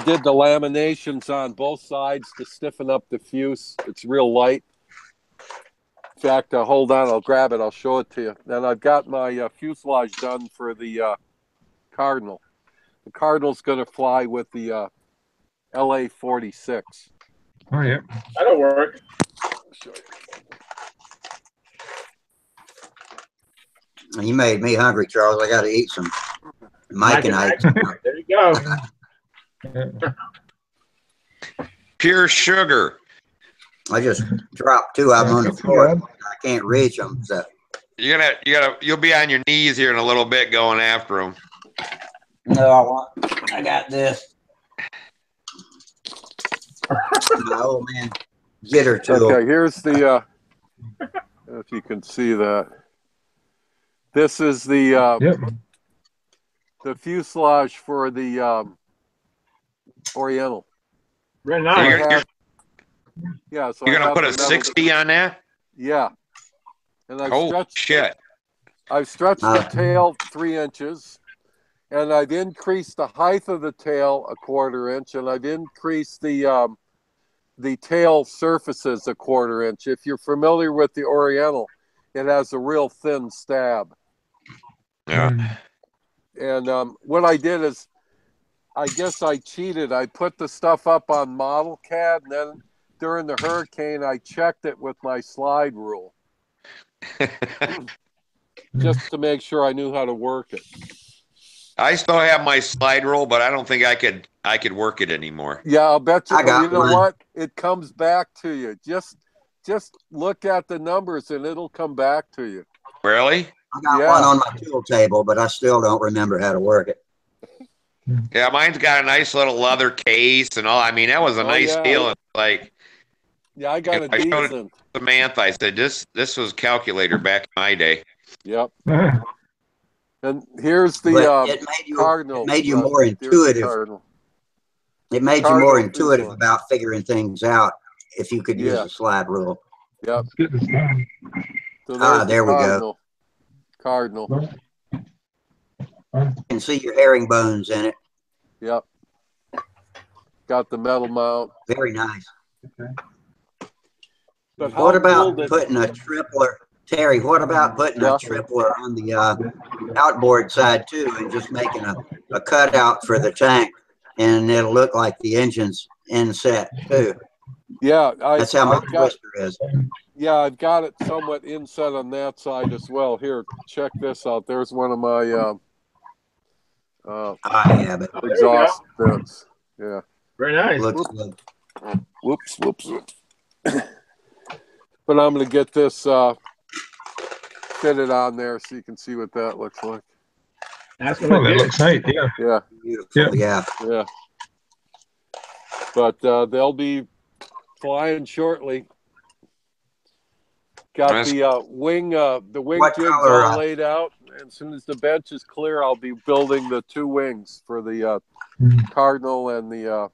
did the laminations on both sides to stiffen up the fuse. It's real light. In fact, hold on, I'll grab it. I'll show it to you. And I've got my fuselage done for the Cardinal. The Cardinal's going to fly with the LA-46.
Oh, yeah.
That'll work.
You made me hungry, Charles. I got to eat some Mike and Ike.
There you go.
Pure sugar.
I just dropped 2 of them on the floor. I can't reach them. So
You'll be on your knees here in a little bit going after them.
no, I got this. My old man jitter tool.
Okay, here's the, if you can see that. This is the fuselage for the Oriental.
Very nice.
Yeah, so
You're going to put a 60 on that?
Yeah. And I've stretched the tail 3 inches, and I've increased the height of the tail 1/4 inch, and I've increased the tail surfaces 1/4 inch. If you're familiar with the Oriental, it has a real thin stab.
Yeah.
And what I did is, I guess I cheated. I put the stuff up on Model CAD, and then during the hurricane, I checked it with my slide rule. Just to make sure I knew how to work it.
I still have my slide rule, but I don't think I could work it anymore.
Yeah, I'll bet you. You know
one.
what? It comes back to you. Just look at the numbers, and it'll come back to you.
Really?
I got one on my tool table, but I still don't remember how to work it.
Yeah, mine's got a nice little leather case and all. I mean, that was a nice deal. Like,
yeah, I got a
I showed
decent.
Samantha, I said, this was calculator back in my day.
Yep. And here's the Cardinal.
It made you more intuitive. It made you more intuitive about figuring things out if you could use the slide rule.
Yep.
So there we go.
Cardinal.
You can see your herringbones in it.
Yep. Got the metal mount.
Very nice.
Okay.
But
what about putting a tripler, Terry? What about putting a tripler on the outboard side too, and just making a cutout for the tank, and it'll look like the engine's inset too.
Yeah,
that's how my twister is.
Yeah, I've got it somewhat inset on that side as well. Here, check this out. There's one of my exhaust vents. Yeah.
Very nice.
Looks good.
Whoops. But I'm going to get this fitted on there so you can see what that looks like.
That's
what that looks neat.
Yeah.
Beautiful. Yeah.
But they'll be flying shortly. Got the wing jigs all laid out. As soon as the bench is clear, I'll be building the 2 wings for the Cardinal and the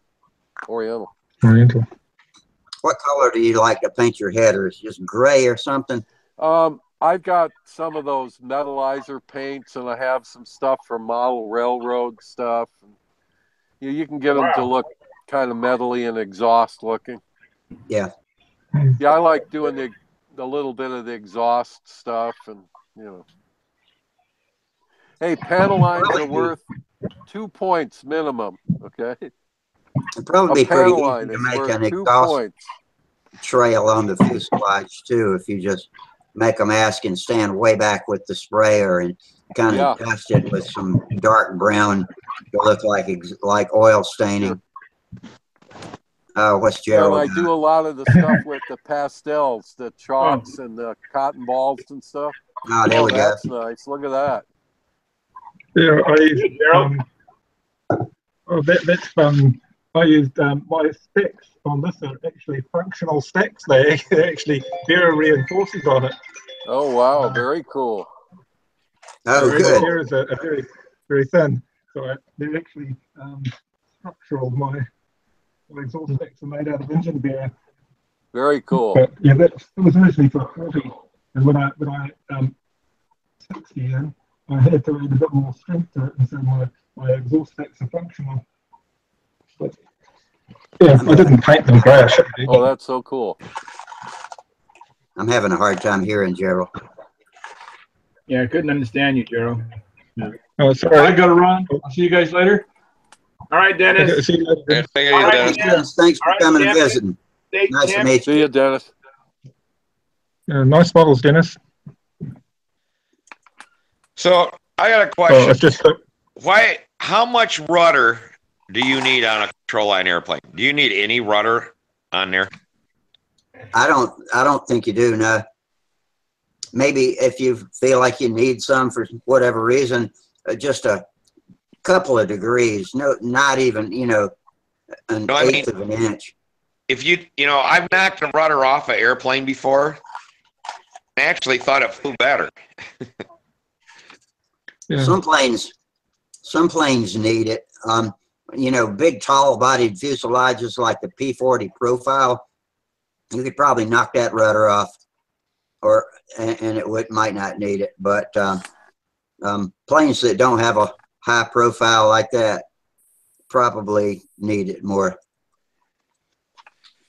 Oriental.
What color do you like to paint your headers? Just gray or something?
I've got some of those metallizer paints, and I have some stuff from model railroad stuff. You can get them to look kind of metally and exhaust looking.
Yeah.
Yeah, I like doing the little bit of the exhaust stuff, and Hey, panel lines are worth 2 points minimum. Okay.
It'd probably be pretty easy to make an exhaust trail on the fuselage too, if you just make them ask and stand way back with the sprayer and kind of dust it with some dark brown to look like oil staining. What's Gerald?
Well, I do a lot of the stuff with the pastels, the chalks and the cotton balls and stuff.
Oh, there we go.
That's nice. Look at that.
Yeah, that's fun. I used my sticks on this are actually functional sticks. They actually bear reinforcers on it.
Oh wow, very cool.
Oh,
so
good.
Here is a very, very thin. So they're actually structural. My my exhaust stacks are made out of engine bearing.
Very cool.
But yeah, it was originally for 40, and when I 60 in, I had to add a bit more strength to it, and so my exhaust stacks are functional. But yeah, I didn't paint them grey.
Oh, that's so cool.
I'm having a hard time hearing Gerald.
Yeah, I couldn't understand you, Gerald.
Yeah. Oh, sorry.
I got to run. I'll see you guys later.
All right, Dennis.
Okay, see you later.
Take it
All
easy,
right,
Dennis.
Dennis, thanks for
All right,
coming and
Tim.
visiting.
Stay
Nice to
Tim.
meet you.
See you, Dennis.
Nice models, Dennis.
So I got a
Oh,
question.
it's just
How much rudder do you need on a control line airplane? Do you need any rudder on there?
I don't think you do, no. Maybe if you feel like you need some for whatever reason, just a couple of degrees, no, not even, an eighth of an inch.
If I've knocked a rudder off an airplane before. I actually thought it flew better.
yeah.
Some planes need it. Big tall bodied fuselages like the P-40 profile, you could probably knock that rudder off, and it might not need it. But planes that don't have a high profile like that probably need it more.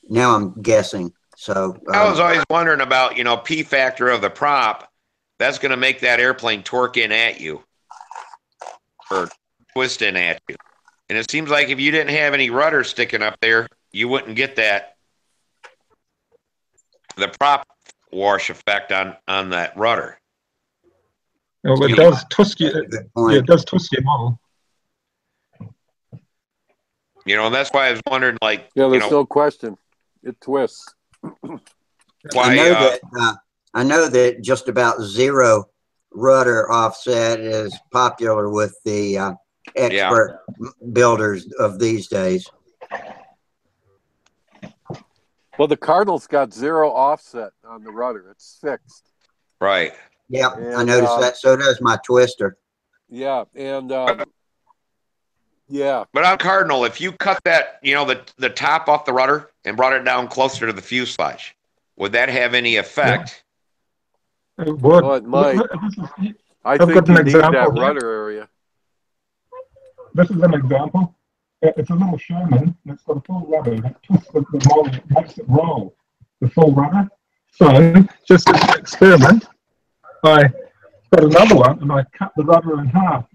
Now I'm guessing. So
I was always wondering about, P factor of the prop. That's going to make that airplane torque in at you or twist in at you. And it seems like if you didn't have any rudder sticking up there, you wouldn't get the prop wash effect on that rudder.
Well, it does twist you. Yeah, it does twist your model.
And that's why I was wondering, like,
Yeah, there's no question. It twists.
Why? I know that just about zero rudder offset is popular with the expert builders of these days.
Well, the Cardinal's got zero offset on the rudder. It's fixed.
Right.
Yep,
And,
I noticed that. So does my twister.
Yeah, and yeah.
But on Cardinal, if you cut that, the top off the rudder and brought it down closer to the fuselage, would that have any effect?
Yeah. It would.
Well, it might. I
I've
think
got
you
an
need
example
that
here.
rudder area.
This is an example. It's a little Sherman. It's got a full rudder that twists the model, makes it roll. The full rudder. So, just as an experiment, I got another one and I cut the rudder in half.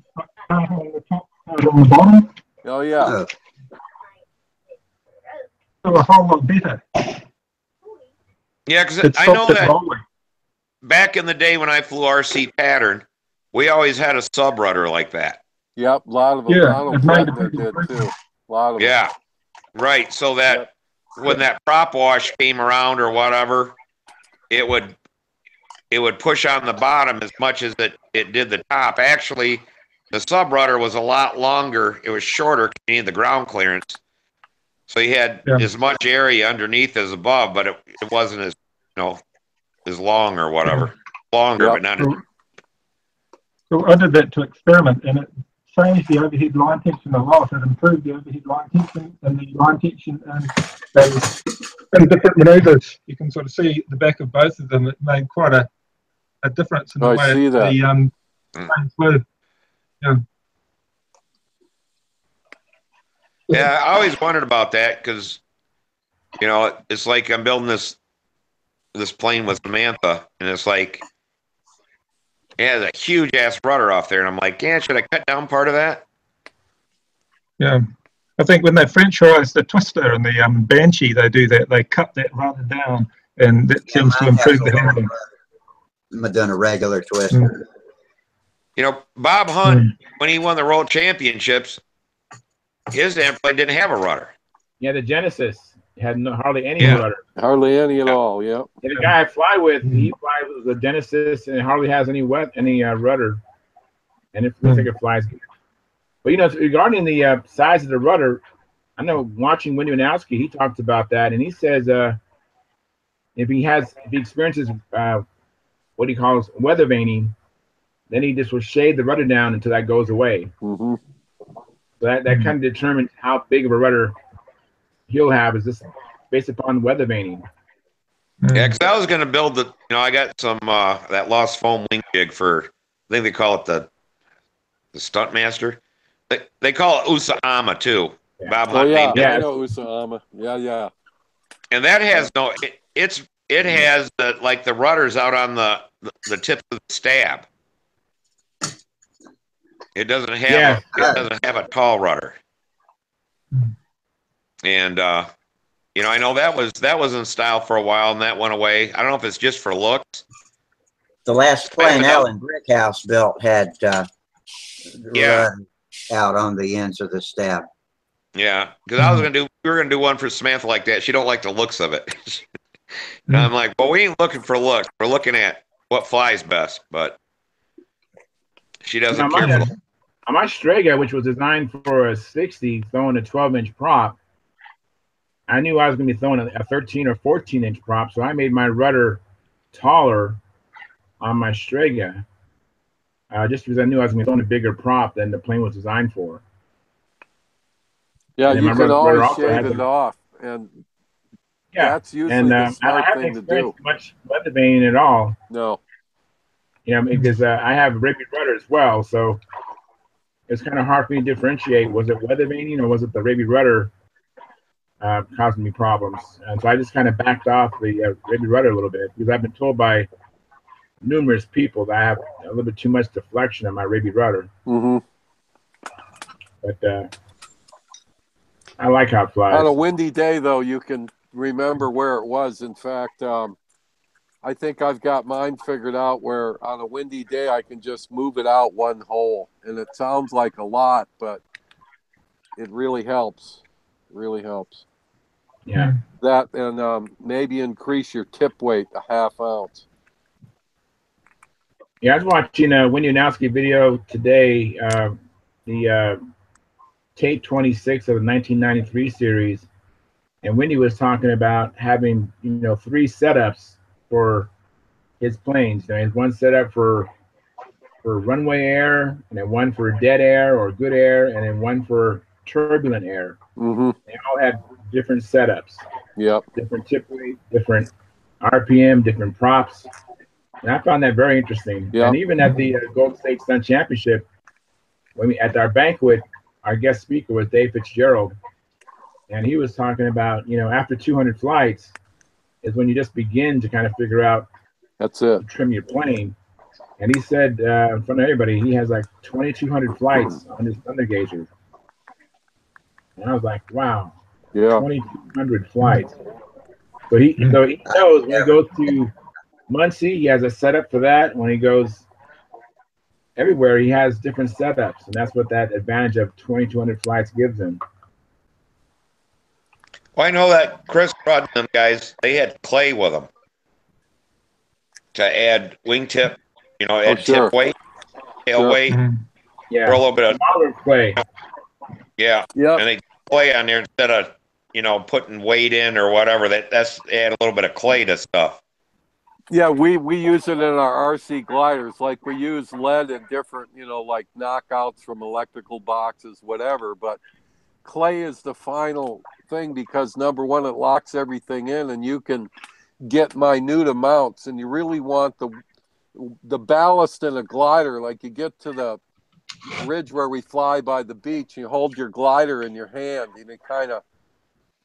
Half on the top, half on the bottom.
Oh, yeah.
Oh,
So a whole lot better.
Yeah, because
It
I know
stops it
that
rolling.
back in the day when I flew RC pattern, we always had a sub rudder like that.
Yep, a lot of them.
Yeah,
Donald
it made a
Fletcher
big
did
improvement.
too. A lot of them.
Yeah, right. So that when that prop wash came around or whatever, it would push on the bottom as much as it did the top. Actually, the sub rudder was a lot longer. It was shorter because you needed the ground clearance. So you had as much area underneath as above, but it wasn't as as long or whatever. Longer, but not as.
So I did that to experiment, and it changed the overhead line tension a lot. It improved the overhead line tension and the line tension and different maneuvers. You can sort of see the back of both of them. It made quite a difference in the way the plane flew. Yeah.
Yeah, I always wondered about that because, it's like I'm building this plane with Samantha, and it's like it has a huge ass rudder off there, and I'm like, should I cut down part of that?
Yeah, I think when they Frenchise the twister and the Banshee, they do that. They cut that rudder down, and that seems to improve the handling.
I've done a regular twist.
Bob Hunt, when he won the world championships, his airplane didn't have a rudder.
Yeah, the Genesis had hardly any rudder.
Hardly any at all. Yep.
And the guy I fly with, he flies with the Genesis and hardly has any rudder, and it looks like it flies good. But regarding the size of the rudder, I know watching Wendy Winowski, he talked about that, and he says if he experiences what he calls weather vaning, then he just will shade the rudder down until that goes away.
Mm-hmm.
So that kind of determines how big of a rudder he'll have is just based upon weather vaning.
Yeah, because I was going to build I got some that lost foam wing jig for, I think they call it the Stunt Master. They call it Usama too.
Yeah.
Bob
Oh
Hunt
yeah,
named it.
I know Usama. Yeah.
And that has it has the rudders out on the tip of the stab. It doesn't have a tall rudder. And I know that was in style for a while and that went away. I don't know if it's just for looks.
The last plane Allen Brickhouse built had run out on the ends of the stab.
Yeah, because we were gonna do one for Samantha like that. She don't like the looks of it. And I'm like, well, we ain't looking for looks. We're looking at what flies best. But she doesn't care for the.
On my Strega, which was designed for a 60, throwing a 12-inch prop, I knew I was going to be throwing a 13 or 14-inch prop, so I made my rudder taller on my Strega, just because I knew I was going to be throwing a bigger prop than the plane was designed for.
Yeah, you can always shave it off, and that's usually the smart thing to do.
Much weather vaning at all.
No.
Because I have a Raby rudder as well, so it's kind of hard for me to differentiate. Was it weather vaning or was it the Raby rudder causing me problems? And so I just kind of backed off the Raby rudder a little bit because I've been told by numerous people that I have a little bit too much deflection on my Raby rudder.
Mm-hmm.
But I like how it flies.
On a windy day, though, you can remember where it was. In fact, I think I've got mine figured out where on a windy day I can just move it out one hole. And it sounds like a lot, but it really helps. It really helps.
Yeah.
That and maybe increase your tip weight a ½ ounce.
Yeah, I was watching a Wendy Yanowski video today, the tape 26 of the 1993 series. And Wendy was talking about having, 3 setups for his planes. He has one setup for runway air, and then one for dead air or good air, and then one for turbulent air.
Mm-hmm.
They all had different setups.
Yep.
Different tip weight, different RPM, different props. And I found that very interesting.
Yep.
And even at the Golden State Stunt Championship, at our banquet, our guest speaker was Dave Fitzgerald. And he was talking about, after 200 flights is when you just begin to kind of figure out
that's it,
trim your plane. And he said in front of everybody, he has like 2,200 flights on his thunder gauger. And I was like, wow, 2,200 flights. So he knows when he goes to Muncie, he has a setup for that. When he goes everywhere, he has different setups. And that's what that advantage of 2,200 flights gives him.
Well, I know that Chris brought them guys, they had clay with them to add wingtip, add tip weight, tail weight,
for a
little bit of
clay.
Yeah. And they clay on there instead of, putting weight in or whatever. That's add a little bit of clay to stuff.
Yeah, we use it in our RC gliders. Like we use lead in different, like knockouts from electrical boxes, whatever. But clay is the final thing because number one, it locks everything in, and you can get minute amounts. And you really want the ballast in a glider. Like you get to the ridge where we fly by the beach, you hold your glider in your hand, and you kind of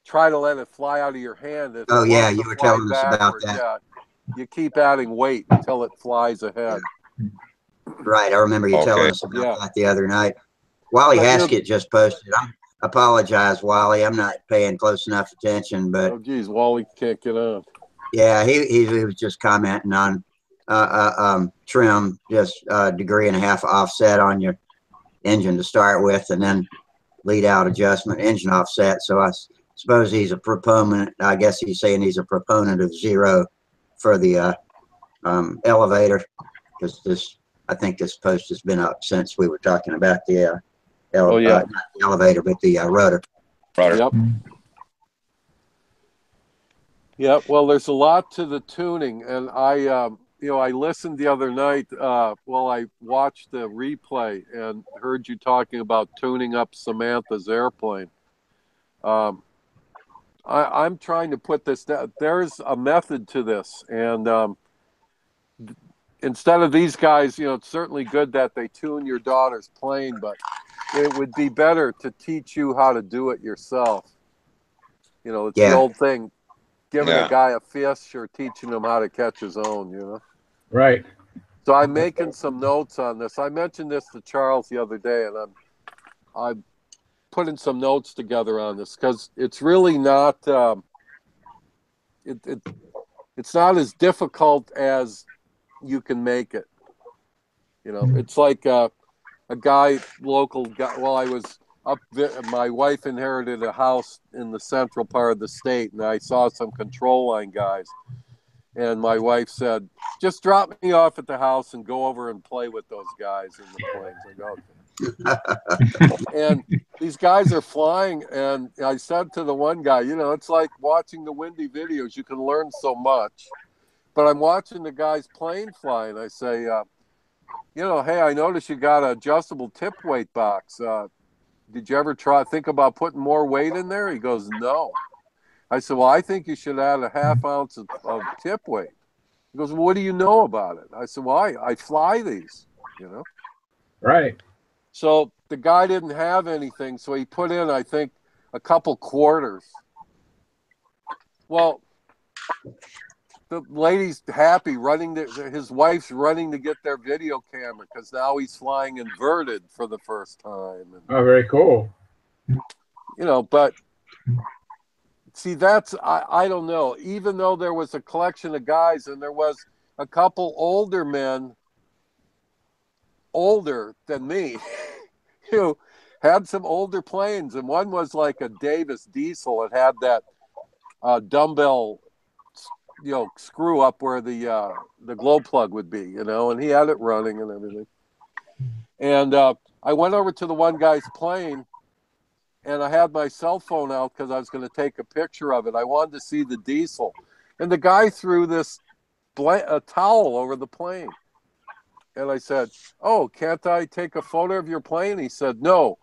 try to let it fly out of your hand.
You were telling us about that.
Yeah, you keep adding weight until it flies ahead.
Right, I remember you telling us about that the other night. Wally Haskett just posted. I apologize, Wally. I'm not paying close enough attention, but
oh geez, Wally can't get on.
Yeah, he was just commenting on trim, just a degree and a half offset on your engine to start with, and then lead out adjustment, engine offset. So I suppose he's a proponent. I guess he's saying he's a proponent of 0 for the elevator, because I think this post has been up since we were talking about the not the elevator, but the rudder.
Yep. Yeah, well, there's a lot to the tuning, and I listened the other night while I watched the replay and heard you talking about tuning up Samantha's airplane. I'm trying to put this down. There's a method to this, and instead of these guys, you know, it's certainly good that they tune your daughter's plane, but it would be better to teach you how to do it yourself. You know, it's the old thing, giving a guy a fish or teaching him how to catch his own, you know?
Right.
So I'm making some notes on this. I mentioned this to Charles the other day, and I'm putting some notes together on this because it's really not it's not as difficult as you can make it. You know, it's like a local guy. Well, I was up there. My wife inherited a house in the central part of the state, and I saw some control line guys. And my wife said, "Just drop me off at the house and go over and play with those guys in the planes." I go, okay. And these guys are flying, and I said to the one guy, you know, it's like watching the Windy videos. You can learn so much. But I'm watching the guy's plane fly, and I say, you know, hey, I noticed you got an adjustable tip weight box. Did you ever think about putting more weight in there? He goes, no. I said, well, I think you should add a ½ ounce of tip weight. He goes, well, what do you know about it? I said, well, I fly these, you know.
Right.
So the guy didn't have anything, so he put in, I think, a couple quarters. Well, the lady's happy his wife's running to get their video camera because now he's flying inverted for the first time. And,
oh, very cool.
You know, but see, I don't know. Even though there was a collection of guys and there was a couple older men, older than me, who had some older planes, and one was like a Davis diesel. It had that dumbbell, you know, screw up where the glow plug would be, you know, and he had it running and everything. And I went over to the one guy's plane, and I had my cell phone out because I was going to take a picture of it. I wanted to see the diesel, and the guy threw this a towel over the plane. And I said, oh, can't I take a photo of your plane? He said, no,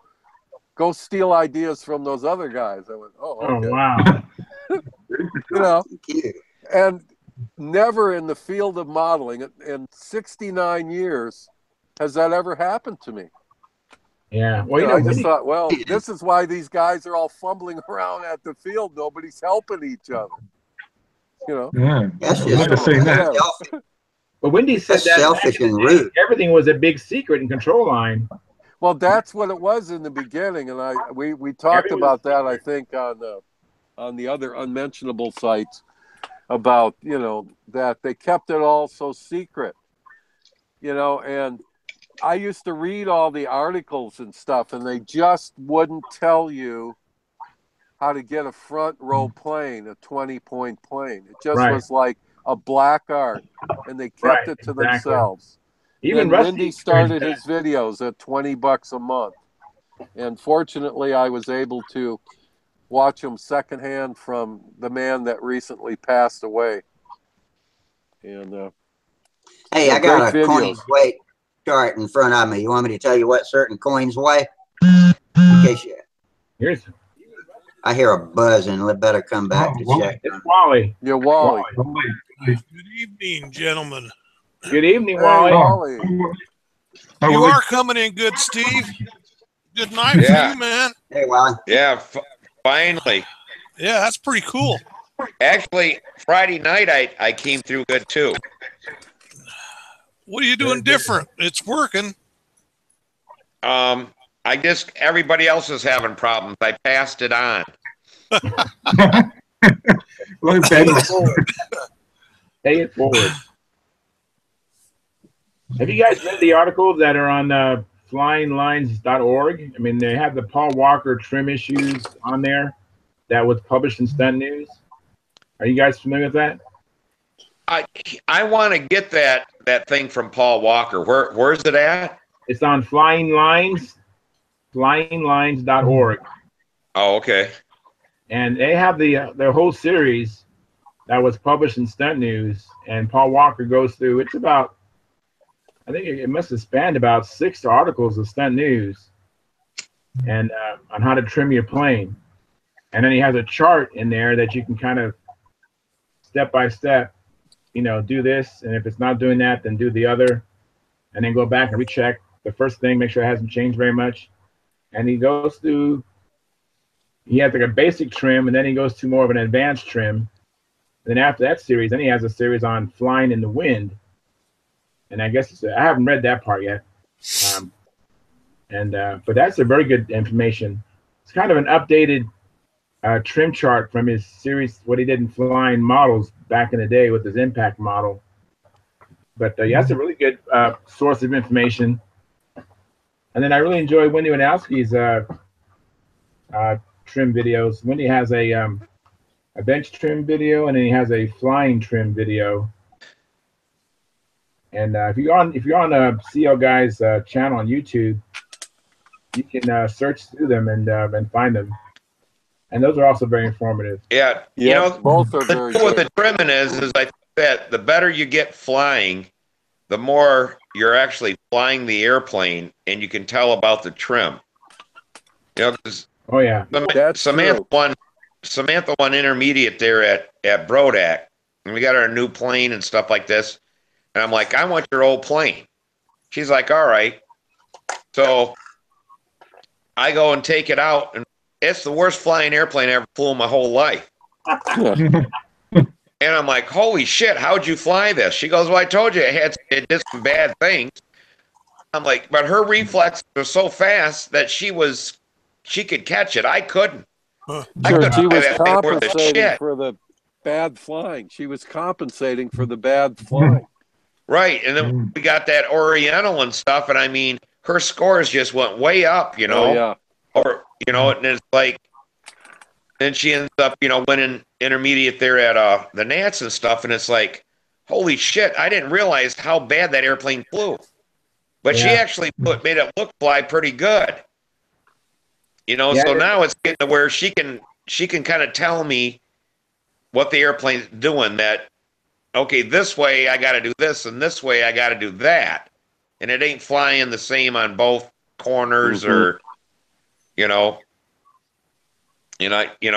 go steal ideas from those other guys. I went, oh, okay.
Oh, wow.
You know, and never in the field of modeling in 69 years has that ever happened to me.
Yeah. Well,
you know, I just thought, well, this is why these guys are all fumbling around at the field. Nobody's helping each other. You know?
Yeah.
That's
I've never seen that.
But Wendy said
That's
that
selfish and rude.
everything was a big secret in control line.
Well, that's what it was in the beginning, and we talked about that, I think, on the other unmentionable sites about, you know, that they kept it all so secret, you know, and I used to read all the articles and stuff, and they just wouldn't tell you how to get a front row plane, a 20-point plane. It just was like a black art, and they kept it to themselves.
Even
Wendy started his videos at $20 a month, and fortunately, I was able to watch them secondhand from the man that recently passed away. And
hey, I got a coin's weight chart in front of me. You want me to tell you what certain coins weigh? In case you. I hear a buzz, and let better come back to check.
It's Wally.
You're Wally.
Good evening, gentlemen.
Good evening, Wally.
Wally.
You are coming in good, Steve. Good night for you, man.
Hey, Wally.
Yeah, finally.
Yeah, that's pretty cool.
Actually, Friday night I came through good too.
What are you doing different? It's working.
Everybody else is having problems. I passed it on.
Pay it forward. Have you guys read the articles that are on flyinglines.org? I mean, they have the Paul Walker trim issues on there that was published in Stunt News. Are you guys familiar with that?
I want to get that thing from Paul Walker. Where's it at?
It's on flyinglines.org.
Oh, okay.
And they have their whole series that was published in Stunt News, and Paul Walker goes through. It's about, I think it must have spanned about 6 articles of Stunt News, and on how to trim your plane. And then he has a chart in there that you can kind of step by step, do this. And if it's not doing that, then do the other. And then go back and recheck the first thing, make sure it hasn't changed very much. And he goes through, he has like a basic trim, and then he goes to more of an advanced trim. And then after that series, then he has a series on flying in the wind. And I guess I haven't read that part yet. But that's a very good information. It's kind of an updated trim chart from his series, what he did in flying models back in the day with his impact model. But yeah, that's a really good source of information. And then I really enjoy Wendy Wanowski's trim videos. Wendy has a bench trim video, and then he has a flying trim video. And if you're on CL Guy's channel on YouTube, you can search through them and find them. And those are also very informative.
Yeah,
both are very
what
good.
the trimming is I think that the better you get flying, the more you're actually flying the airplane, and you can tell about the trim. 'Cause
oh yeah,
Samantha won intermediate there at Brodak, and we got our new plane and stuff like this. And I'm like, I want your old plane. She's like, all right. So I go and take it out, and it's the worst flying airplane I ever flew in my whole life. And I'm like, holy shit, how'd you fly this? She goes, well, I told you it did some bad things. I'm like, but her reflexes were so fast that she could catch it. I couldn't.
Sure, she was compensating for the bad flying. She was compensating for the bad flying.
Right. And then we got that Oriental and stuff. And I mean, her scores just went way up,
Oh, yeah.
Or, and it's like, then she ends up, winning intermediate there at the Nats and stuff. And it's like, holy shit, I didn't realize how bad that airplane flew. But she actually made it fly pretty good. So now it's getting to where she can kind of tell me what the airplane's doing, that, okay, this way I got to do this, and this way I got to do that. And it ain't flying the same on both corners or,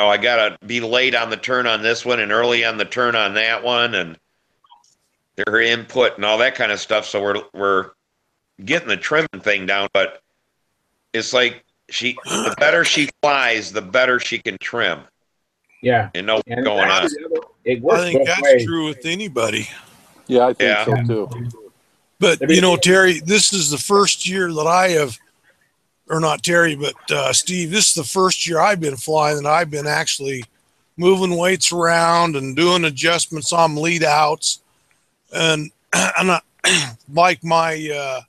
I got to be late on the turn on this one and early on the turn on that one, and her input and all that kind of stuff. So we're getting the trimming thing down, but it's like the better she flies, the better she can trim.
Yeah.
And know what's going on.
It works
I think
both
that's
ways.
true with anybody.
Yeah, I think so too.
But, Terry, this is the first year that I have, or not Terry, but Steve, this is the first year I've been flying and I've been actually moving weights around and doing adjustments on lead outs. And like my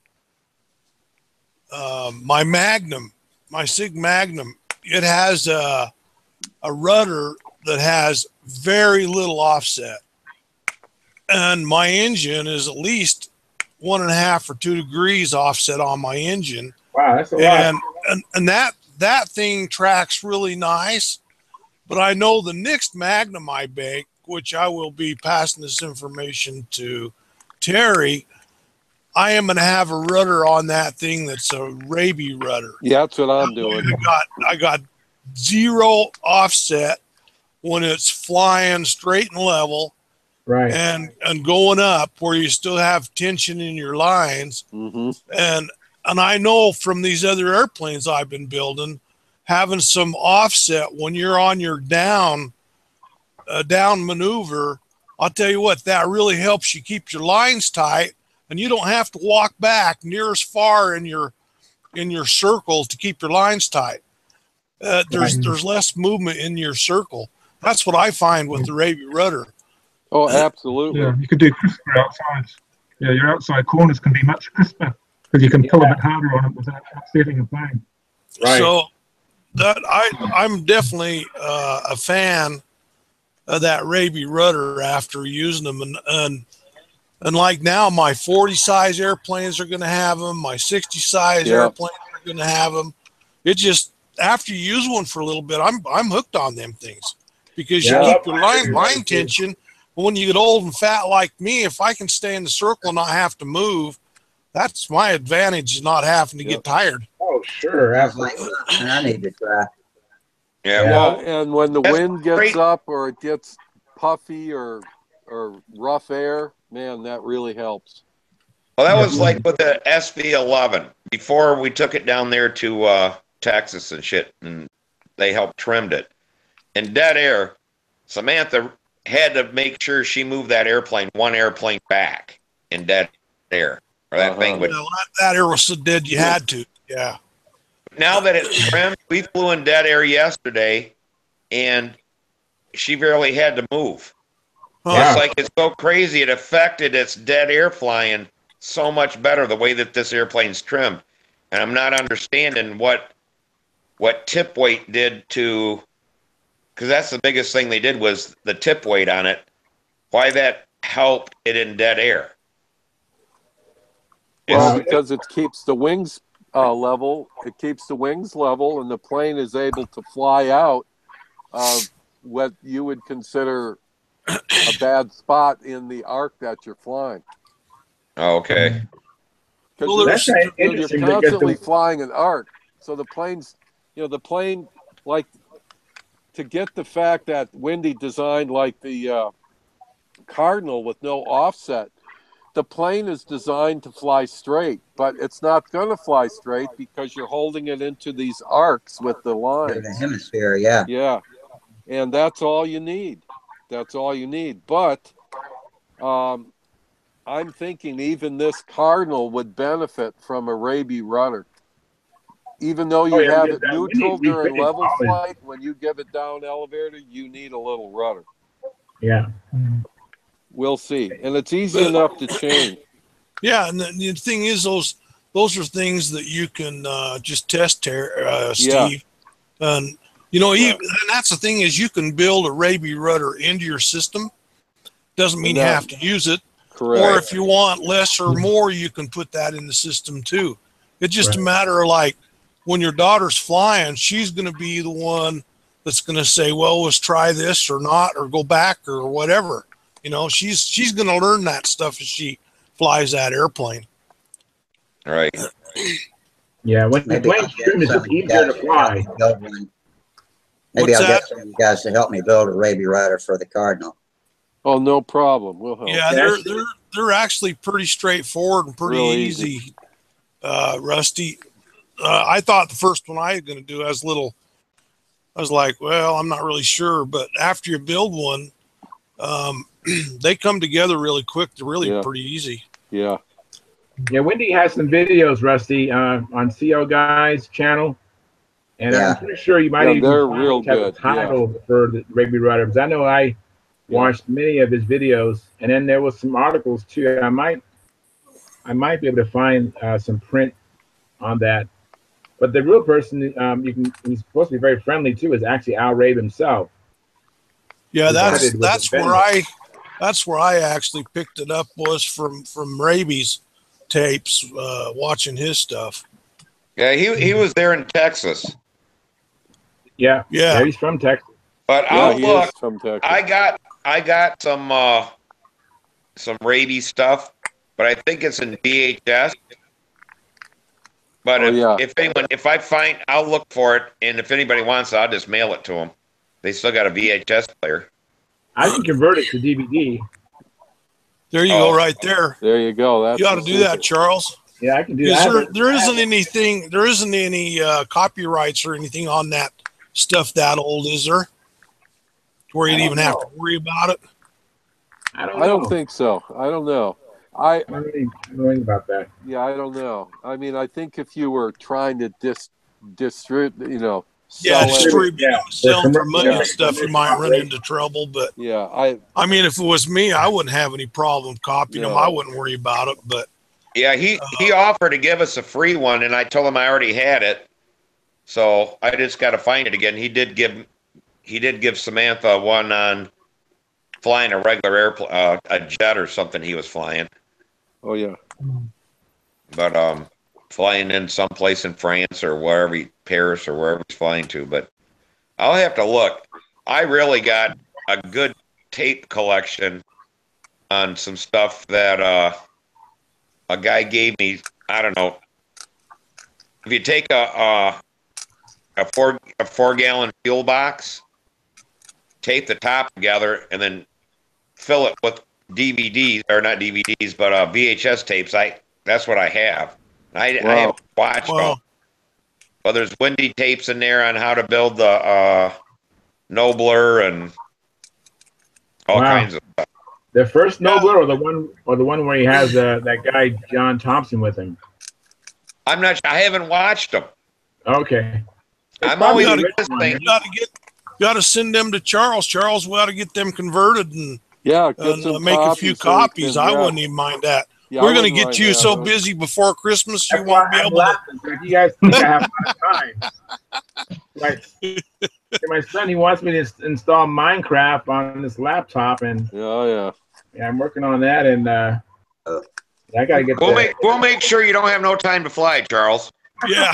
my Magnum, my Sig Magnum, it has a rudder that has very little offset. And my engine is at least 1.5 or 2 degrees offset on my engine.
Wow, that's a lot.
And that thing tracks really nice. But I know the next Magnum I make, which I will be passing this information to Terry, I am going to have a rudder on that thing that's a Raby rudder.
Yeah, that's what I'm doing.
I got zero offset when it's flying straight and level.
Right.
And going up where you still have tension in your lines. And I know from these other airplanes I've been building, having some offset when you're on your down maneuver, I'll tell you what, that really helps you keep your lines tight, and you don't have to walk back near as far in your circle to keep your lines tight. There's less movement in your circle. That's what I find with the Raby rudder.
Oh, absolutely.
Yeah, you can do crisper outsides. Yeah, your outside corners can be much crisper because you can pull a bit harder on it without upsetting a plane.
Right.
So that I'm definitely a fan of that Raby rudder after using them, and like now my 40 size airplanes are going to have them. My 60 size airplanes are going to have them. It just, after you use one for a little bit, I'm hooked on them things because you keep your line tension. When you get old and fat like me, if I can stay in the circle and not have to move, that's my advantage, is not having to get tired.
Oh, sure.
And I need to try.
Yeah,
Yeah.
well,
and when the
that's
wind gets
great.
up or it gets puffy or rough air, man, that really helps.
Well, that was like with the SV11 before we took it down there to Texas and shit, and they helped trimmed it. In dead air, Samantha had to make sure she moved that airplane one airplane back in dead air, or that thing would.
Well, that air was so dead you had to. Yeah.
Now that it's trimmed, we flew in dead air yesterday, and she barely had to move.
Yeah.
It's like it's so crazy. It affected its dead air flying so much better the way that this airplane's trimmed, and I'm not understanding what tip weight did to, because that's the biggest thing they did was the tip weight on it. Why that helped it in dead air?
Well, because it keeps the wings level. It keeps the wings level, and the plane is able to fly out of what you would consider a bad spot in the arc that you're flying.
Okay.
Because
Well,
That's
you're
interesting because
constantly flying an arc. So the plane's, the plane, like, to get the fact that Wendy designed like the Cardinal with no offset, the plane is designed to fly straight, but it's not going to fly straight because you're holding it into these arcs with the lines.
The hemisphere, yeah.
Yeah. And that's all you need. That's all you need. But I'm thinking even this Cardinal would benefit from a Raby rudder. Even though you have it neutral during level flight, when you give it down elevator, you need a little rudder.
Yeah.
We'll see. And it's easy enough to change.
Yeah, and the thing is, those are things that you can just test, Steve. And and that's the thing is, you can build a Raby rudder into your system. Doesn't mean you have to use it.
Correct.
Or if you want less or more, you can put that in the system too. It's just a matter of, like, when your daughter's flying, she's going to be the one that's going to say, well, let's try this or not, or go back or whatever. She's going to learn that stuff as she flies that airplane.
Right.
Yeah, when the
Maybe
plane's trimmed, it's just easier to fly.
Maybe I'll get some of you guys to help me build a Raby rudder for the Cardinal.
Oh, no problem. We'll help.
Yeah, they're actually pretty straightforward and pretty easy. Rusty. I thought the first one I was going to do, I was like, well, I'm not really sure. But after you build one, they come together really quick. They're really pretty easy.
Yeah.
Yeah, Wendy has some videos, Rusty, on CO Guy's channel. And I'm pretty sure you might even have a title for the Raby rudder. Because I know I watched many of his videos. And then there was some articles, too. I might be able to find some print on that. But the real person, he's supposed to be very friendly too, is actually Al Rabe himself.
Yeah, that's where I actually picked it up, was from Raby's tapes, watching his stuff.
Yeah, he was there in Texas.
Yeah, he's from Texas.
But I'll look.
From Texas.
I got some Raby stuff, but I think it's in VHS. But if I find, I'll look for it, and if anybody wants it, I'll just mail it to them. They still got a VHS player.
I can convert it to DVD.
There you go, right there.
There you go.
You ought to do that, Charles.
Yeah, I can do that.
There isn't any copyrights or anything on that stuff that old, is there? Where you'd even have to worry about it.
I
don't think so. I don't know. I
don't know anything about that.
Yeah, I don't know. I mean, I think if you were trying to distribute, sell
for money and stuff, you might run into trouble. But I mean, if it was me, I wouldn't have any problem copying them. I wouldn't worry about it. But
yeah, he offered to give us a free one, and I told him I already had it, so I just got to find it again. He did give Samantha one on flying a regular airplane, a jet or something he was flying.
Oh yeah.
But flying in someplace in France or wherever, Paris or wherever he's flying to. But I'll have to look. I really got a good tape collection on some stuff that a guy gave me. I don't know. If you take a a 4-gallon fuel box, tape the top together, and then fill it with DVDs, or not DVDs, but VHS tapes. That's what I have. I have watched all. Well, there's Wendy tapes in there on how to build the Nobler and all kinds of stuff.
The first Nobler, or the one where he has that guy John Thompson with him.
I haven't watched them.
Okay.
I'm only this thing.
You got to send them to Charles. Charles, we got to get them converted and make a few copies. I wouldn't even mind that.
Yeah,
we're going to get you so busy before Christmas you won't be able to.
You guys think I have time. My son, he wants me to install Minecraft on this laptop, and yeah, I'm working on that, and I got to get.
We'll make sure you don't have no time to fly, Charles.
Yeah.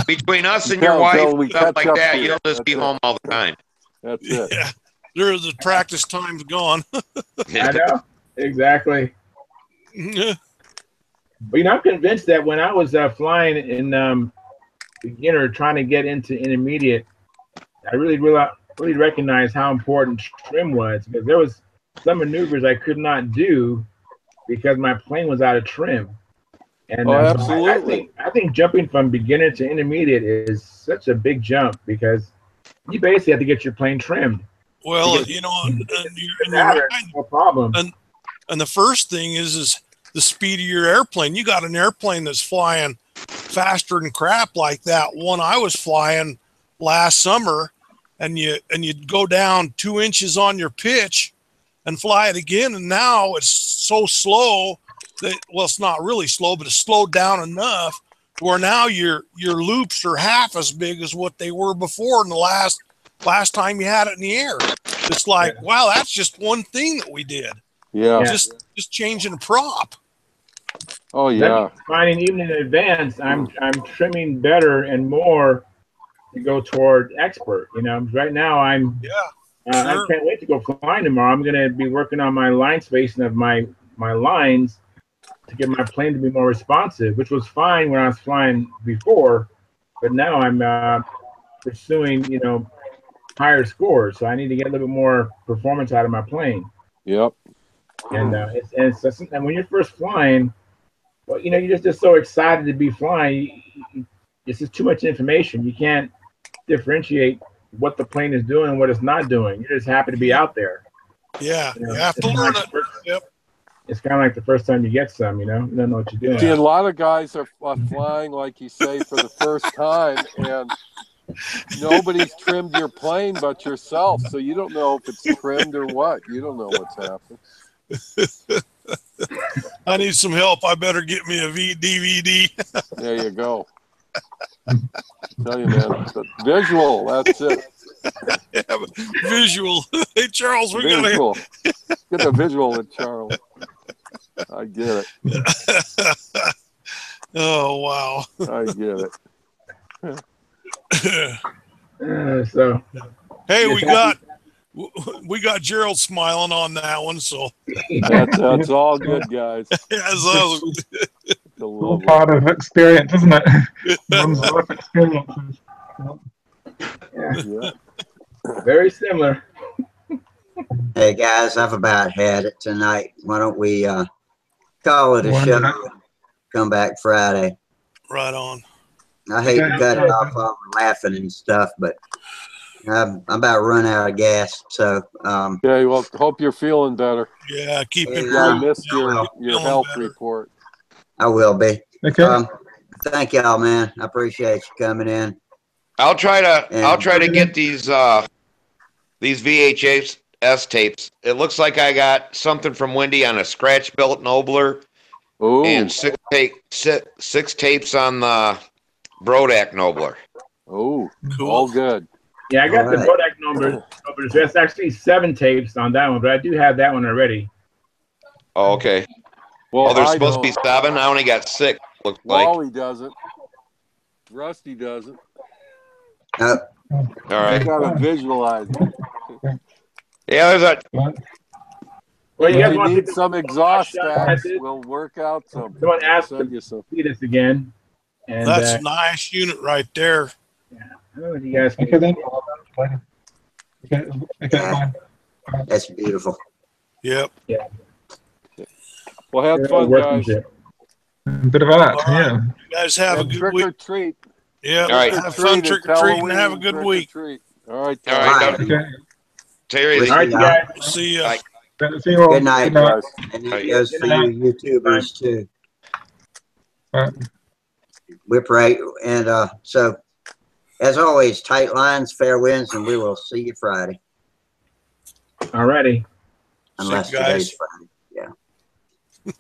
Between us and your wife, stuff like that, you'll just be home all the time.
That's it.
Yeah. The practice time's gone.
I know. Exactly. But I'm convinced that when I was flying in beginner, trying to get into intermediate, I really recognized how important trim was, because there was some maneuvers I could not do because my plane was out of trim. And
absolutely.
I think jumping from beginner to intermediate is such a big jump, because you basically have to get your plane trimmed.
Well,
and
you're right.
No problem.
And the first thing is the speed of your airplane. You got an airplane that's flying faster than crap, like that one I was flying last summer, and you'd go down 2 inches on your pitch and fly it again, and now it's so slow that, well, it's not really slow, but it's slowed down enough where now your loops are half as big as what they were before in the last time you had it in the air. It's like, wow, that's just one thing that we did.
Yeah.
Just changing a prop.
Oh yeah.
Finding even in advance, I'm trimming better and more to go toward expert. Right now I can't wait to go flying tomorrow. I'm gonna be working on my line spacing of my lines to get my plane to be more responsive, which was fine when I was flying before, but now I'm pursuing higher scores, so I need to get a little bit more performance out of my plane.
Yep.
And and when you're first flying, well, you're just so excited to be flying. It's just too much information. You can't differentiate what the plane is doing and what it's not doing. You're just happy to be out there.
Yeah, you have to learn it. Yep.
It's kind of like the first time you get some, you don't know what you're doing.
See, a lot of guys are flying, like you say, for the first time, and nobody's trimmed your plane but yourself, so you don't know if it's trimmed or what. You don't know what's happening.
I need some help. I better get me a DVD.
There you go. Tell you, man, it's a visual. That's it.
Yeah, visual. Hey, Charles, we
visual. Get a visual with Charles. I get it.
Oh wow.
I get
it.
So,
hey, we got Gerald smiling on that one, so
that's all good, guys.
That's
all part of experience, isn't it? One's life experiences.
Yeah. Very similar.
Hey guys, I've about had it tonight. Why don't we call it a show? Come back Friday.
Right on.
I hate to cut it off while we're laughing and stuff, but I'm about run out of gas. So
yeah, well, hope you're feeling better.
Yeah, keep it.
I missed your health report.
I will be.
Okay.
Thank y'all, man. I appreciate you coming in.
I'll try to get these VHS tapes. It looks like I got something from Wendy on a scratch built Nobler.
Ooh.
And six tapes on the Brodak Nobler.
Oh, cool. All good.
Yeah, I got the Brodak Nobler. There's actually 7 tapes on that one, but I do have that one already.
Oh, okay. Well, there's supposed to be 7. I only got 6. Looks like.
Wally doesn't. Rusty doesn't.
All
right.
I gotta visualize it.
Yeah, there's a.
Well, you guys
need some exhaust stacks. We'll work out some.
Someone asked to see this again. And,
that's a nice unit right there.
Yeah. Oh, you guys can
Okay then. Okay,
Yeah.
bye.
That's beautiful.
Yep.
Well, have fun, guys.
A bit of art,
All right.
yeah.
You guys have a
And
good
trick
week.
or treat.
Yeah.
All right.
Have fun trick or treat and have a good
trick or
week.
treat. All right.
All right.
Bye.
Okay.
Terry,
We'll
All right,
see
you
y'all.
guys.
See ya.
Bye.
See you all.
Good night.
Good night.
And that
Right.
goes for you YouTubers too.
Bye.
Whip right. And so, as always, tight lines, fair winds, and we will see you Friday.
Alrighty.
Unless
See you guys.
today's Friday. Yeah.